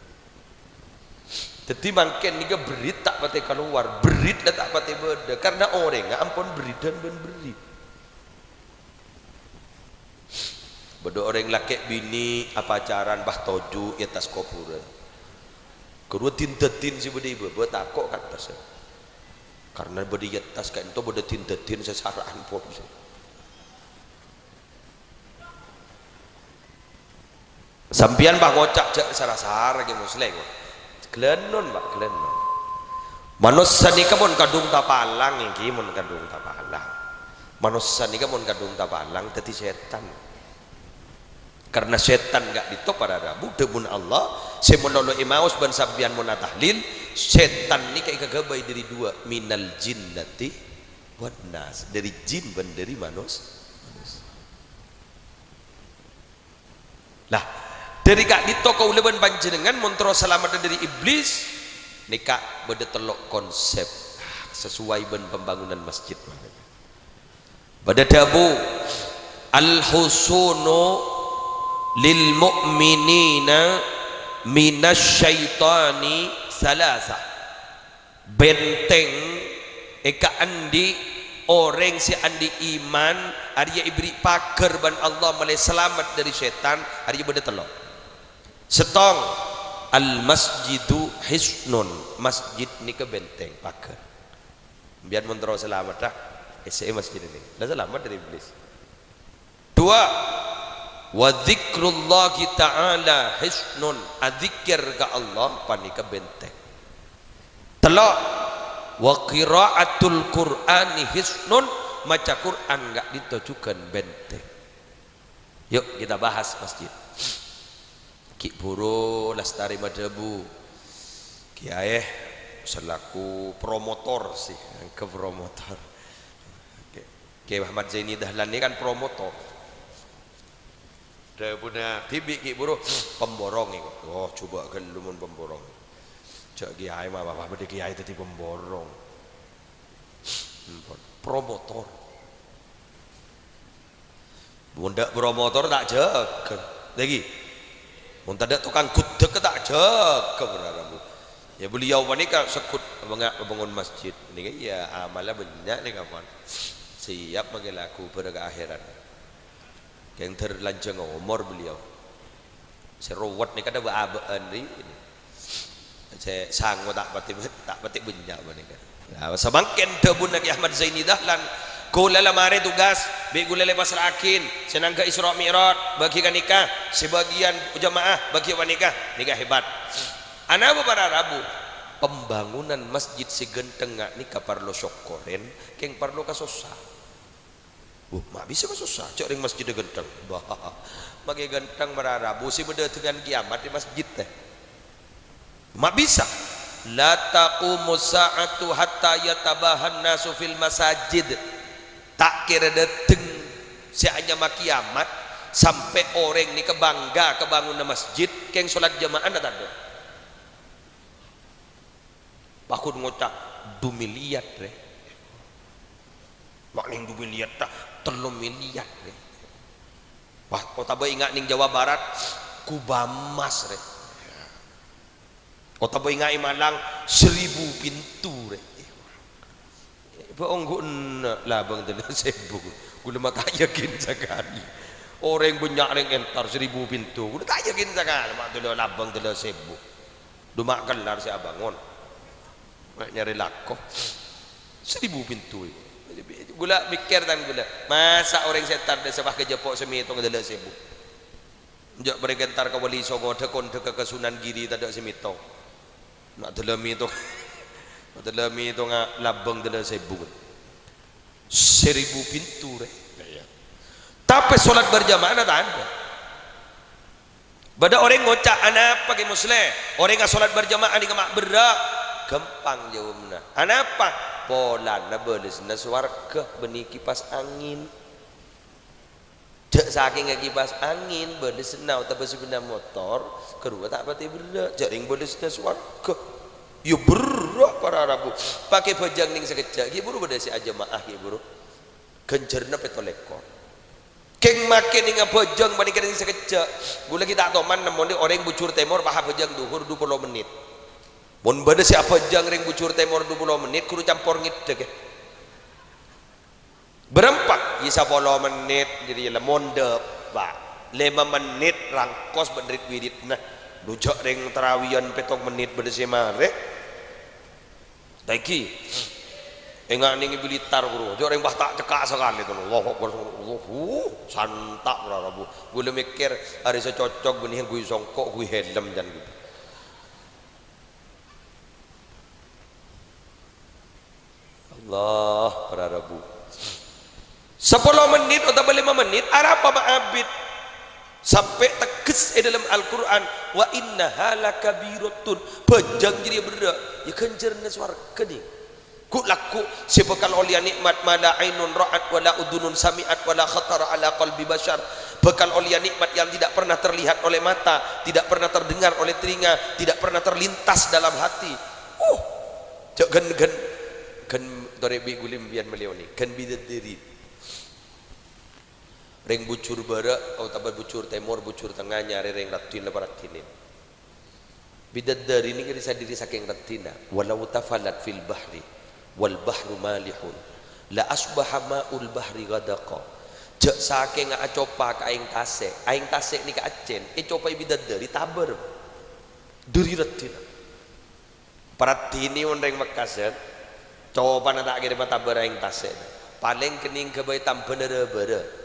Jadi makan ni ke berit tak pati keluar, berit lah tak pati beda karena orang ampun berit dan ben berit. Beda orang laki bini apa pacaran bah toju atas kuburan. Kedua tintetin si beda ibu, buat takok kat atas. Karena beda atas kan itu beda tintetin sesaraan pun. Sampian bah ngocak cak sarasar lagi muslim. Kelenon pak kelenon. Manusia ni kamun kadung tapalang ini mun kadung tapalang. Manusia ni kamun kadung tapalang teti setan. Karena setan gak ditok pada Rabu debun Allah semono imaus ban sabian mun tahlil setan ni kayak kagabai dari dua minal jinnati wan nas, dari jin ban dari manusia. Lah dari kak ditok kau leban panjenengan montro selamat dari iblis nikah beda telok konsep sesuai ben pembangunan masjid. Pada dabu al husunu lil mu'minina minasyaitani salasa, benteng eka andi orang si andi iman hari ibri paker ban Allah mulai selamat dari setan hari beda telok setong al masjidu hisnun, masjid ni ke benteng paker biar mentero selamat dah masjid ini dah selamat dari iblis. Dua, wa dzikrullahi ta'ala hisnun, adzikir ka Allah panika benteng. Telok, wa qiraatul qur'ani hisnun, maca Quran enggak ditujukan benteng. Yuk kita bahas masjid. Ki Buru Lestari Madabu, Kiai selaku promotor sih, ke promotor. Kiai Muhammad Zaini Dahlan ini kan promotor. Dia punya tibi Ki Buru pemborong itu. Oh coba gelumun pemborong. Cak Kiai mah bapak bede Kiai tadi pemborong. Promotor. Bunda promotor tak jaga. Lagi. Mun tak ada tukang gudeg tak jaga berarti. Ya beliau wanita sekut bangun masjid. Ini kan ya amalnya banyak nih kawan. Siap bagi laku pada akhirat. Yang terlanjang umur beliau. Seruat nih kada baabaan ini. Saya sanggup tak pati banyak banyak. Nah, sebangken debun Nabi Ahmad Zaini Dahlan. Kula lamare tugas, be kula lepas rakin, senang ke Isra Mi'raj, bagi kan nikah, sebagian jamaah bagi nikah hebat. Ana para Rabu, pembangunan masjid segenteng nikah parlo syukurin, keng parlo kasusah. Mak bisa kasusah, cok ring masjid genteng. Bah, bagi genteng para Rabu si beda dengan kiamat di masjid teh. Mak bisa. La taqumus sa'atu hatta yatabahan nasu fil masajid. Tak kira dateng si hanya kiamat sampai orang ni kebangga kebangunan masjid keng solat jamaah ada tak? Bakun ngocak 2 miliar re. Mak ning 2 miliar tak 3 miliar re. Wah, kota bae ingat ning Jawa Barat Kubamas re. Kota bae ingat Malang 1000 pintu re. Baong labang dalam sebu, gula tak yakin sekali. Orang banyak yang entar 1000 pintu, gula tak yakin sekali. Mak tu labang dalam sebu, dua kelar si abangun, nyari lakoh 1000 pintu. Gula mikir dan gula, masa orang setar dah sebah kejepok semitong dalam sebu. Jak berentar ke Wali Songo, dekon dek ke Sunan Giri tak ada semitong. Nak dalam itu. Dalam itu labang dalam 1000 pintu re. Tapi solat berjamaah tak ada. Bada orang ngocak anak pakai muslim, orang nggak solat berjamaah di kamar berak, gampang jawabnya. Anak apa? Pola na belis na swarga benih kipas angin. Jak saking kipas angin belis na tapi sebenarnya motor kedua tak pati berak, jaring belis na swarga. Yo berak para Rabu pakai bajang ning sekejap ki buru beda si aja maah ki buru genjerna petolekor keng makin ning bajang bandingkan ning sekejap gula kita toman nemoni orang bucur temor paha bajang duhur 20 menit mun beda si bajang ring bucur temor 20 menit kudu campur ngideg berempat ya 10 menit jadi mondep pak 5 menit rangkos benerit wirid nah dujak ring terawian 7 menit beda si mare Daiki, enggak ning Blitar bro, jauh orang bah tak cekak sekali tu, Allahu Akbar, santak bro, gue mikir hari secocok benih gue songkok gue helm dan gitu. Allah para Rabu, 10 menit atau 5 menit, apa ma'abid sampai tegas dalam Al-Quran wa innaha lakabiratun bajang jadi berak ya kenjerna swarga ni ku laku sebekal olia nikmat mala ainun ra'at wala udunun sami'at wala khatara ala qalbi bashar bekal olia nikmat yang tidak pernah terlihat oleh mata tidak pernah terdengar oleh telinga tidak pernah terlintas dalam hati cak gen dorebi gulim bian beliau ni gen bidat diri ring bucur barak atau tabal bucur timur bucur tengah nyari ring ratin lebarat ini bidat dari ini bisa diri saking ratina walau tafalat fil bahri wal bahru malihun la asbaha ma'ul bahri ghadaqa jak saking acopa ka aing tasik ni ka acen copa bidat dari taber dari ratina paratini on ring makasan coba na tak kira taber aing tasik paling kening ke bayi tam bener-bener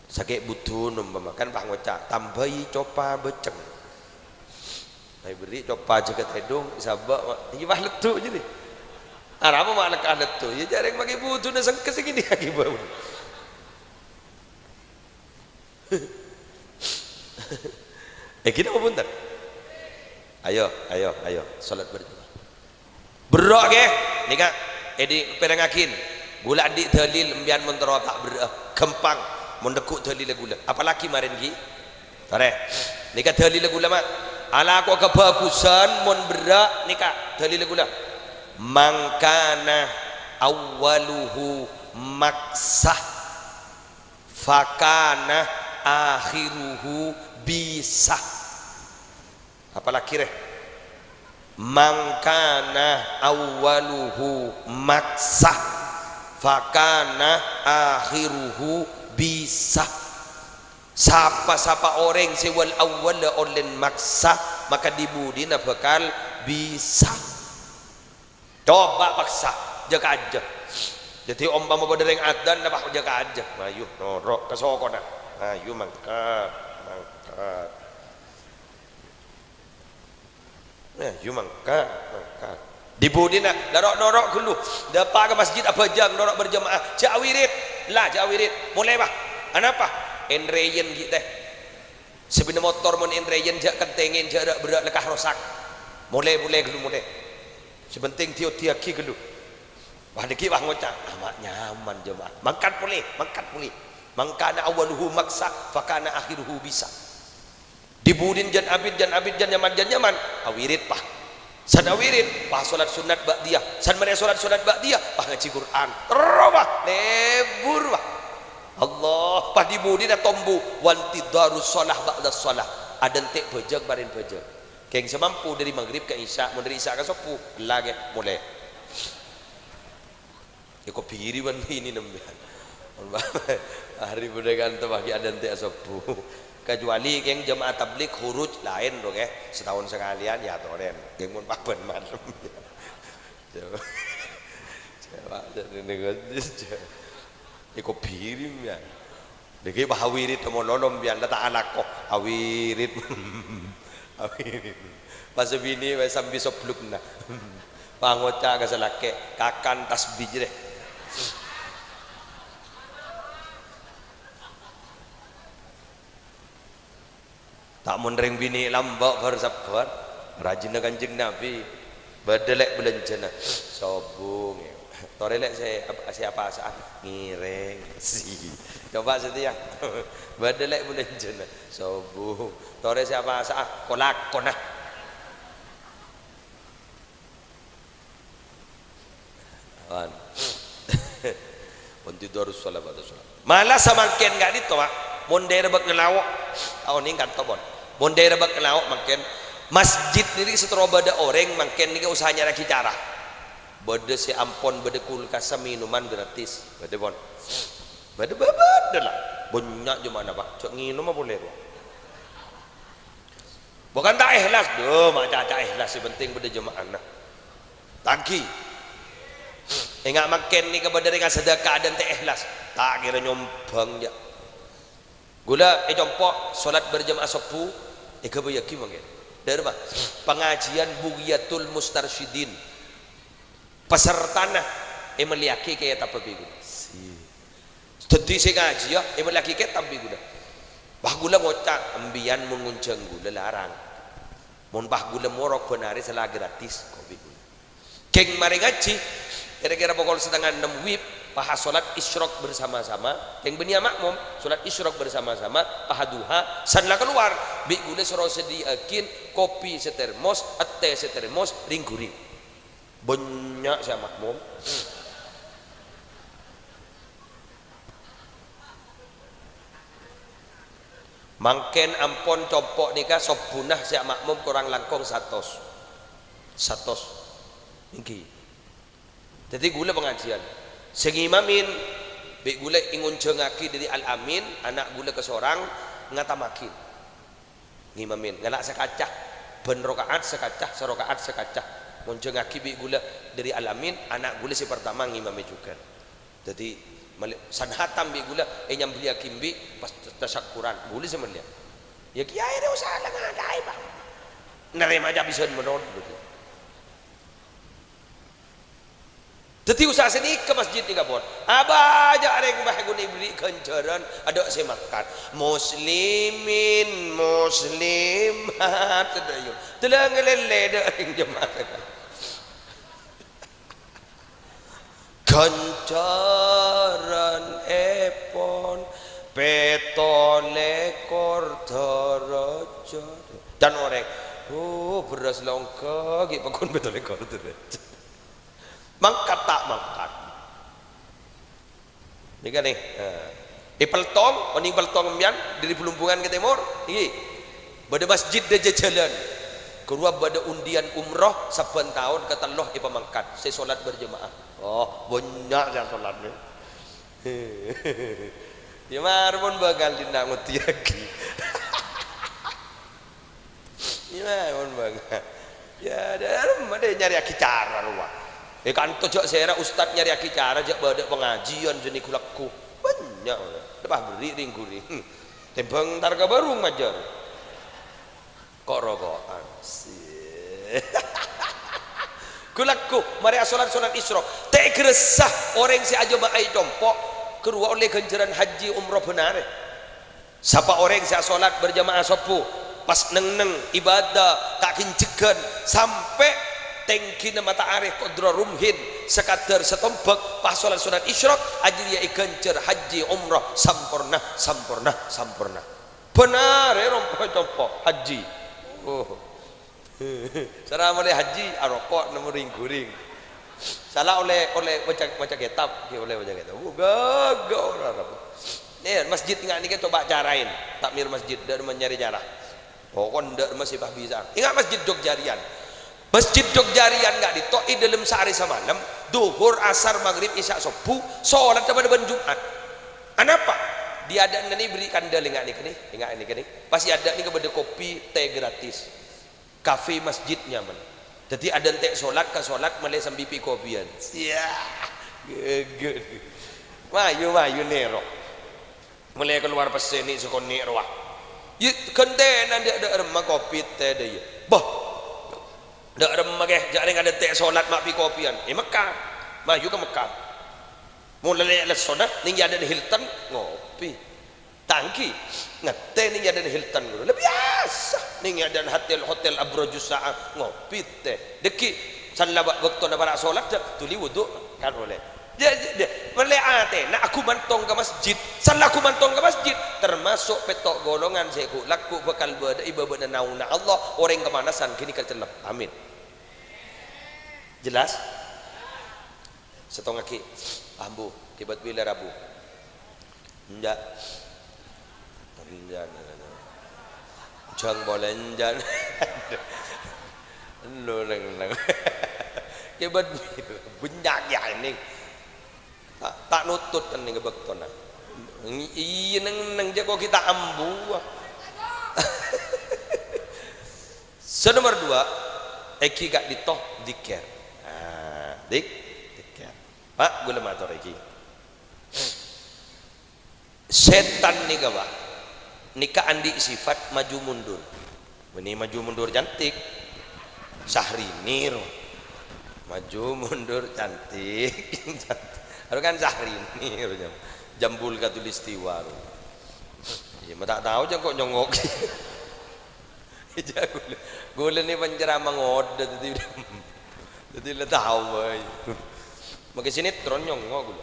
sakit butun makan pak ngocak tambahi copa beceng ai beri copa jaga tedung sabak ini bah letuk je ni apa mak lekah letuk ya jarang bagi butun sengkes segini lagi bau kita apa punten ayo salat berjamaah berok ke nika edi perengakin gula adik dalil embian mentero tak kempang mendekuk dalil gula apalagi marin ki tare nika dalil gula mak ala ko kebagusan mun berak nika dalil gula mangkana awwaluhu maksah fakana akhiruhu bisa apalagi reh mangkana awwaluhu maksah fakana akhiruhu bisa siapa orang sewal awal oleh maksah maka dibudina bakal bisa coba paksa jaga aja jadi ombang mau dereng adan dapat jaga aja ayo norok kesokona ayo mangkat ayo mangkat dibudina norok dulu dapat ke masjid apa jang norok berjamaah jawirit lah jawirit mulai bah kenapa enreyen gitu sebenarnya motor mon enreyen jak kentengin jak berak lekah rosak mulai dulu mulai sebenting tiaki dulu wah deki wah ngocak amat nyaman jemaah mangkat boleh mangkana awaluhu maksa fakana akhiruhu bisa dibudin jan abid jan nyaman awirit pah san awirit pah solat sunat ba'diyah san mere solat ba'diyah pah ngaji Quran terobah lebur wah Allah pah dibudin tombu wanti darus shalah ba'da shalah adan tek bejeg barin bejeg keng semampu dari maghrib ke isya mun dari isya ke sopu lagi mulai iko piri wan ini nembian hari budakan tu bagi adan tek sopu kecuali keng jemaah tabligh khuruj lain dong setahun sekalian ya toren keng mun paben malam coba jadi negotis iko pirim ya deki bahawirit mo lolom bian data anak kok awirit awirit pas bini we sambil soplukna pangoca ka salake kakan tasbih deh tak menering bini lambak bersabar rajin kanjeng Nabi bedelek belenjana sobung torelek saya siapa saat ngireng si coba setia bedelek belenjana sobung tore siapa saat kolak konah an untuk darus salat malah semakin enggak ditolak mondere bak ngelawak tahun ini kan tobon mondere bak ngelawak makin masjid ini setelah bada orang makin ini usahanya lagi cara bada si ampon bada kulkas minuman gratis bada bon bada lah banyak gimana pak cok nginum apa boleh bukan tak ikhlas doh macam tak ikhlas yang penting bada jemaah nah tagi enggak makin ni kepada dengan sedekah dan tak ikhlas tak kira nyombang je gula jompok solat berjamaah sepu kebayaki mungkin dari apa pengajian Bugiyatul Mustarsyidin pesertana meliaki kayak apa begitu jadi saya ngaji ya meliaki kayak tapi gula bah gula ngocak ambian menguncang gula larang mun bah gula morok benari salah gratis kopi gula keng mari ngaji kira-kira pukul 5:30 wib paha solat isyrok bersama-sama yang benia makmum solat isyrok bersama-sama paha duha sanlah keluar bi gula soro sediakin kopi setermos teh setermos ring-guring banyak saya makmum mangken ampon compok nikah sop punah saya makmum kurang langkong 100 ini jadi gula pengajian sengimamin baik gula ingun jengaki dari al-amin anak gula ke seorang ngatamakin ngimamin ngalak sekacah ben rokaat sekacah serokaat sekacah munjengaki baik gula dari al-amin anak gula si pertama ngimami juga jadi sanhatam bi gula nyambli akimbi pas tasyakuran boleh sama dia ya kiai dia usah lah ngadai bang nerima aja bisa menurut begitu. Jadi usaha sini ke masjid ni kapon. Aba aja areng bah guna beri kencaran ada saya makan. Muslimin muslimat tadayu. Telang lele dah areng jemaah. Kencaran epon petolekor derajat. Dan orang beras longkah gitu pakon petolekor derajat. Mangkat tak mangkat ini kan nih di Peltong oning Peltong mian dari Pelumpungan ke timur ini pada masjid dia jalan keluar pada undian umroh saben tahun kata Allah ipa mangkat saya solat berjemaah oh banyak yang solatnya ya marpun bakal dindak nguti lagi ya marpun bakal ya ada nyari akicara ruang kan tojok saya ustad nyari akicara jak badak pengajian jenis kulakku banyak lepas beri ring-guring tembang targa baru ngajar kok rokokan sih kulakku mari solat isyrok tak keresah orang si aja makai dompok keluar oleh kencaran haji umroh benar siapa orang si solat berjamaah sopu pas neng ibadah tak kincekan sampai tengki nama ta'arif qadra rumhin sekadar setombak pas solat sunat isyraq aja dia ikancer haji umrah sampurna benar ya rompok compok haji cara mulai haji arokok nemu ring-guring salah oleh baca kitab oleh baca kitab gagak orang nih masjid ingat ni kita coba carain takmir masjid dan mencari cara pokok ndak masih bisa ingat masjid Jogjarian Masjid Jogjarian enggak ditoi dalam sehari semalam duhur asar maghrib isya subuh sholat pada ban Jumat kenapa dia ada ini berikan dal ingat ini pasti ada ni kepada kopi teh gratis kafe masjid nyaman jadi ada teh sholat ke sholat mulai sambil pi kopian ya geger mayu nero mulai keluar pesen ni sekon nero ya kenten ada remah kopi teh dia bah dak remah ke jarang ada teh solat mak pi kopian Mekah maju ke Mekah mulai les solat ning ada di Hilton ngopi tangki ngate ning ada di Hilton lebih biasa ning ada hotel Abrojus Sa'a ngopi teh deki salawat waktu na para solat tuli wudu kan boleh dia mulai ate nak aku mantong ke masjid salah aku mantong ke masjid termasuk petok golongan saya laku bakal berada ibadah nauna Allah orang kemanasan kini kecelap amin jelas setengah ki ambu kibat bila rabu enggak jang boleh enjan lu neng kibat banyak ya ini tak nutut kan nih gebekton iya neng jago kita ambu nomor 2 eki gak ditoh dikir dikir pak gula matur eki setan nih gak nikah andi sifat maju mundur ini maju mundur cantik Syahrini maju mundur cantik harus kan Syahrini jambul katulistiwa ya tak tahu aja kok nyongok gue ni penceramah ngodet jadi le tahu boy makin sini tron nyongok gue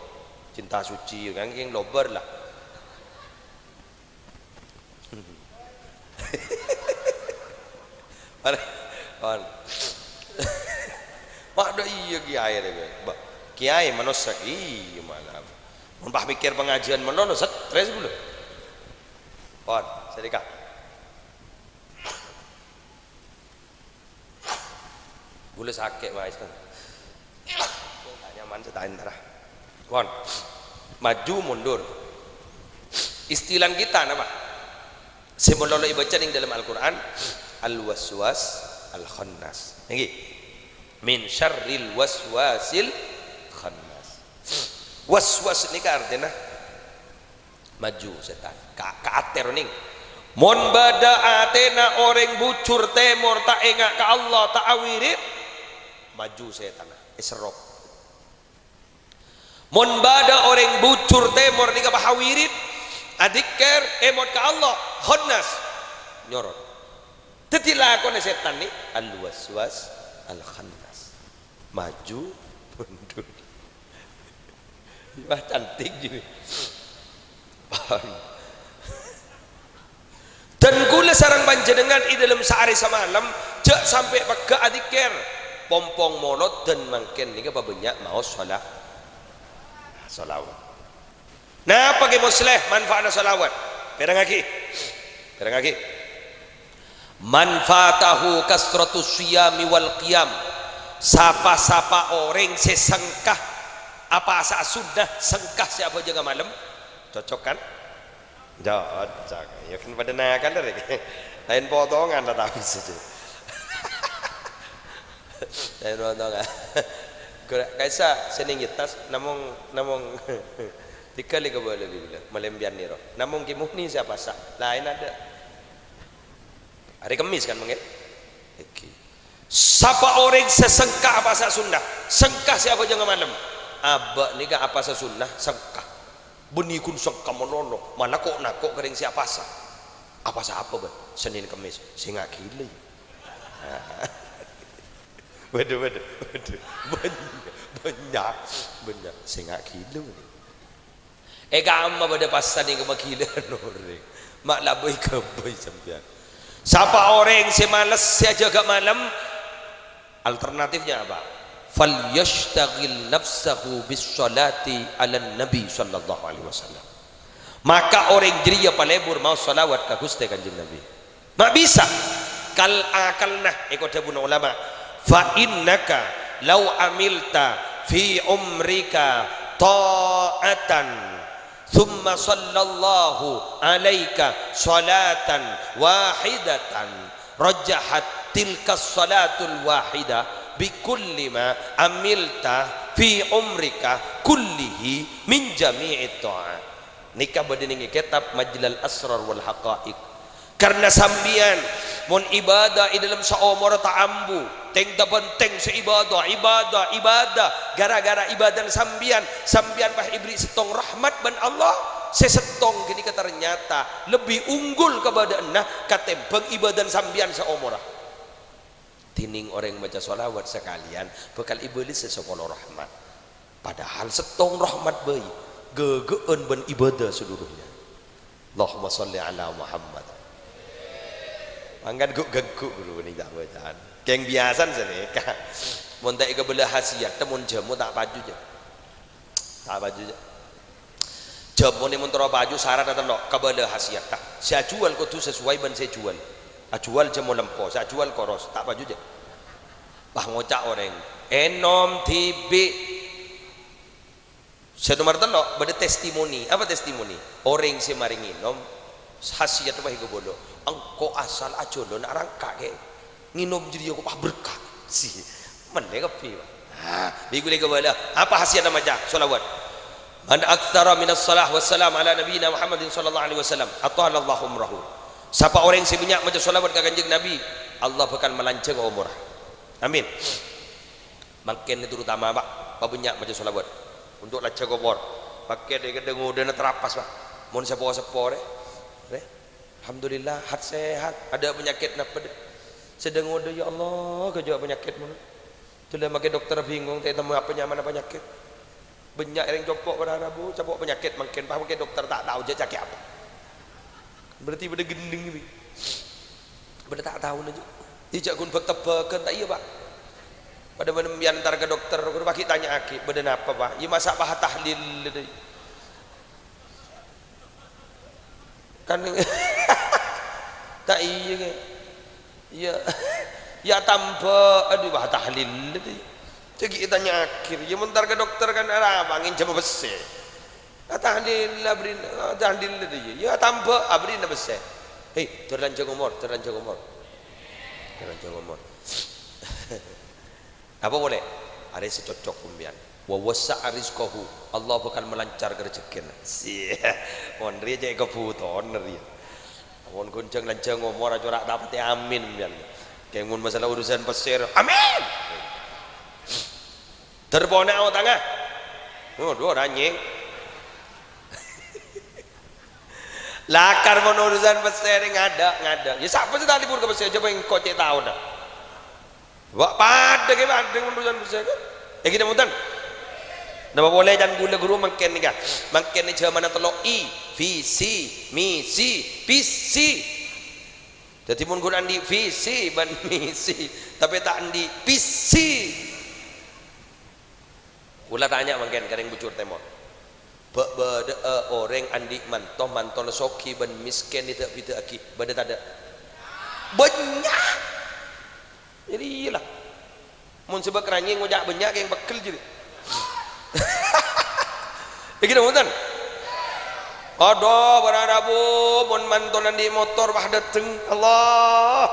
cinta suci kan yang lobar lah mak dah iya kiai deh kiai manusia iya malah mumpah mikir pengajian menono stres dulu pon sedekah boleh sakit mas kan nyaman setain tarah pon maju mundur istilah kita apa sebelum baca ning dalam Al-Quran al-waswas al-khannas ini min syarril waswasil khannas Was-was ni artinya maju setan kaater ning mon bada atena orang bucur temor tak engak ke Allah tak awirit maju setan isrop mon bada orang bucur temor ni ka bahawirit adikir emot ke Allah khonnas nyorot tetilah kon setan ni al waswas al khannas maju mundur wah cantik juga dan kula sarang panjenengan di dalam sehari semalam jak sampai pakai adikir pompong monot dan mungkin ni apa banyak mau salawat nah pakai musleh manfaatnya salawat perang lagi manfaatahu kasratus siyami wal qiyam sapa-sapa orang sesengkah apa asa sudah sengkah siapa jaga malam cocok kan cocok ya kan pada nakan dari lain potongan tak tahu saja lain potongan kaisa seninggitas namung dikali ke boleh bila melembian niro namung kimuhni siapa sah lain ada hari Kamis kan mungkin siapa orang sesengkah apa asa sunnah sengkah siapa jangan malam abak ni kan apa asa sunnah sengkah benikun sengkah monono mana kok nakok kering siapa sah apa sah apa ben Senin Kamis singa gila banyak singa gila gamma pada pasal ni kemagila orang mak labai kebay sampean siapa orang semalas saya jaga malam alternatifnya apa falyashtagil nafsahu bis salati ala nabi sallallahu alaihi wasallam maka orang jeria palebur mau salawat ka Gusti Kanjeng Nabi mak bisa kal akalnah ikut dabun ulama fa innaka law amilta fi umrika ta'atan thumma sallallahu alaika salatan wahidatan rajahat tilka salatul wahida bikulli ma amilta fi umrika kullihi min jami'i ta'at nikah badening kitab Majlal Asrar wal Haqaiq karena sambian mun ibadah di dalam seumur ta'ambu teng ta penting seibadah ibadah gara-gara ibadah sambian bah ibri setong rahmat ban Allah sesetong gini kata ternyata lebih unggul kepada nah katembang ibadah sambian seumur tining orang baca sholawat sekalian bekal iblis sesekolah rahmat padahal setong rahmat bayi gegeun ban ibadah seluruhnya Allahumma sholli ala Muhammad angkat guguk dulu ni tak bacaan keng biasan sini kak montai ke belah hasiat temun jamu tak baju je jamu ni mentera baju syarat atau no ke belah hasiat tak saya jual kau tu sesuai ban saya jual jual jamu lempo saya jual koros tak baju je bah ngocak orang enom tibi saya nomor telok beda testimoni apa testimoni orang si maring inom hasiat apa higo bodoh engkau asal aja lo nak rangka ke nginom jadi aku berkah sih mana kepi bigule ke bala apa hasiat namanya salawat man aktsara minas salah wassalam ala nabiyina Muhammadin sallallahu alaihi wasallam atala Allahu umrahu siapa orang yang sebanyak baca salawat ke kanjeng Nabi Allah bakal melanceng umrah amin makin terutama pak banyak baca salawat untuk lanceng umrah pakai dia dengu dana terapas pak mun sepo-sepo alhamdulillah hat sehat ada penyakit napa sedang ada ya Allah kerja penyakit mana tulah makin dokter bingung tak tahu apa mana penyakit banyak yang copok pada rabu copok penyakit makin dokter tak tahu je cakap apa berarti pada gending ni pada tak tahu aja tidak kun bertebakan tak iya pak pada mana biantar ke dokter aku pakai tanya aki badan apa pak ya masa bah tahlil kan tak iya ke ya tambah aduh bah tahlil jadi tanya akhir ya mentar ke dokter kan arah angin coba besar tahlil abrin tahlil ya tambah abrin besar hei terlanjur umur apa boleh ada secocok kumbian wa wasa' rizqahu, Allah bakal melancar rezeki. Sia mon ria je kebuton ria mon gonceng lancang ngomor aja rak dapat amin biar kayak mun masalah urusan pesir amin terbona awak tangga dua ranyeng lakar mon urusan pesir ngada ya siapa sih tadi pur ke pesir coba yang kocek tahu dah wak pada ke pada urusan pesir kan kita mutan nama boleh jangan gula guru makin ni kan makin ni cuma nak telok i visi misi pisi jadi mun guna andi visi ban misi tapi tak andi pisi gula tanya makin kering bucur temon beda orang andi mantoh soki ban miskin itu itu aki beda tak ada banyak jadi lah mun sebab keranyeng ngojak banyak yang bekel jadi iki nonton aduh beradabu mun mantonan di motor bah dateng Allah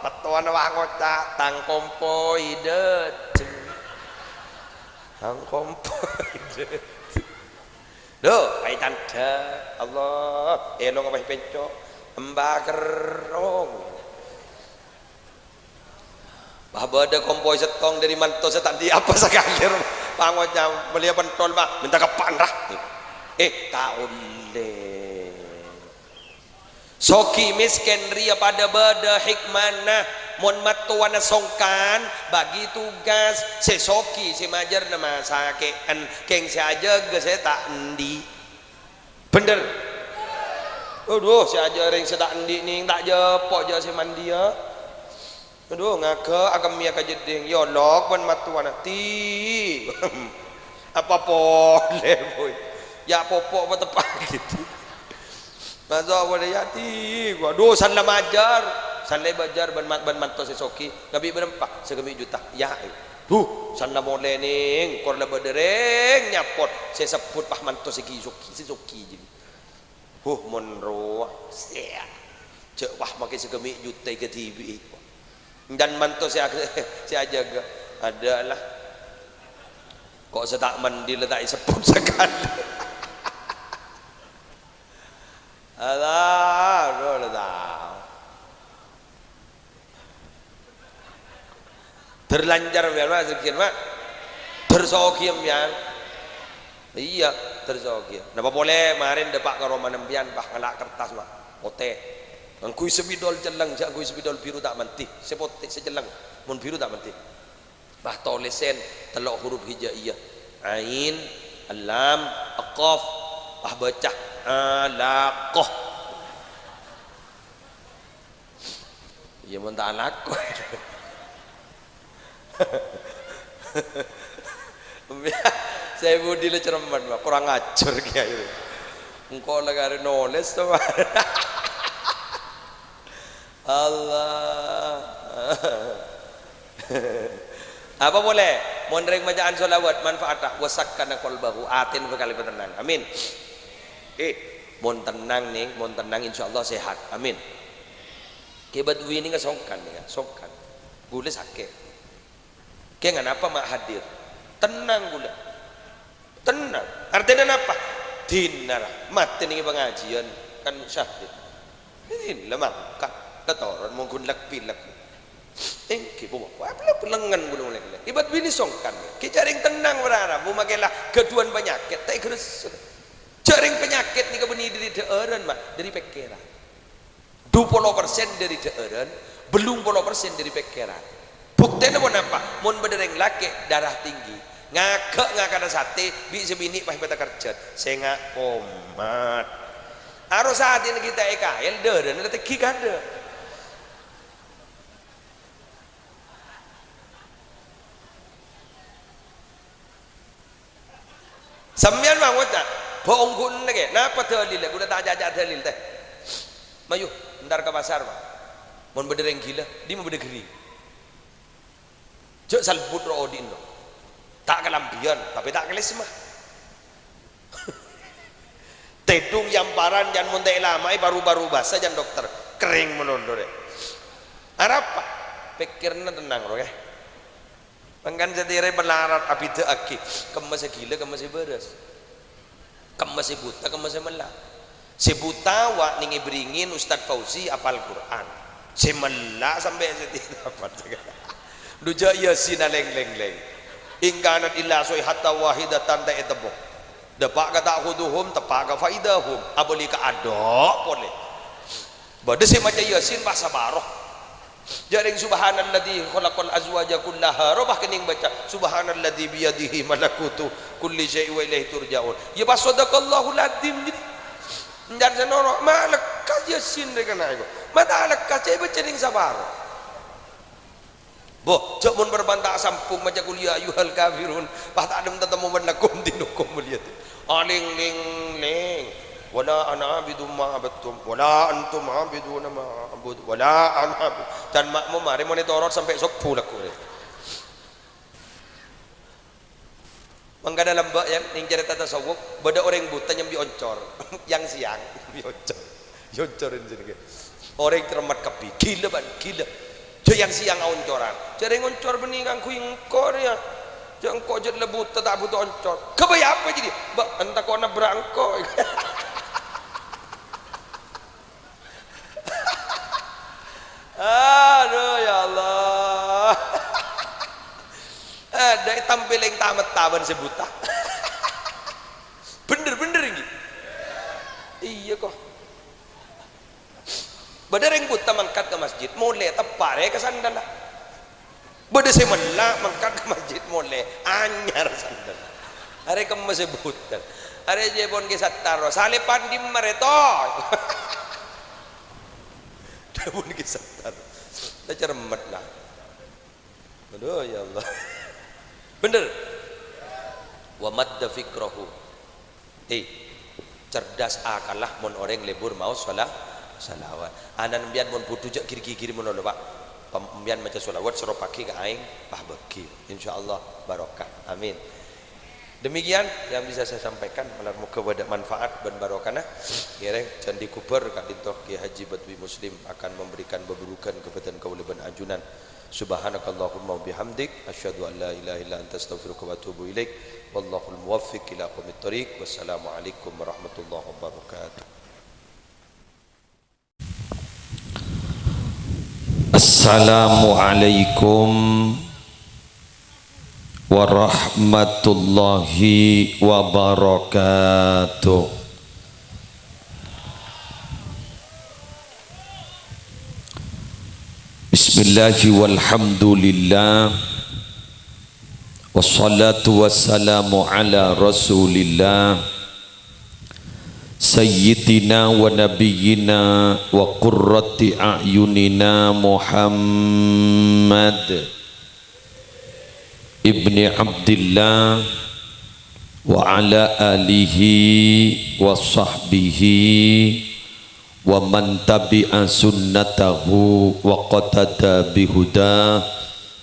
patuan wah ngocak tang kompoi dateng tang kompoi dateng doh ai tanda Allah elong apa pencok embak kerong bah bada kompoi setong dari manto setandi apa sekali pangocam beli pentol bah minta kapan rah tahun le soki miskin ria pada beda hikmana mon matuana songkan bagi tugas si soki si majar nama sakean keng si aja ge saya tak endi bener aduh si aja ring saya tak endi ning tak jepok je si mandia aduh ngaka agam mia kajeding yo lok ban matuana ti apa boleh boy ya popok apa tepak gitu masa boleh ya ti waduh san la majar san le bajar ban manto sesoki ngabi berempat segemi juta ya duh san la boleh ning kor la bedereng nyapot saya sebut pah manto sesoki jadi monro sia cek wah makai segemi juta ke TV dan mantu saya jaga adalah kok saya tak mandi letak sebut sekali alah letak terlanjar biar mas sekian mak tersokiem yang iya tersokiem napa boleh kemarin depak ke Roma nembian bah ngelak kertas mak ote kui sebidol jelang jak kui sebidol biru tak menti sepotek sejelang mun biru tak menti bah tolesen telok huruf hijaiyah ain lam aqaf bah baca alaqah ya mun tak alaqah saya budi le cereman kurang ajar kiai engko lagare nulis to Allah apa boleh mondreng bacaan sholawat manfaatah wasakkana qalbahu atin berkali tenang amin mon tenang nih mon tenang insyaallah sehat amin kebat ini nggak songkan nih songkan gula sakit kayak apa mak hadir tenang gula tenang artinya apa dinar mati nih pengajian kan syahid ini lemah kan ketoran mungkin lek pilek kipu apa pelengan belum lek ibat bini songkan jaring tenang berharap mau makelah keduan penyakit tak terus jaring penyakit ni kebeni dari daerah mak dari pikiran 20% dari daerah belum 10% dari pikiran buktinya mau apa mau bedereng laki darah tinggi ngak ada sate bisa bini pah beta kerja saya ngak komat harus saat ini kita EKL daerah nanti kik ada sampean mah ngocak bohong gun lagi napa dalil udah tak jajak dalil teh mayu ntar ke pasar mah mon bedereng gila di mau bedegeri cek salbut ro odin lo tak kelambian tapi tak keles mah tedung yang paran jangan montek lama baru-baru basah jangan dokter kering menunduk deh arapa pikirnya tenang roh ya Mangkan setire melarat api teu aki kemas gila kemas beres kemas buta kemas melah si buta wa ningi beringin Ustaz Fauzi apal Quran si melah sampai setire dapat segala duja yasin leng ingkanat illa hatta wahidatan ta'etabo dapak kata khuduhum tepak ka faidahum aboli ka adok boleh bade si maca yasin bahasa baroh jaring subhanalladzi khalaqal azwaja kullaha robah kening baca subhanalladzi biyadihi malakutu kulli syai'in wa ilaihi turja'un ya pas sadaqallahu ladhim ndan senono malak yasin de kana iku matalak ka cai baca ning sabar boh cok mun berbantah sampung maca kuliah ayyuhal kafirun bah tak adem tetamu manakum dinukum lihat aling ling wala ana abidu ma abattum wala antum abiduna ma abud wala ana dan makmum mari monitor sampai sok pulak ko mangga dalam mbak yang ning cerita tasawuf beda orang buta yang bioncor yang siang bioncorin jenenge orang cermat kapi gila ban gila jo yang siang oncoran jare ngoncor bening kang kuingkor ya jang kok jet lebut tak butuh oncor kebaya apa jadi mbak entah kona berangko aduh ya Allah ada tampil yang tamat-taman sebuta bener ini iya kok bener yang buta mangkat ke masjid mulai tepare ke sandal bener saya melak mangkat ke masjid mulai anyar sandal hari ke masjid buta hari jebon ke sataro salipan di mareto pun kisah dah cermat lah aduh ya Allah bener wa madda fikrahu cerdas akalah mon orang lebur mau salawat anan bian mon butuh jak kiri mon pak pembian maca salawat suruh pakai ke aing pah bagi insyaallah barokah amin. Demikian yang bisa saya sampaikan, muka pada manfaat dan barokah. Gereng candi kuper Kak Dintoh Ki Haji Badwi Muslim akan memberikan beburukan kepada kauliban ajunan. Subhanakallahumma bihamdik asyhadu an la ilaha illa anta astaghfiruka wa atubu ilaik. Wallahul muwaffiq ila aqwamit thoriq. Wassalamualaikum warahmatullahi wabarakatuh. Assalamualaikum warahmatullahi wabarakatuh. Bismillahi walhamdulillah wassalatu wassalamu ala rasulillah sayyidina wa nabiyyina wa qurrati a'yunina Muhammad ibni Abdillah wa ala alihi wa sahbihi wa man tabi'a sunnatahu wa qatada bihuda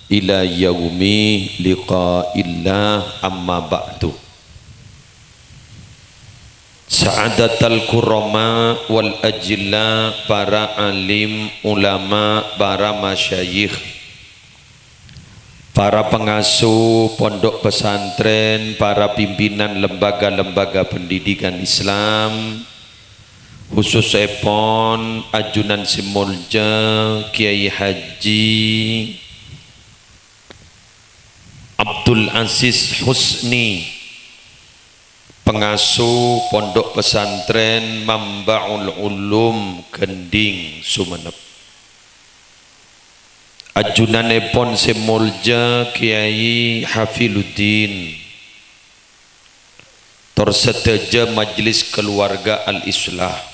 ila yaumi liqa'illah amma ba'du. Sa'adatal kurama wal ajilla, para alim ulama, para masyayikh, para pengasuh pondok pesantren, para pimpinan lembaga-lembaga pendidikan Islam, khusus Epon Ajunan Simolja, Kiai Haji Abdul Aziz Husni, pengasuh pondok pesantren Mambaul Ulum Kending Sumenep, Ajunan Epon Simolja Kiai Hafiluddin, Torseteja Majelis Keluarga Al-Islah,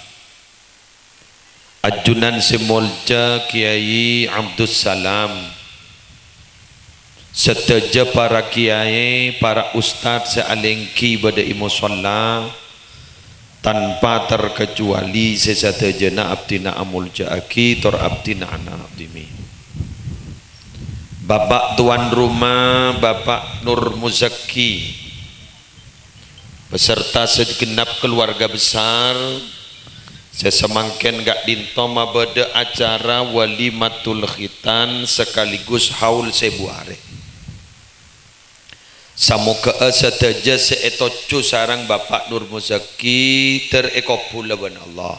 Ajunan Simolja Kiai Abdus Salam, seteja para kiai, para ustadz sealengki pada imusolla, tanpa terkecuali sesetejana abdina amul jaaki tor abdina anak abdimi. Bapak tuan rumah, Bapak Nur Muzaki, beserta segenap keluarga besar, sesemangken gak dintoma pada acara walimatul khitan sekaligus haul sebuare. Samoga sedaja seetocu sarang Bapak Nur Muzaki terekopulaban Allah.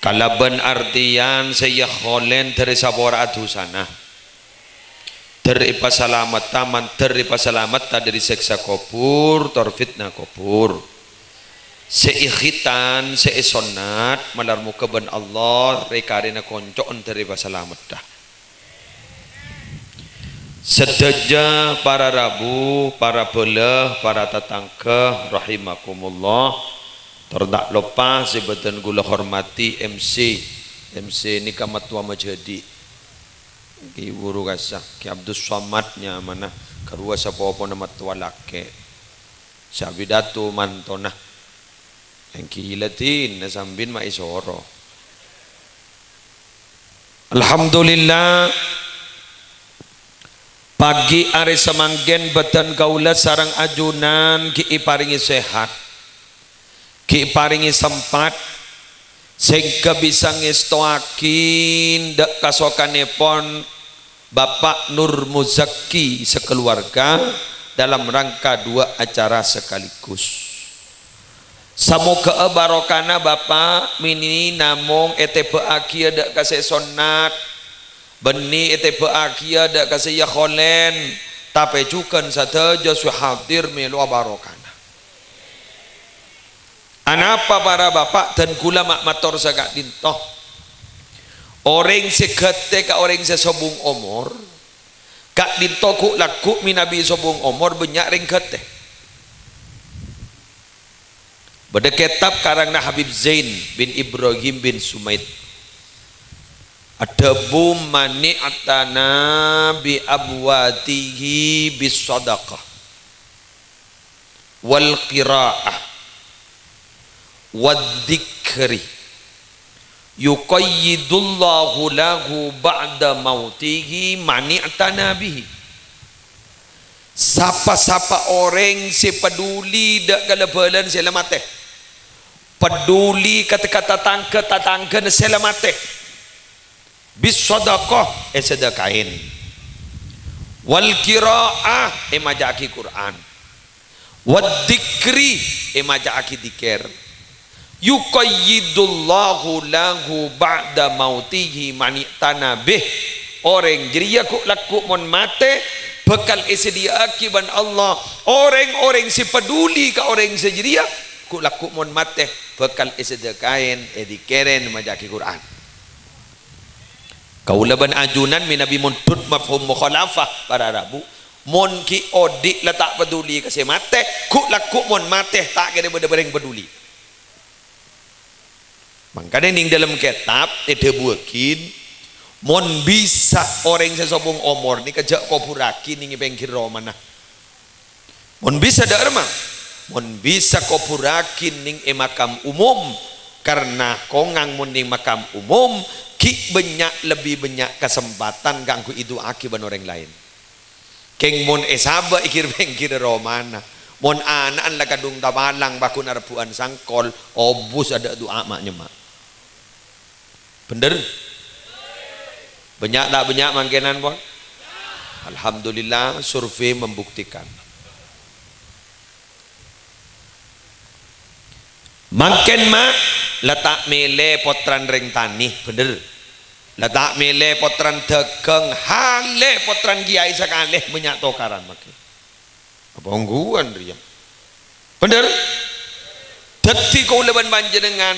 Kalaban artian saya kholen dari sabora adusana. Teripasalamata man teripasalamata dari seksa kubur, terfitnah kubur. Seikhitan, seisonat malarmu keban Allah rekarina koncoon teripasalamata. Sedaja para rabu, para belah, para tatangkah rahimakumullah. Terdak lupa sebeten gula hormati MC ini kamatua majadi ki buru kasah ki Abdus Samadnya mana karua sapopo nama tua lake sabidatu mantona yang kilatin nasambin ma isoro. Alhamdulillah pagi are semanggen beten kaula sarang ajunan ki paringi sehat, ki paringi sempat sehingga bisa ngestoakin dek kasokanepon Bapak Nur Muzaki sekeluarga dalam rangka 2 acara sekaligus. Samoga barokana Bapak mini namung etebe akia dek kasesonat beni etebe akia dak kasih kholen tapi cukan sateja suhadir melu barokana. Anapa para bapak dan gula mak mator sagak dintoh orang segete ka orang sesobung omor kak dintoh ku laku minabi sobung omor banyak ring kete beda kitab karangna Habib Zain bin Ibrahim bin Sumaid adabu mani'atana bi abwatihi bis sadaqah wal qira'ah wad dzikri yuqayyidullahu lahu ba'da mautihi mani'atana bihi. Sapa-sapa orang si peduli dak galabalan selamate peduli kata-kata tatangga selamate bis sadaqah sedekahin wal qiraah majaki Quran wad dzikri majaki dzikir yuqayyidullahu lahu ba'da mautihi manitana bih orang jeria ku laku mon mate bekal sedia akiban Allah orang-orang si peduli ka orang sejeria ku laku mon mate bekal sedekahin dikeren majaki Quran. Kaulaban ajunan minabi muntut mafhum mukhalafah para rabu mon ki odik letak peduli kasih mate ku laku mon mate tak kena bereng peduli. Makanya ning dalam kitab buakin mon bisa orang sesobong omor ni kejak kopuraki ning pengkir romana mon bisa darma mon bisa kopuraki ning makam umum karena kongang mon ning makam umum ki banyak lebih banyak kesempatan ganggu itu akibat orang lain keng mon esaba ikir pengkir romana mon anak la kadung tabalang bakun arpuan sangkol obus ada doa maknya mak bener banyak tak banyak mangkenan pun alhamdulillah survei membuktikan mangken mak letak mele potran ring tani bener letak mele potran dagang hale potran kiai sakaleh banyak tokaran makin apa ongguan dia bener dadi kau leban panjenengan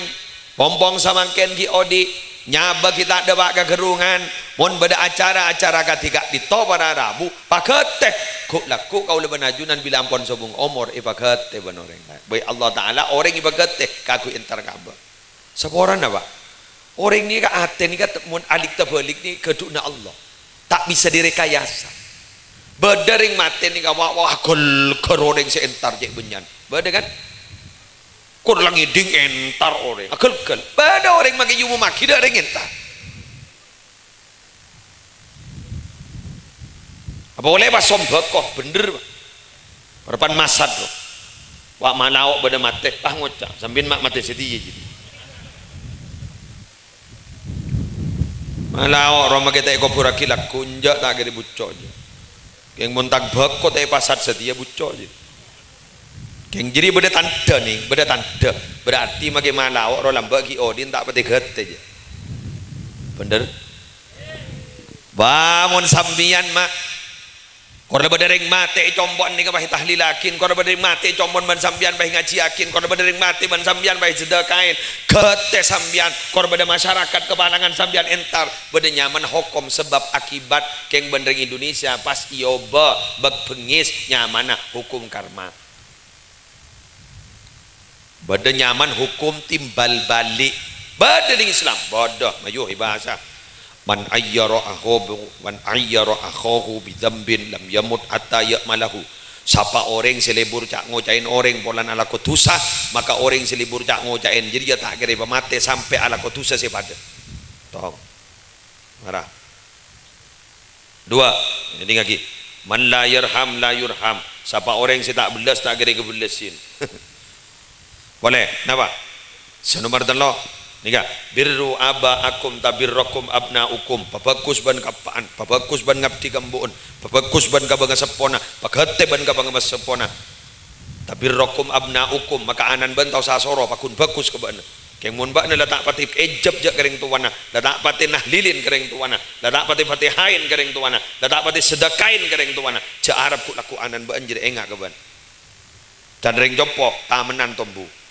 pompong samangken ki odi nyaba kita ada bak kegerungan mon beda acara-acara ketika dito para rabu paketeh ku laku kau leban ajunan bila ampon sobung omor paketeh benoreng baik Allah taala orang paketeh kaku entar kaba seorang apa orang ni ka ate ni ka mon alik tabalik ni keduna Allah tak bisa direkayasa beda ring mate ni ka wah gol keroreng seentar jek benyan beda kan kur langi ding entar orang akel-kel pada orang maki yumu maki dak ring entar apa boleh pas sombekoh bener berpan masad loh wak malaok pada mate ngocak sambil mak mate sedih jadi malaok roma kita eko pura kilak kunjak tak kira bucok je Keng muntag bekot pasat setia bucok je. Keng jadi beda tanda nih, beda tanda. Berarti bagaimana awak rolam bagi odin tak pati gete je. Bener? Bangun sambian mak. Korang berdering mati combon ni kabah tahlilakin, korang berdering mati combon ban sambian baik ngajiakin, korang berdering mati ban sambian baik sedekain, kete sambian, korang berde masyarakat kepanangan sambian entar, berde nyaman hukum sebab akibat keng berdering Indonesia pas ioba bak pengis nyamana hukum karma. Berde nyaman hukum timbal balik, berde ding Islam, bodoh mayu bahasa. Man ayyara akhahu bi dzambin lam yamut hatta ya'malahu. Siapa orang selebur cak ngocain orang polan ala kotusa, maka orang selebur cak ngocain jadi dia tak kira mati sampai ala kotusa sepada. Tong. Marah. Dua, ini lagi. Man la yarham la yurham. Siapa orang yang tak belas tak kira kebelasin. Boleh? Napa? Senomor telok. Nika birru abaakum tabirrakum abnaukum pabagus ban kapaan pabagus ban ngabdi kambuun pabagus ban kabang sepona pagate ban kabang sepona tabirrakum abnaukum maka anan ban tau sasoro pakun bagus ke bana keng mun bakna la tak pati ejab jak kering tuwana la tak pati nahlilin kering tuwana la tak pati fatihain kering tuwana la tak pati sedekain kering tuwana ja arab ku laku anan ban jadi engak ke ban dan ring jopo tamenan tombu.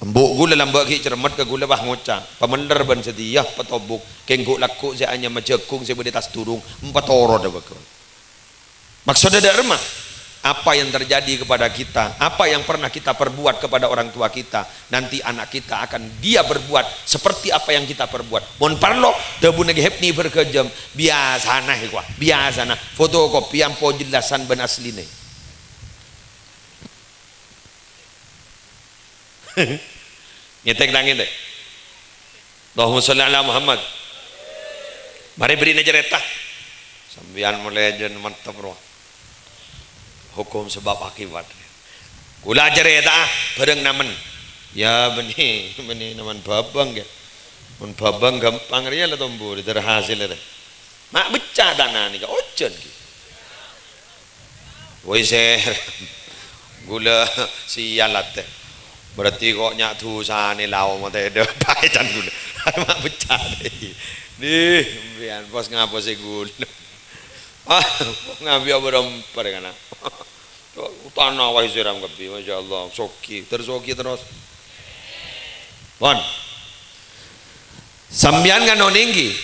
Mbok gula lambak ki cermat ke gula bah ngocak pamender ban sedia patobuk kengku laku saya hanya majekung saya tas turung 4 oro dah bakal. Maksudnya ada remah apa yang terjadi kepada kita, apa yang pernah kita perbuat kepada orang tua kita, nanti anak kita akan dia berbuat seperti apa yang kita perbuat. Mon parlo debu negi hepni berkejam biasa nah ikwa biasa nah fotokopi yang po jelasan ban asline. Nyetek nangin deh. Allahumma sholli ala Muhammad. Mari beri najareta. Sambian mulai jen mantap roh. Hukum sebab akibat. Kula jareta bareng namen. Ya benih naman babang ya. Mun babang gampang ria lah tombo terhasil deh. Mak becah tanah ni ka ojen ki. Woi ser. Gula sialat teh. Berarti kok nyak tusa ni lau mate de pai can gula. Mak becah deh. Nih, bian pos ngapa sih gula. Ngabi berempar kan. Tanah wahai siram kapi, masyaallah, soki terus. Bon. Sambian kan noninggi.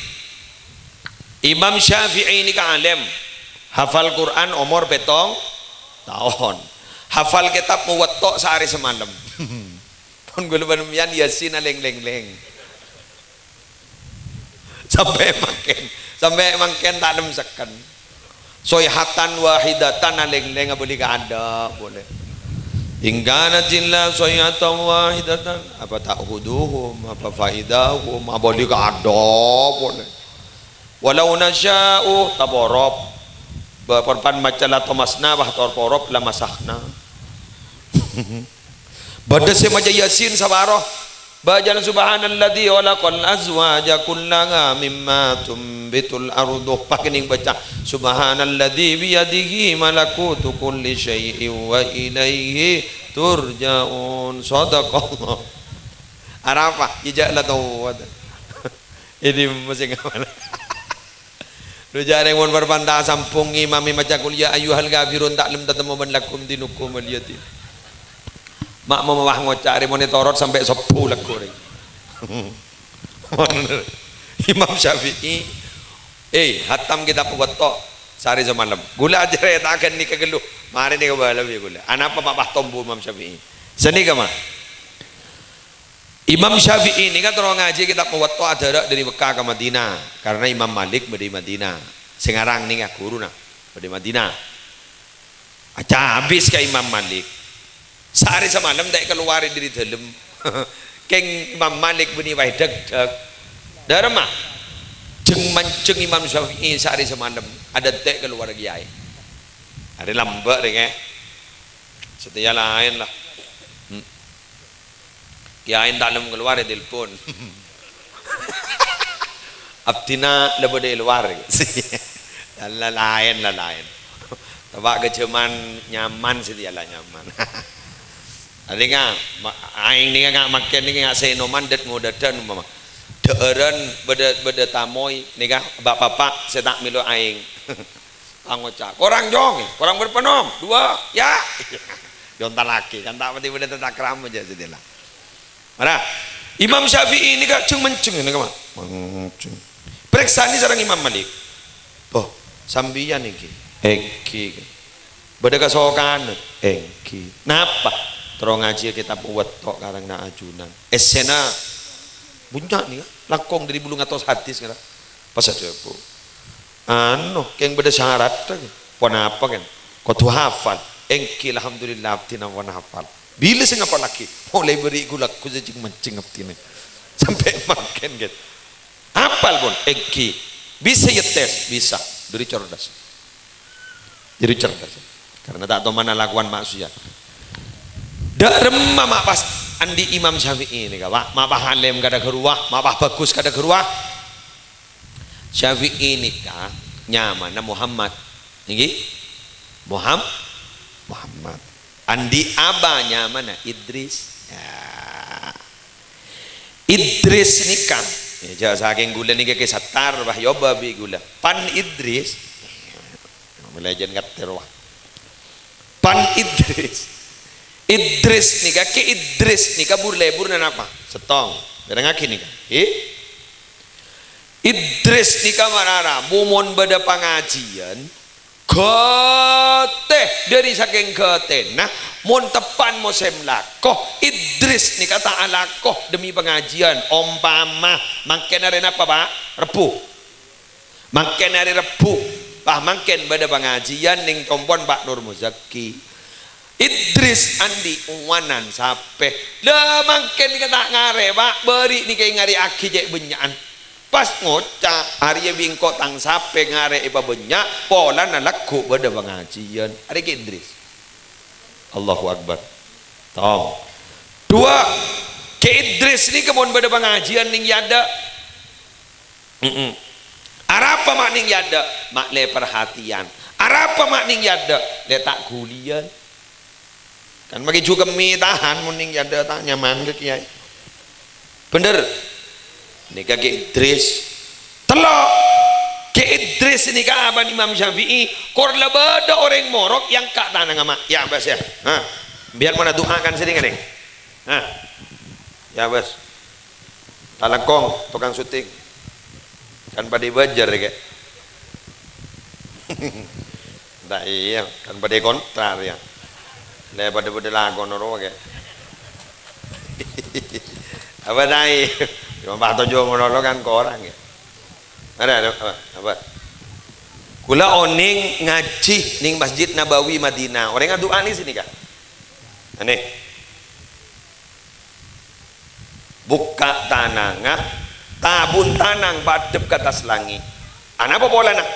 Imam Syafi'i ini ka alim. Hafal Quran umur betong tahun. Hafal kitab muwatta sehari semalam. Pun gula banmian Yasin leng. Sampai makin tak ada sekan. Soyhatan wahidatan leng boleh ada boleh. Ingkana jilla soyhatan wahidatan apa ta'khuduhum apa faidahum boleh ada boleh. Walau nasya'u taborop berpan macalah tomasna bah torporop la masahna. Bada semaja Yasin sabaroh bajan subhanalladzi khalaqal azwaja kullaha mimma tumbitul ardu pakening baca subhanalladzi biyadihi malakutu kulli syai'in wa ilaihi turja'un sadaqallah. Arafah ijak la tawad. Ini masih ngamal. Rujak yang mun berbantah sampung imami maca kuliah ayyuhal kafirun ta'lam tatamu lakum dinukum waliyati. Mak mau mawah ngocak monitorot sampai 10 lagu ring. Imam Syafi'i hatam kita buat tok sehari semalam. Gula aja tak ni kegeluh. Mari ni kebala gula. Anak apa mak tombu Imam Syafi'i. Seni ke mana? Imam Syafi'i ini kan orang ngaji kita buat tok ada dari Mekah ke Madinah karena Imam Malik dari Madinah. Sekarang ni ngah guru nah dari Madinah. Aca habis ke Imam Malik. Sehari semalam tak keluar dari dalam. Keng Imam Malik bunyi wahai deg. Darma. Jeng Imam Syafi'i sehari semalam ada tak keluar kiai. Ada lambak deh setia lain lah. Kiai tak lem keluar telepon. Abdina lebih dari luar. lain. Tabak kecuman nyaman setialah nyaman. Tadi kan aing ni kan makan ni kan senoman det ngodadan mama. Deeren beda tamoy ni kan bapak saya tak milu aing. Angocak. Korang jong, korang berpenom. 2 ya. Jonta laki kan tak mati beda tak kram aja setialah. Mana? Imam Syafi'i ini kan menceng ini kan. Menceng. Periksa ni sareng Imam Malik. Oh, sambian iki. Eki. Beda kasokan. Eki. Napa? Terong ngaji kita buat tok karang na ajunan. Esena bunyak nih, langkong dari bulu ngatos hadis kan. Pas ada bu. Keng beda syarat kan. Pon apa kan? Kau tu hafal. Engki alhamdulillah abdi nang wan hafal. Bila sing apa lagi? Mulai beri gula ku jeng mencing abdi ni. Sampai makan gitu. Hafal pun engki. Bisa yetes, bisa. Dari cerdas. Jadi cerdas. Karena tak tahu mana lakukan maksiat. Dak remah mak pas andi Imam Syafi'i ini kak, mak halim kada keruah, mak bagus kada keruah. Syafi'i ini kak nyaman Muhammad, ini Muhammad. Andi abah nyaman Idris. Ya. Idris ini kak, ya saking gula ni ke satar bah yoba bi gula. Pan Idris, belajar ngerti wah. Pan Idris. Idris nika ke Idris nika lebur dan apa? Setong. Berang aki nika. Idris nika marara mumon beda pengajian keteh dari saking keteh. Nah, mon tepan mosem lakoh Idris nika tak alakoh demi pengajian umpama mangken hari apa Pak? Repu. Mangken hari Repu. Pak mangken beda pengajian ning kompon Pak Nur Muzaki. Idris andi uwanan sampai dah mangken kata ngare pak beri ni kayak ngari aki cek benyaan pas ngocak hari bingko tang sampai ngare iba benyak pola nalaku pada pengajian hari ke Idris Allahu Akbar tong 2 ke Idris ni kemon pada pengajian ning yada arapa mak ning yada mak le perhatian arapa mak ning yada le tak kuliah kan bagi juga mi tahan muning ada tak nyaman ke kiai bener ini ke Idris telok ke Idris ini kan abang Imam Syafi'i korla beda orang morok yang kak tanah ngama ya bas ya biar mana doakan sini kan ya bas talakong tukang syuting kan pada bajar ya tak iya kan pada kontrar ya pada lagu noro ke apa dai cuma pak tojo noro kan ke orang ya ada apa kula oning ngaji ning Masjid Nabawi Madinah orang ngaduan di sini kan aneh buka tanangah tabun tanang badep ke atas langit apa pola nak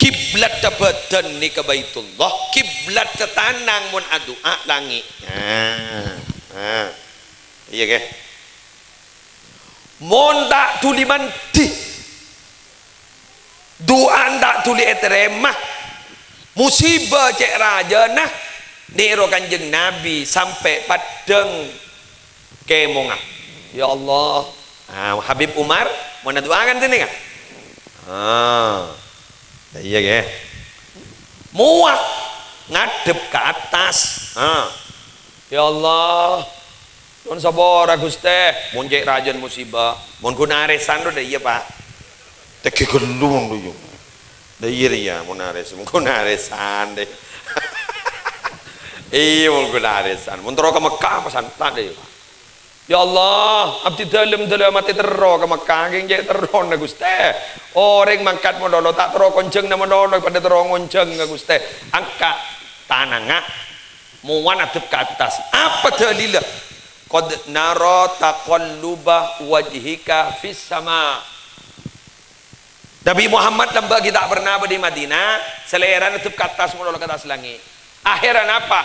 kiblat badan ni ke Baitullah kiblat ke tanang mun adua langit iya ke mun tak tuli mandi doa tak tuli eteremah musibah cek raja nah nero kanjeng Nabi sampai padeng kemongah ya Allah Habib Umar mau doakan sini kan iya ke muak ngadep ke atas ya Allah don sabar Gusti mun cek rajan musibah mun kunaresan do iya Pak teke gelung do yo da iya ya mun nares mun kunaresan deh iya mun kunaresan mun tero ke Mekah pesan tak deh ya Allah abdi dalam mati tero ke Mekah geng cek tero na Gusti orang mangkat modolo tak tero konceng na modolo pada tero ngonceng na Gusti angka tananga muwan adep ke atas apa dalilnya qad nara taqalluba wajhika fis sama Nabi Muhammad lembah kita pernah di Madinah selera adep ke atas modolo ke atas langit akhiran apa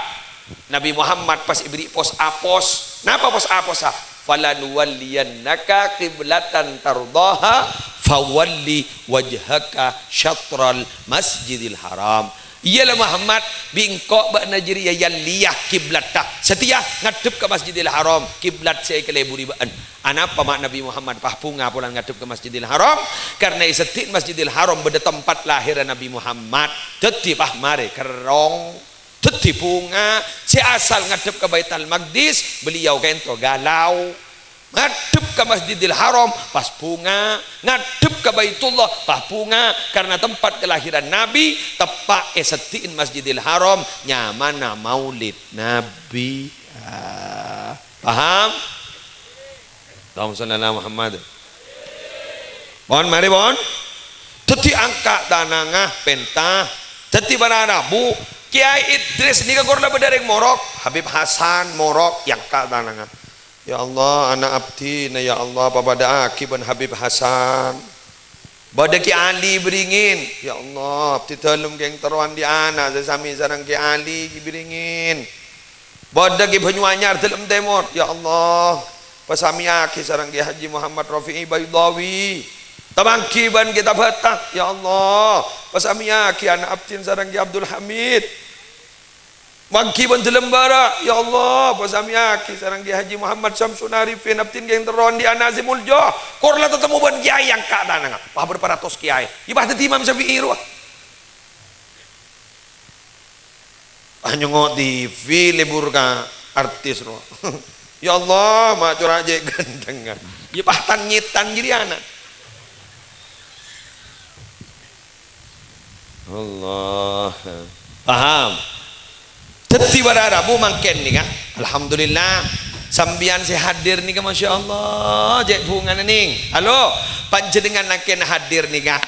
Nabi Muhammad pas ibri pos apos napa pos apos falanuwalliyannaka qiblatan tardaha fawalli wajhaka syatral masjidil haram. Ialah Muhammad bingkok bak Najeriya yang liyah kiblat tak setia ngadep ke Masjidil Haram kiblat saya keleburi baan. Anapa mak Nabi Muhammad pahpunga pulang ngadep ke Masjidil Haram karena setit Masjidil Haram beda tempat lahir Nabi Muhammad. Teti pah mare kerong teti punga si asal ngadep ke Baitul Maqdis beliau kento galau ngadep ke Masjidil Haram pas punga ngadep ke Baitullah pas punga karena tempat kelahiran Nabi tepak setiin Masjidil Haram nyamana maulid Nabi. Paham? Allahumma shalli ala Muhammad. Bon mari bon teti angka tanangah pentah teti barana bu Kiai Idris ni kagorla bedareng morok Habib Hasan morok yang ka tanangah. Ya Allah anak abdi na ya Allah papada akiban Habib Hasan bada Ki Ali beringin ya Allah abdi telum geng teruan di ana sesami sarang Ki Ali beringin bada Ki Banyuanyar telum temor ya Allah pasami aki sarang Ki Haji Muhammad Rafi'i Baydawi tabangki ban kita betah ya Allah pasami aki anak abdi sarang Ki Abdul Hamid Mangki ban telembara ya Allah pasamiaki sarang Ki Haji Muhammad Syamsun Arifin abtin geng teron di Anazimul Jah korla tetemu ban kiai yang kadang pah berparatos kiai ibah teti Imam Syafi'i ruah nyongok TV libur ka artis ruah ya Allah mak curah je gendengan ibah tanyitan jadi anak Allah paham. Teti barara bu mangken ni kan. Alhamdulillah sambian si hadir ni kan Masya Allah jek bungan ning. Halo panjenengan naken hadir ni kan.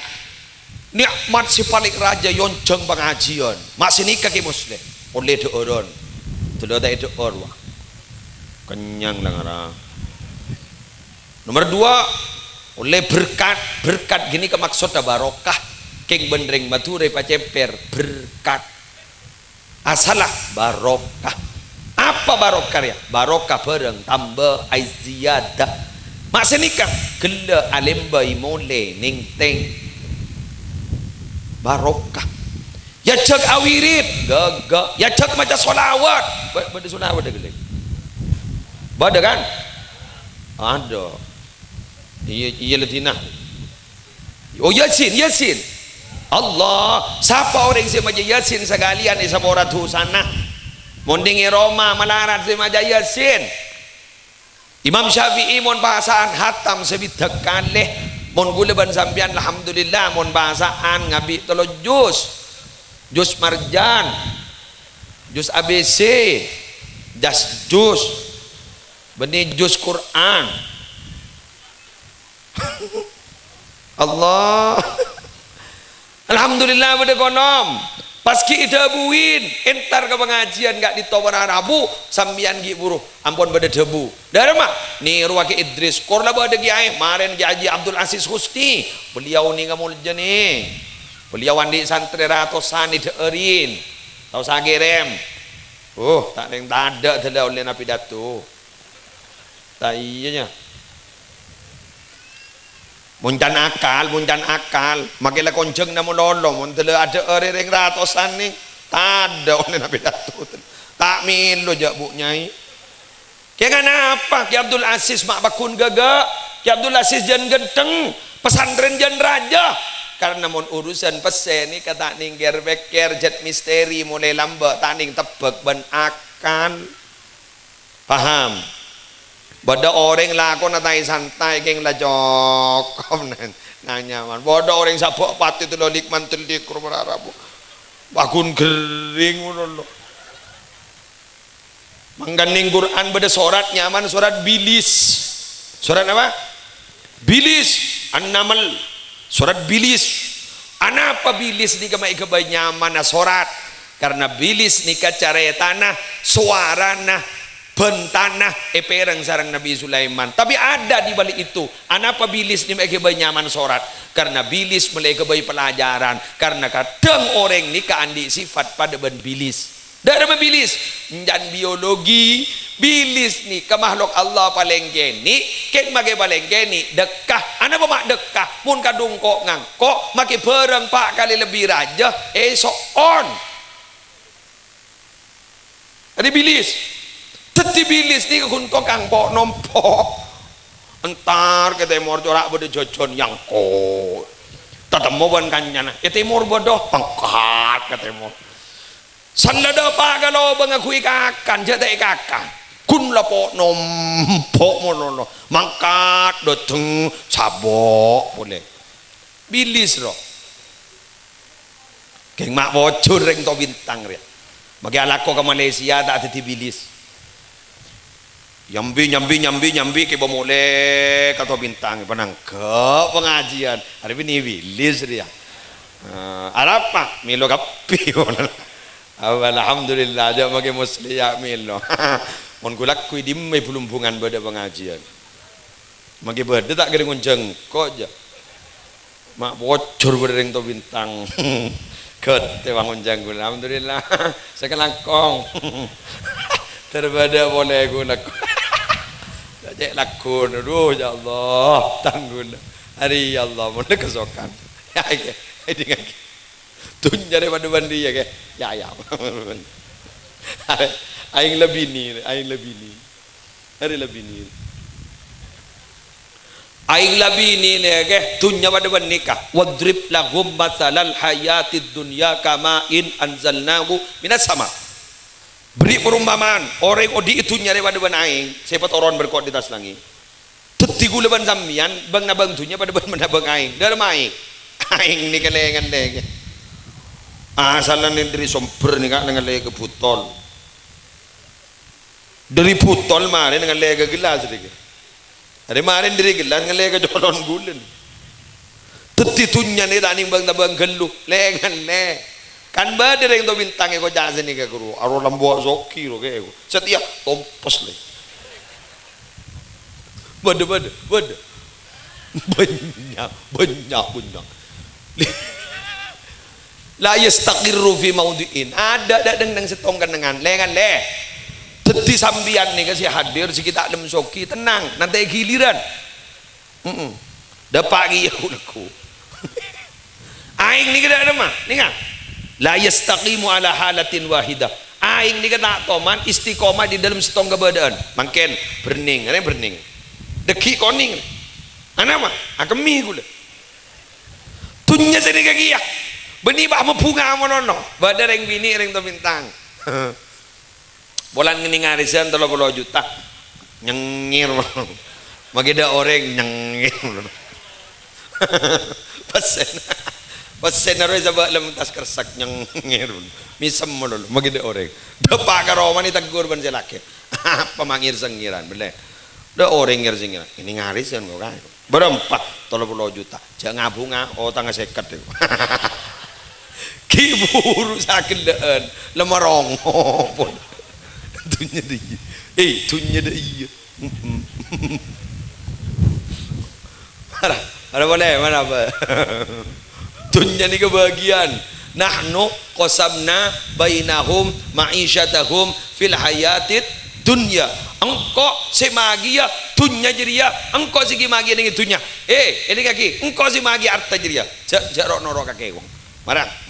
Nikmat si paling raja yonceng pengajian. Masih nikah ki muslim. Oleh dooron. Tulo tak door wah. Kenyang langara. Nomor 2 oleh berkat gini ke maksudnya barokah. Keng bendring bature paceper berkat. Asalah barokah. Apa barokah ya? Barokah bareng tambah aiziyadah. Maksud nikah gela alembai mole ning teng barokah. Ya cek awirit gagak. Ya cek macam solawat. Bada solawat dah gele. Bada kan? Ada. Iya letina. Oh Yasin. Allah siapa orang yang maja Yasin sekalian di saboratu sana mondingi Roma malarat si maja Yasin Imam Syafi'i mon bahasaan hatam sebidak kalih mon guleban sampian alhamdulillah mon bahasaan ngabi tolo jus marjan jus ABC jus benih jus Quran Allah alhamdulillah pada konom paski idabuin entar ke pengajian gak ditawar Rabu sambian gi buruh ampun pada debu dari mak ni ruwaki Idris korla pada kiai maren Ki Haji Abdul Aziz Husni beliau ni ngamul jeni beliau andi santri ratusan di deerin tau sagerem tak ada yang tak ada oleh napi datu tak iya nya muncan akal makilah konceng namun lolo muntele ada orang ratusan nih tak ada oleh nabi datu tak milu jak bu nyai kaya kenapa Ki Abdul Aziz mak bakun gagak Ki Abdul Aziz jan genteng pesantren jan raja karena mon urusan pesen ni kata ningger beker jet misteri mulai lambat taning tebak ban akan paham. Bada orang lakon natai santai geng lajok nanya man bada orang sabok pati tu lolik mantul di kurmarabu bakun gering lo mangganing Quran bada surat nyaman surat bilis surat apa bilis an-naml surat bilis anapa bilis ni kamai kebay nyaman na surat karena bilis ni kacara tanah suarana bentanah eperang sarang Nabi Sulaiman tapi ada di balik itu anapa bilis ni mereka nyaman sorat karena bilis mereka pelajaran karena kadang orang ni keandi sifat pada ben bilis Dari bilis dan biologi bilis ni ke makhluk Allah paling geni kek mage paling geni dekah ana apa mak dekah mun kadung kok ngangkok make bereng 4 kali lebih raja esok on ada bilis teti bilis ni kun kok kang pok nompok entar ke timur corak bode jojon yang ko tatemo ban kanyana ya timur bodoh pangkat ke timur sandada pa kalau bangakui kakan jate kakan kun lapo nompok monono mangkat doteng sabok boleh bilis ro geng mak bocor reng to bintang ria bagi alako ke Malaysia tak ada bilis nyambi ke bomole kata bintang penang ke pengajian hari ini bilis ria Arab pak milo kapi alhamdulillah aja makai musliya milo mon kulak kui dimme pulumbungan pada pengajian makai berde tak kena jengkok aja mak bocor berdeng to bintang ket te bangun jangkul alhamdulillah saya kelangkong terbada boleh guna tak lakon aduh ya Allah tanggun hari ya Allah mun kesokan ya dengan tunja daripada bandi ya ke ya aing lebih ni hari lebih ni aing lebih ni ke tunja pada bandi ka wadrib lahum mathalal hayatid dunya kama in anzalnahu minas sama beri perumpamaan orang odi itu nyari pada ban aing sepat orang berkot di atas langit tetigu leban sambian bang nabang tunya pada ban menabang aing dalam aing ni kelengan deh asalan dari somper ni kak dengan lega butol dari butol marin dengan lega gelas sedikit dari marin dari gelas dengan lega jolon gulen tetitunya ni tani bang nabang geluh lengan le kan badar yang to bintang ko jasa ni ka guru aro lambo zoki ro ke setiap tompos le bade banyak la yastaqirru fi maudhi'in ada deng setongkan dengan lengan le teti sambian ni kasih hadir si kita adem soki tenang nanti giliran da pagi aku aing ni kada ada mah ninga la yastaqimu ala halatin wahidah aing ni kata toman istiqomah di dalam setong keberadaan mangken berning deki koning ana mah akemi gula tunya sini kaki ya beni bah mepunga monono badar yang bini ring to bintang bolan ngeni ngarisan 30 juta nyengir mageda orang nyengir pasen naroy sa balam tas kersak nyengir misem monono mageda orang depa karo mani tegur ban selake pemangir sengiran bele da orang ngir sengiran ini ngarisan kok kan berempat 30 juta jangan ngabunga oh tangga 50 itu kiburu sakelaan lemerongo pun tunya deh tunya deh iya mana boleh mana apa tunya ni kebahagiaan nahnu qasamna bainahum ma'isyatahum fil hayatid dunya engkau semagia tunya jeria engkau segi magia dengan tunya ini kaki engkau si magia arta jeria jarok norok kaki wong marah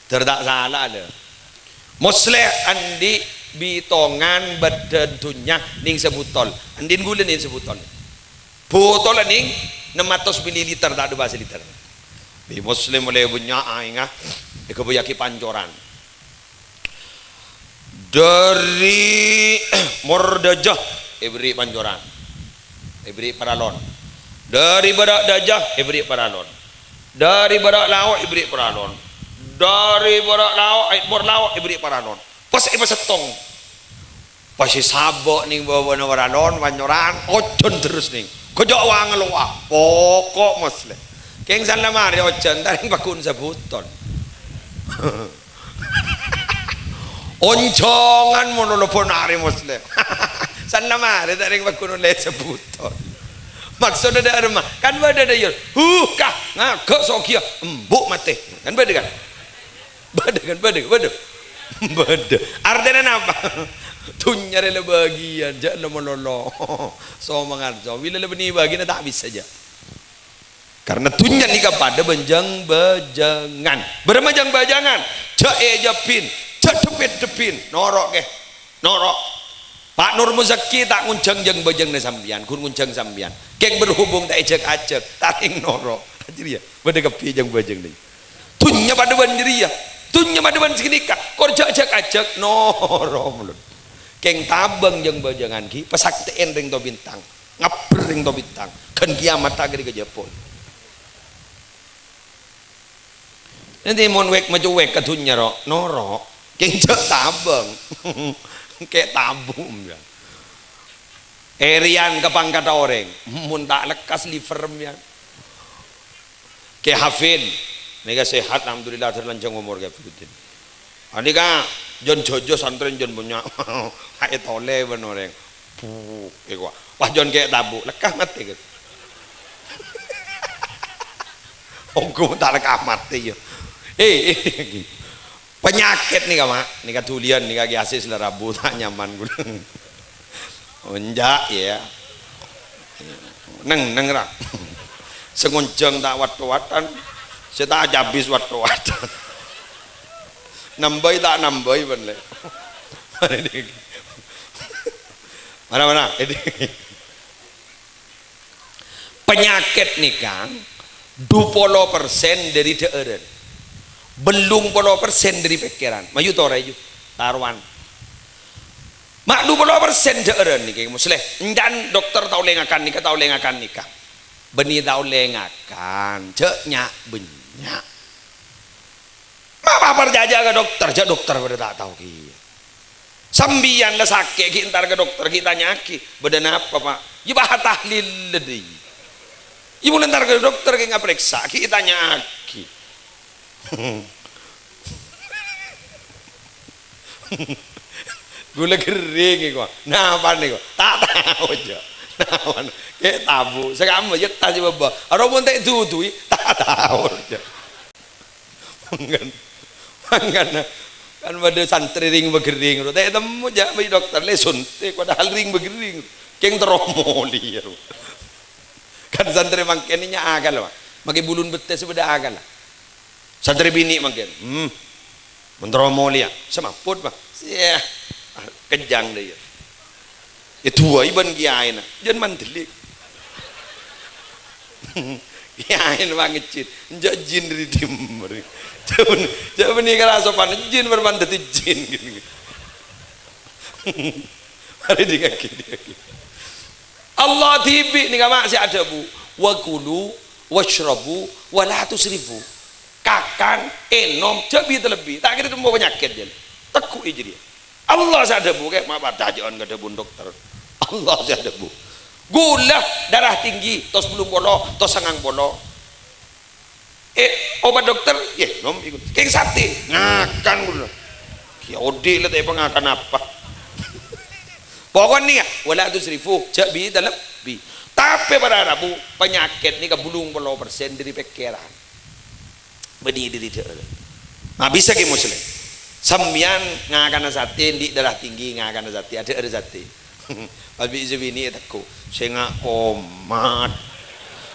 terdak salah ada musleh andi bitongan badan tunya ning sebutol andin gula ning sebutol botol ning 600 ml tak ada bahasa liter di muslim oleh punya aingah ikebuyaki pancoran dari mordajah ibri pancoran ibri paralon dari badak dajah ibri paralon dari badak lauk ibri paralon dari badak lauk bor lauk ibri paralon pas setong pas sabok ning bawa paralon pancoran ojon terus ning kojok wang luah pokok muslim keng salamari ojon taring bakun sebuton oncongan monolopon hari muslim salamari taring bakun le sebuton maksud ada rumah kan bada ada yul kah ngagak sokia embuk mate kan bada beda artinya apa tunya rela bagian jangan melolo so mangan so bila lebih bagian tak habis saja karena tunya nikah pada benjang bajangan bermajang bajangan cak japin cak depin norok ke norok Pak Nur Muzaki tak nguncang jeng bajang na sambian kun nguncang sambian keng berhubung tak ejek tak ing norok jadi ya pada kepi jeng bajang ni tunya pada banjiri ya tunya pada ban sekenika korja ajak norok mulut keng tabang jeng bajangan ki pesakteen ring to bintang ngaper ring to bintang kan kiamat tak gede kejepol nanti mon wek maju wek ketunya ro norok keng cek tabang kayak tabung ya Erian ke pangkat orang mun tak lekas liver ya kayak Hafid nega sehat alhamdulillah terlanjang umur kayak begitu ani ka jon jojo santren jon punya hai tole ben orang wah jon kayak tabu lekas mati gitu hukum tak lekas mati ya penyakit nih kama nih katulian nih kaki asis lerabu tak nyaman gue enjak ya neng rak sengunceng tak wat-watan saya tak habis wat-watan nambai tak nambai bener mana penyakit nih kang 20% dari daerah belum 20% dari pikiran mayu toreju taruhan mak 20% daerah nih kayak musleh dan dokter tahu lengakan nikah beni tahu lengakan ceknya banyak apa perjajah ke dokter pada tak tahu kia sambian lah sakit kita ntar ke dokter kita nyaki badan apa pak ya bah tahlil ledih ibu ntar ke dokter kita nggak periksa kita nyaki gula kering kok nah apa nih kok tak tahu aja nah kayak tabu sekarang aja tak sih bapak ada pun tak tuh tak tahu aja kan pada santri ring begering tak temu aja bagi dokter lesun padahal ring begering keng teromoli kan santri mangkeninya akal lah makai bulun betes sebeda akal lah santri bini makin menteromoli ya semaput bang ya kejang deh ya itu iban kiai na jangan mantelik kiai banget cin jin dari timur jangan nih kalau sopan jin berbanding jin gitu hari di kaki Allah tibi nih kama si ada bu wakulu washrabu wala tusrifu kakan enom cebi terlebih tak kira mau penyakit jadi tekuk aja dia Allah sadar bu kayak apa tajaan gak ada bun dokter Allah sadar bu gula darah tinggi tos belum bolong tos sangang bolong obat dokter ya nom ikut kayak sate ngakan gula ya odi lah tapi ngakan apa pokoknya wala tusrifu cebi terlebih tapi pada rabu penyakit ini kebulung bolong persen dari pikiran berdiri dari dia nah bisa ke muslim sambian ngakan sate di darah tinggi ngakan sate ada sate pas bisa ini takku saya nggak komat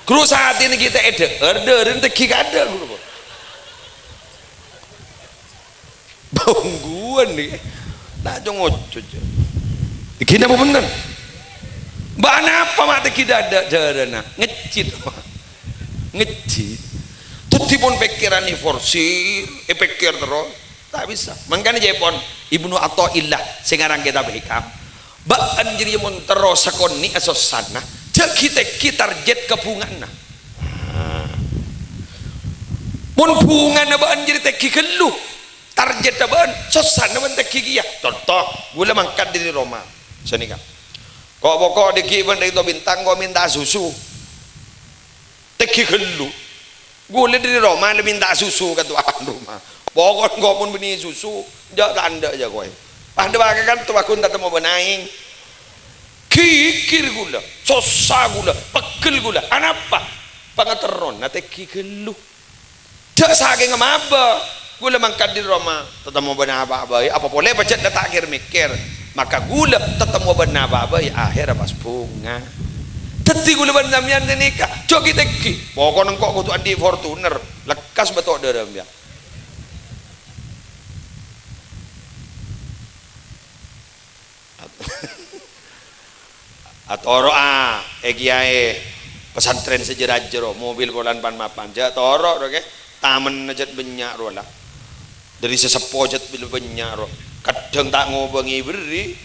kru saat ini kita orderin teki kada guru bangguan nih tak jong ojo kita apa bener bahan apa mata kita ada jarana ngecit tuti pun pikiran ini forsir pikir terus tak bisa makanya Jepon Ibnu Athaillah sekarang kita berhikam baan jadi mun terus sakoni asosana kita target kebungan mun bungan baan jadi teki keluh target baan sosana ban teki kia contoh gula mangkat di Roma sini kan kok pokok diki ban itu bintang gua minta susu teki keluh gula di Roma minta susu ke tuan rumah pokok gua pun beni susu jak tanda aja kowe pada kan tuh aku tak mau benaing kikir gula sosa gula pegel gula anapa pangateron nate kikelu jak saking ngapa gula mangkat di Roma tetemu benar babai apa boleh baca tak akhir mikir maka gula tetemu benar babai akhir pas bunga teti gula benar mian nikah coki teki pokoknya kok kutu andi Fortuner lekas betul dalam ya atau egiae pesantren sejarah jero mobil bolan pan mapan ja toro oke taman najat benyak rola dari sesepo jat bil benyak ro kadang tak ngobengi beri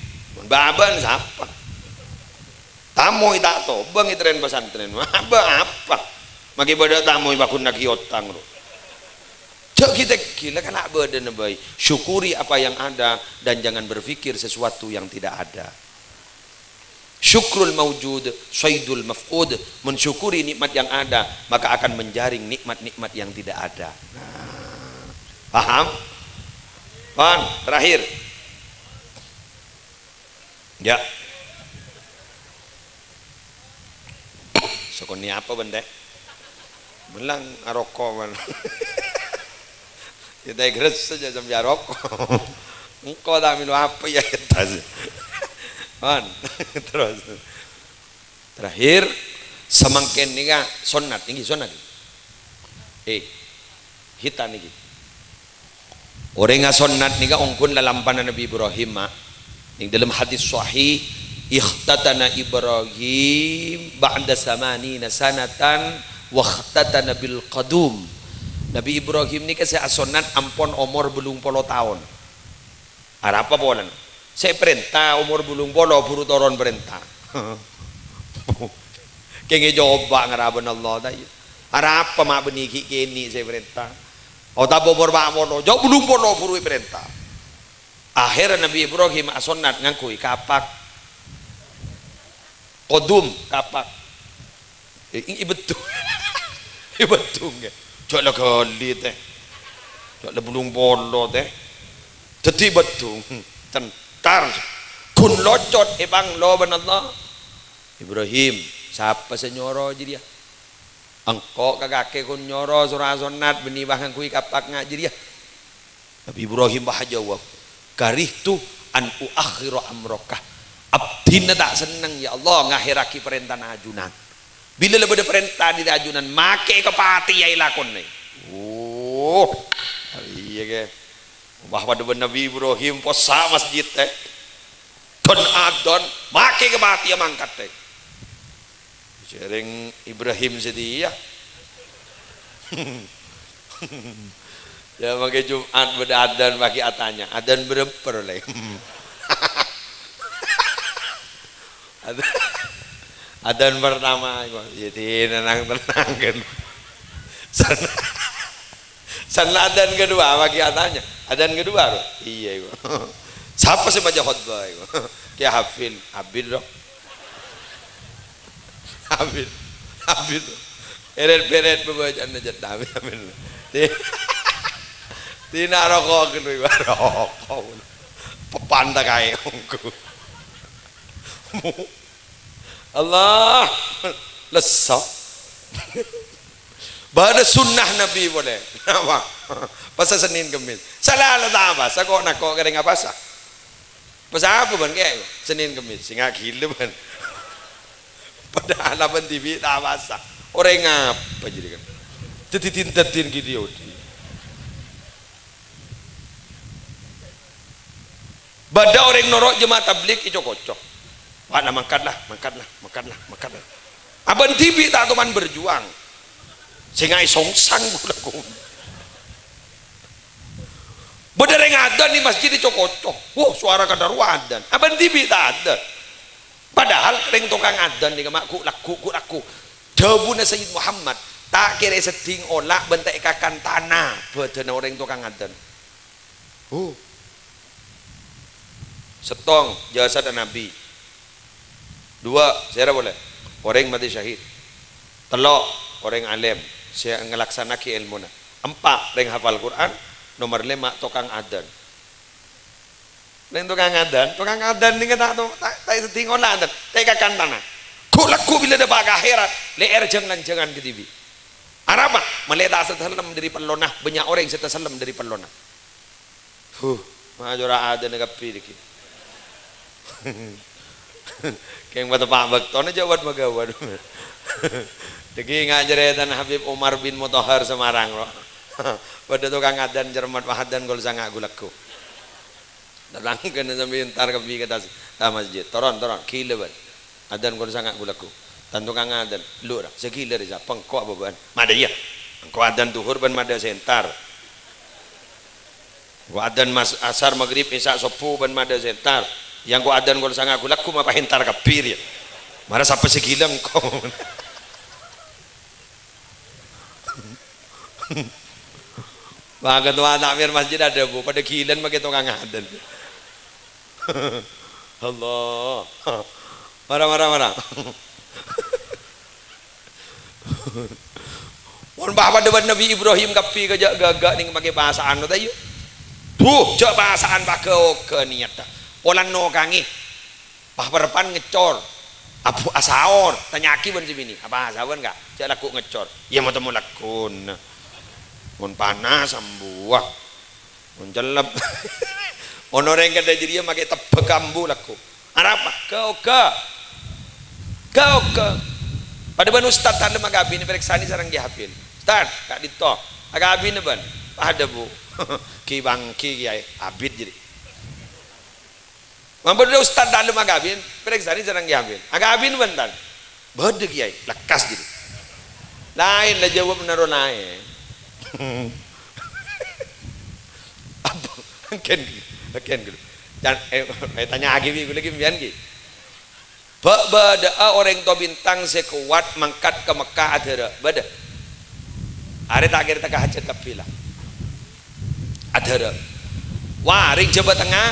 baban siapa tamu tak to bengi tren pesantren apa maki bada tamu bakun nak otang ro cok kita gila kan badan baik syukuri apa yang ada dan jangan berpikir sesuatu yang tidak ada. Syukrul mawjud, syaidul maf'ud, mensyukuri nikmat yang ada, maka akan menjaring nikmat-nikmat yang tidak ada. Paham? Paham? Terakhir. Ya. Sokon ni apa benda? Belang aroko man. Kita igres saja sambil aroko. Engkau dah minum apa ya kita? Man, terus terakhir semangken nih kan sunat tinggi sunat hitan nih orang nggak sunat nih kan ongkun dalam panah Nabi Ibrahim yang dalam hadis sahih ikhtatana Ibrahim ba'da samanina sanatan wa ikhtatana bil qadum Nabi Ibrahim nih kasih sunat ampon umur belum 10 tahun apa bolan saya perintah umur belum polo buru toron perintah kenge coba ngaraban Allah tadi apa mak beniki kini saya perintah tak umur mak polo jauh belum polo buru perintah akhirnya Nabi Ibrahim asonat ngangkui kapak kodum kapak betul betul jauh lah kali teh jauh lah belum polo teh jadi betul tar kun locot ibang lo ban Allah Ibrahim siapa senyoro jadi dia engkau kagake kun nyoro surah sunat beni bahkan kui kapak ngaji dia Nabi Ibrahim bahajawab karihtu an uakhiru amrokah abdina tak seneng ya Allah ngakhiraki perintah ajunan bila lebih ada perintah di ajunan make kepati ya ilakon nih iya ke bahwa Nabi Ibrahim posa masjid teh kon adon make kebati mangkat teh sering Ibrahim sedia ya pakai Jumat beradan pakai atanya adan beremper leh adan pertama jadi tenang kan sana adan kedua pakai atanya adan kedua loh iya itu siapa sih baca khutbah itu kayak Hafil dong Hafil eret pembacaan najat Hafil tina rokok gitu rokok pepanda kayak ongku Allah lesok pada sunnah Nabi boleh apa pasal Senin Kemis salah lah tak apa saya kok nak kok kering apa sah pasal apa ban kayak Senin Kemis singa gila ban pada halaman TV tak apa sah orang apa jadi kan tetin video pada orang norok jemaah tablik itu kocok mana makanlah abang TV tak teman berjuang sehingga songsang gula Bener yang ada nih masjid di Cokocok. Suara kadar wadan. Abang TV tak ada. Padahal kering tukang adan nih makku laku. Debuna Sayyid Muhammad tak kira seting olak bentek kakan tanah. Bener orang tukang adan. Setong jasad Nabi. 2 saya boleh. Orang mati syahid. Telok orang alim. Saya ngelaksanakan ilmu. 4 orang hafal Quran. Nomor 5 tukang adan. Tukang adan ni kata tu tak setinggal lah adan. Tak kakan tanah. Ku laku bila ada bak akhirat. Leer jangan ke TV. Araba meleda setelah dari pelona banyak orang yang setelah dari pelona majora ada negap pilih kayak buat Pak Bekton jawab magawan degi ngajaretan Habib Umar bin Mutahhar Semarang loh pada tukang adan cermat wahadan gol sangat gulaku datang kena sambil entar kepi ke atas masjid toron kilo ban adan gol sangat gulaku dan tukang adan lu dah sekilo risa pengkok beban mada ya pengkok adan tuhur ban mada sentar gua adan mas asar maghrib isya sopu ban mada sentar yang gua adan gol sangat gulaku mah hentar kapir ya marah sampai segilang kau Wah ketua takmir masjid ada bu, pada kilan pakai tukang adan. Allah, marah. Mohon bapak debat Nabi Ibrahim kapi kerja gagak nih pakai bahasaan tu tayu. Tuh, cak bahasaan pakai ke niat dah. Polan no kangi, depan ngecor, abu asaor, tanya aki pun sini, apa asawan enggak? Cak laku ngecor, ya mau temu lakun. Mun panas ambuah mun jelep ono orang kada diri make tebek kambu laku arapa kau pada ban ustaz tanda magabi ni periksa ni sarang dihafil ustaz kak dito agabi ni ban ada bu ki bangki kiai abid jadi mampu ustaz tanda magabi periksa ni sarang dihafil agabi ni ban tan bade kiai lekas jadi lain lah jawab menaruh naik apa ken dulu dan tanya lagi gue lagi bian ki bada orang to bintang sekuat mangkat ke Mekah ada bada hari tak hajat kapilah ada wah ring Jawa Tengah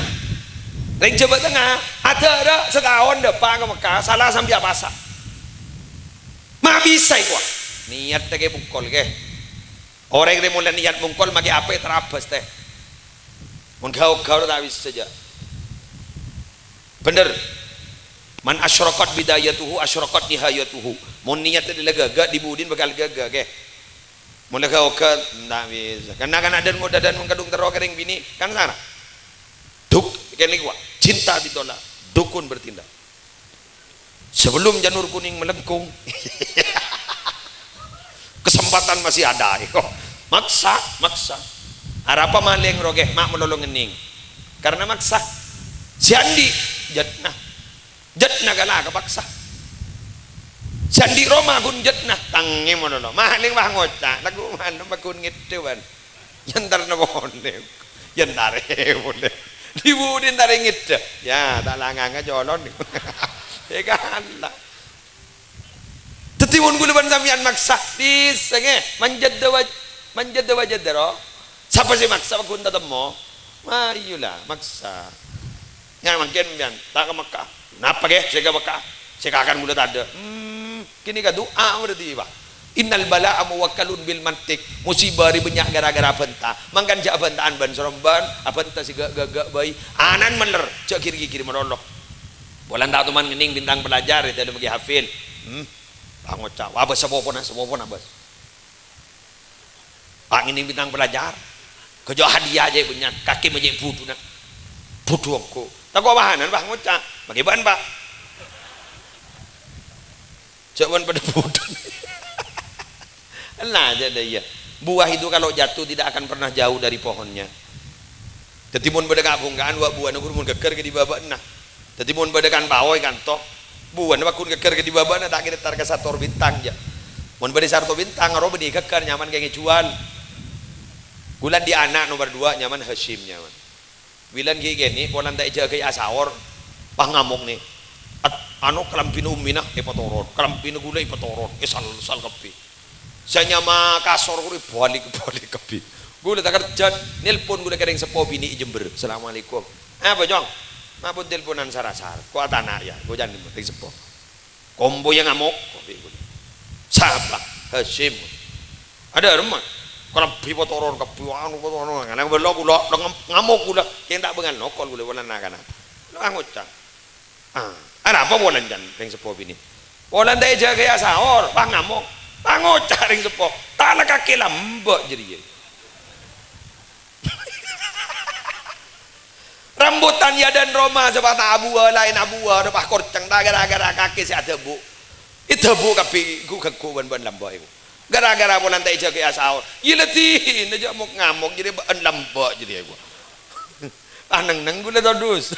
ada setahun depan ke Mekah salah sampai apa sah mah bisa gua niat tak bungkol ke orang yang mulai niat mungkol maki apa terabas teh mun kau tak bisa saja bener man asyraqat bidayatuhu asyraqat nihayatuhu mun niat tadi gagak dibudin bakal gagak ke mun kau tak bisa karena kan ada muda dan mengkadung terok kering bini kan sana duk kene gua cinta ditolak dukun bertindak sebelum janur kuning melengkung kesempatan masih ada kok maksa harapa maleng roge mak melolong ngening karena maksa si Andi jatna gala kepaksa si Andi Roma gun jatna tangi melolong maleng mah ngocak lagu mana bakun gitu ban yentar nabone yentar boleh dibudin taring gitu ya tak langanga jolon ya kan lah tetimun gula ban sampean maksa disenge manjad wajad dero siapa sih maksa kun tatemo mayulah maksa yang makin pian tak ke Mekah napa ge saya ke Mekah saya akan mulut ada kini ka doa berarti Pak innal bala'a muwakkalun bil mantik musibah ri banyak gara-gara benta mangkan jak bentaan ban soromban abenta si gagak bayi anan meler cak kiri merolok bolan tak tuman ngening bintang pelajar itu ada bagi hafil ngocak abas sepopona abas pak ini bintang pelajar kejo hadiah aja punya kaki menjadi budu nak budu aku tak kau bahanan pak ngocak bagi bahan pak jangan pada budu lah jadi ya buah itu kalau jatuh tidak akan pernah jauh dari pohonnya tetimun pada kabungkan buah nukur mun geger ke di babak nah tetimun pada kan bawoi kan tok buan bakun keker ke di babana tak kira targa sator bintang ja mun bari sarto bintang ro bedi keker nyaman kayak jual bulan di anak nomor 2 nyaman Hashim nyaman bilan gini polan tak jaga kayak asawor pah ngamuk nih anu kelampinu umina ipatoron kelampinu gula ipatoron sal kepi saya nyama kasor gula balik kepi gula tak kerja nelpon gula kering sepo bini Jember assalamualaikum apa jong maupun teleponan sarasar kuat anak ya gue jangan dimati sepo kombo yang ngamuk sahabat Hashim ada remah kalau pipo toron kepiwanu karena belok gula ngamuk gula yang tak bengal nokol gula bolan nak apa lo angocang ada apa bolan jan yang sepo bini bolan dah jaga ya sahor pah ngamuk Ngocak ring sepo. Tak lah kaki lambok jadi. Rambutan ya dan Roma sebab tak abu lain abu depan korceng tak gara-gara kaki si ada bu. Itu bu kapi ku keku ban lambok itu. Gara-gara pun nanti jaga asal. Iya letih, najak mau ngamuk jadi ban lambok jadi aku. Neng gula todus.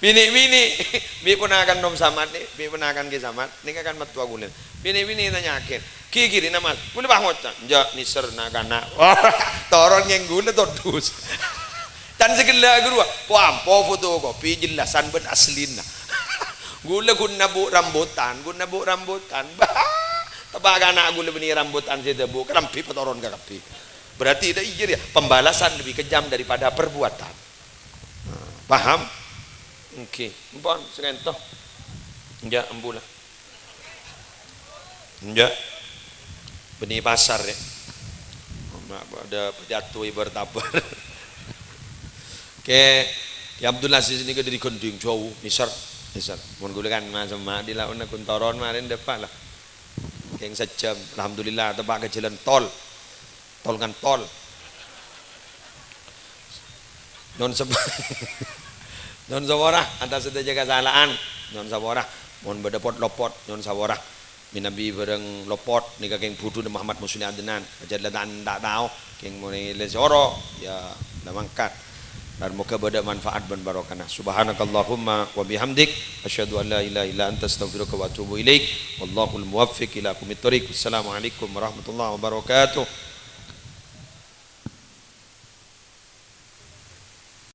Bini pun akan nom samat nih, bini pun akan ke samat, nih akan matua gulen. Bini nanyakin, kiri nama, gula bangot, jak niser nakana, toron yang gula todus. Dan segala guru, po fotokopi jelasan ben aslina. Gula guna bu rambutan, Tabaga anak gula beni rambutan saya bu, kerampi petoron kakapi. Berarti itu iya pembalasan lebih kejam daripada perbuatan. Paham? Oke, empon sekentoh. Enggak embulah. Enggak. Beni pasar ya. Ada pejatuh bertabar. Ke Abdul Aziz ini ke dari Gonding jauh, misal. Mun gulekan sama di laun kuntoron marin depan lah. Keng sejam, alhamdulillah tepak ke jalan tol kan tol. Non sawarah atas saja kesalahan. Non sawarah, mon bedepot lopot non sawarah. Minabi bareng lopot nika keng budu Muhammad Muslim adenan. Kejadian tak tahu keng mulai lesoro ya namangkat. Dan moga bada manfaat dan barokah. Subhanakallahumma wa bihamdik asyhadu an la ilaha illa anta astaghfiruka wa atubu ilaik. Wallahul muwaffiq ila aqwamit thoriq. Assalamualaikum warahmatullahi wabarakatuh.